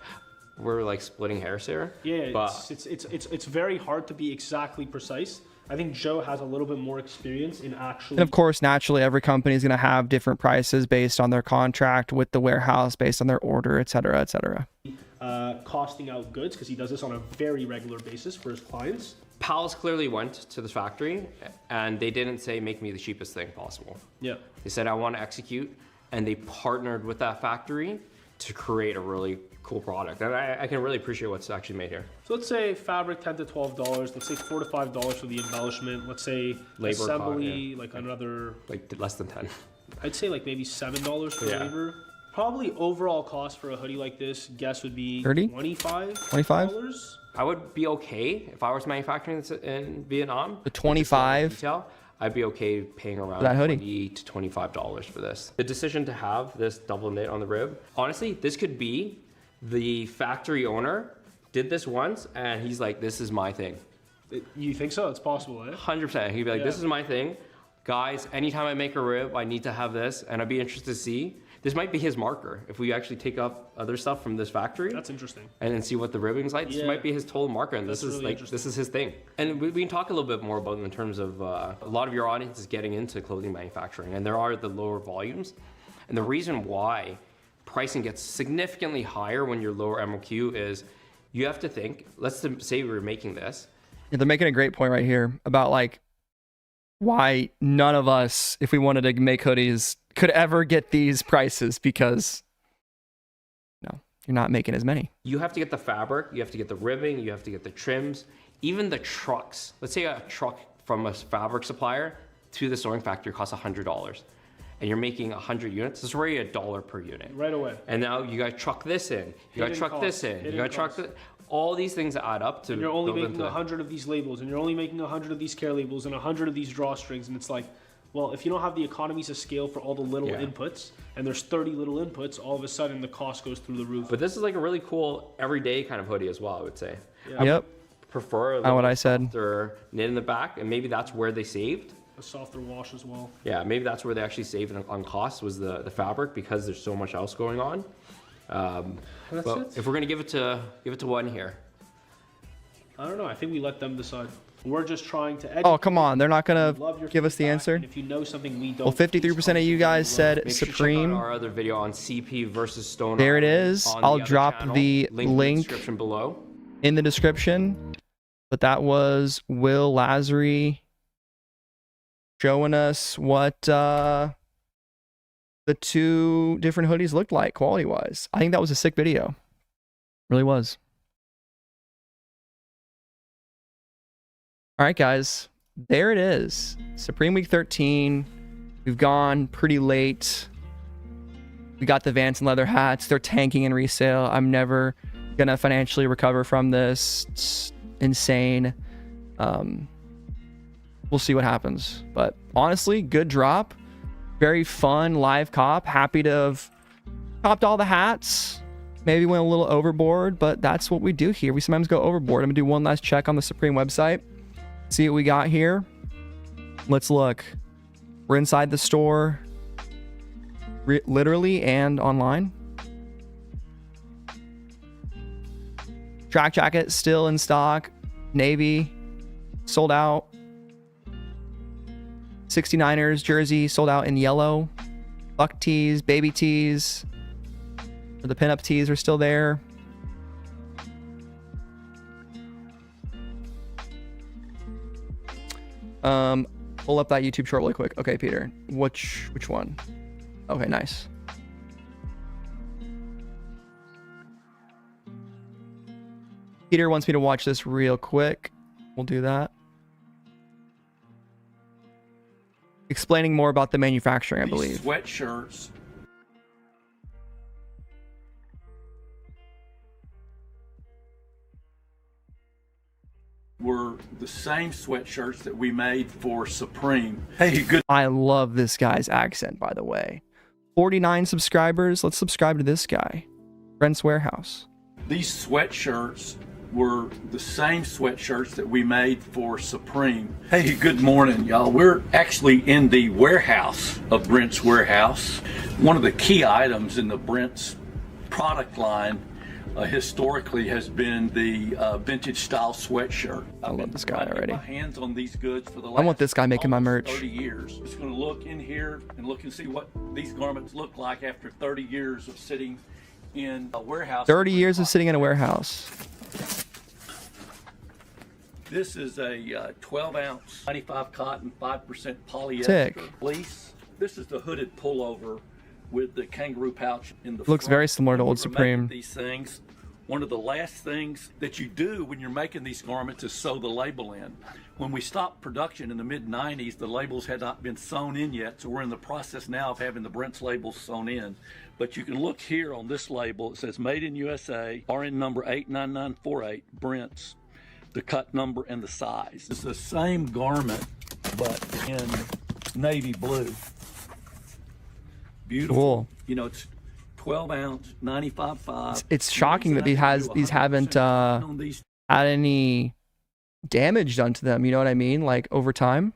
We're like splitting hairs here. Yeah, But it's very hard to be exactly precise. I think Joe has a little bit more experience in actually. And of course, naturally, every company is going to have different prices based on their contract with the warehouse, based on their order, et cetera, et cetera. costing out goods, because he does this on a very regular basis for his clients. Pals clearly went to the factory and they didn't say, make me the cheapest thing possible. Yeah. They said, I want to execute, and they partnered with that factory to create a really cool product. And I can really appreciate what's actually made here. So let's say fabric $10 to $12. Let's say $4 to $5 for the embellishment. Let's say Labor assembly, like another, Like less than 10. I'd say like maybe $7 for Yeah. labor. Probably overall cost for a hoodie like this, guess would be 30? $25. I would be okay if I was manufacturing this in Vietnam. The 25. Detail, I'd be okay paying around that hoodie. $20 to $25 for this. The decision to have this double knit on the rib, honestly, this could be the factory owner did this once and he's like, this is my thing. You think so? It's possible, eh? 100%. He'd be like, this is my thing. Guys, anytime I make a rib, I need to have this, and I'd be interested to see. This might be his marker. If we actually take up other stuff from this factory That's interesting. and then see what the ribbing's like, this Yeah. might be his total marker, and That's this is really like, interesting. this is his thing. And we can talk a little bit more about it in terms of a lot of your audience is getting into clothing manufacturing, and there are the lower volumes. And the reason why pricing gets significantly higher when you're lower MOQ is you have to think, let's say we're making this. Yeah, they're making a great point right here about like why none of us, if we wanted to make hoodies, could ever get these prices, because no, you're not making as many. You have to get the fabric, you have to get the ribbing, you have to get the trims, even the trucks. Let's say a truck from a fabric supplier to the sewing factory costs $100, and you're making 100 units. It's already $1 per unit. Right away. And now you gotta truck this in, you gotta Hidden truck cost, this in, you hidden gotta truck cost. this. All these things add up to And you're only build making into 100 of these labels, and you're only making 100 of these care labels, and 100 of these drawstrings, and it's like, well, if you don't have the economies of scale for all the little Yeah. inputs, and there's 30 little inputs, all of a sudden the cost goes through the roof. But this is like a really cool everyday kind of hoodie as well, I would say. Yep. Prefer a Not what little I said. softer knit in the back, and maybe that's where they saved. A softer wash as well. Yeah, maybe that's where they actually saved on cost, was the fabric, because there's so much else going on. That's Well, it. if we're gonna give it to one here, I don't know. I think we let them decide. We're just trying to educate. Oh, come on. They're not going Love to your give us the feedback, answer. and if you know something we don't. Well, 53% of you guys said make sure to check Supreme. out our other video on CP versus Stone. There it Island is. on I'll the other drop channel. the in the link description below. in the description. But that was Will Lazary showing us what the two different hoodies looked like quality-wise. I think that was a sick video. Really was. All right, guys. There it is. Supreme Week 13. We've gone pretty late. We got the Vans and leather hats. They're tanking in resale. I'm never going to financially recover from this. It's insane. We'll see what happens. But honestly, good drop. Very fun live cop. Happy to have copped all the hats. Maybe went a little overboard, but that's what we do here. We sometimes go overboard. I'm going to do one last check on the Supreme website. See what we got here. Let's look. We're inside the store. Literally and online. Track jacket still in stock. Navy sold out. 69ers jersey sold out in yellow. Buck tees, baby tees. The pinup tees are still there. Pull up that YouTube short really quick. Okay, Peter. Which one? Okay, nice. Peter wants me to watch this real quick. We'll do that. Explaining more about the manufacturing, I believe. These sweatshirts were the same sweatshirts that we made for Supreme. Hey, good. I love this guy's accent, by the way. 49 subscribers. Let's subscribe to this guy. Brent's Warehouse. These sweatshirts were the same sweatshirts that we made for Supreme. Hey, good morning, y'all. We're actually in the warehouse of Brent's Warehouse. One of the key items in the Brent's product line historically has been the vintage style sweatshirt. I love this guy already. My hands on these goods for the last I want this guy making my almost merch. 30 years. Just going to look in here and look and see what these garments look like after 30 years of sitting in a warehouse. 30 years of sitting in a warehouse. This is a 12-ounce, 95 cotton, 5% polyester Sick. fleece. This is the hooded pullover with the kangaroo pouch in the Looks front. very similar to When Old we were Supreme. making these things, one of the last things that you do when you're making these garments is sew the label in. When we stopped production in the mid-90s, the labels had not been sewn in yet, so we're in the process now of having the Brent's labels sewn in. But you can look here on this label. It says Made in USA, RN number 89948, Brent's, the cut number and the size. It's the same garment, but in navy blue. Beautiful. Cool. You know, it's 12 ounce, 95.5. It's shocking that these haven't had any damage done to them. You know what I mean? Like over time.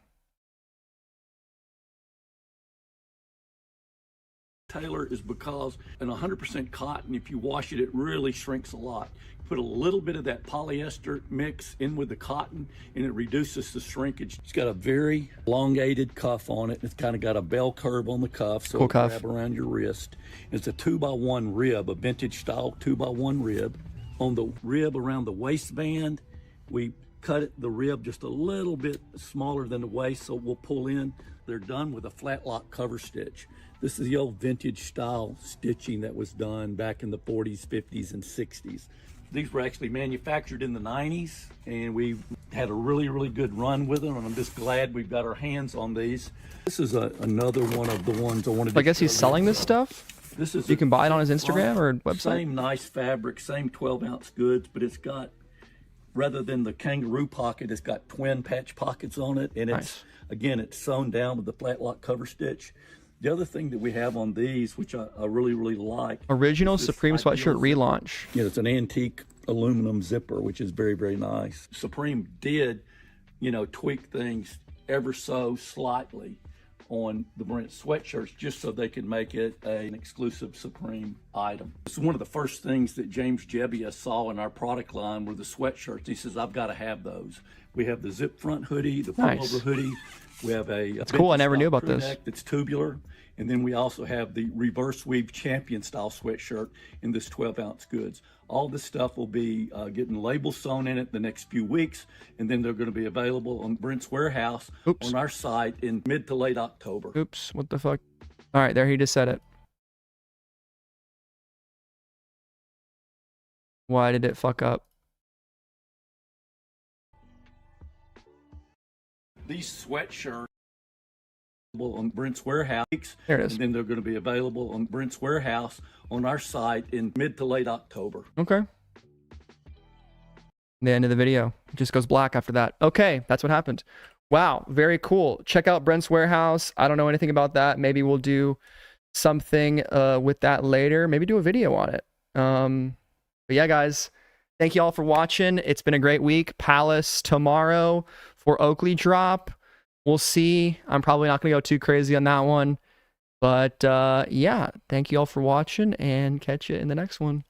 Tailor is because in 100% cotton, if you wash it, it really shrinks a lot. Put a little bit of that polyester mix in with the cotton and it reduces the shrinkage. It's got a very elongated cuff on it. It's kind of got a bell curve on the cuff, so Cool it'll cuff. grab around your wrist. It's a 2x1 rib, a vintage style 2x1 rib. On the rib around the waistband, we cut the rib just a little bit smaller than the waist, so we'll pull in. They're done with a flat lock cover stitch. This is the old vintage style stitching that was done back in the 40s, 50s, and 60s. These were actually manufactured in the 90s, and we had a really, really good run with them, and I'm just glad we've got our hands on these. This is another one of the ones I wanted to I guess he's show you. selling this stuff. This is You can buy it on his Instagram or website. Same nice fabric, same 12-ounce goods, but it's got, rather than the kangaroo pocket, it's got twin patch pockets on it, and it's, Nice. again, it's sewn down with the flat lock cover stitch. The other thing that we have on these, which I really, really like. Original is this Supreme ideal sweatshirt zipper. relaunch. Yeah, it's an antique aluminum zipper, which is very, very nice. Supreme did, you know, tweak things ever so slightly on the Brent sweatshirts just so they could make it an exclusive Supreme item. It's one of the first things that James Jebbia saw in our product line were the sweatshirts. He says, I've got to have those. We have the zip front hoodie, the pullover Nice. hoodie. We have a That's cool. I never knew about this. That's tubular. And then we also have the reverse weave champion style sweatshirt in this 12-ounce goods. All this stuff will be getting labels sewn in it the next few weeks, and then they're going to be available on Brent's Warehouse Oops. on our site in mid to late October. Oops, what the fuck? All right, there he just said it. Why did it fuck up? These sweatshirts on Brent's Warehouse, There it is. and then they're going to be available on Brent's Warehouse on our site in mid to late October. Okay. The end of the video. It just goes black after that. Okay, that's what happened. Wow, very cool. Check out Brent's Warehouse. I don't know anything about that. Maybe we'll do something with that later. Maybe do a video on it. But yeah, guys, thank you all for watching. It's been a great week. Palace tomorrow for Oakley drop. We'll see. I'm probably not going to go too crazy on that one. But yeah, thank you all for watching and catch you in the next one.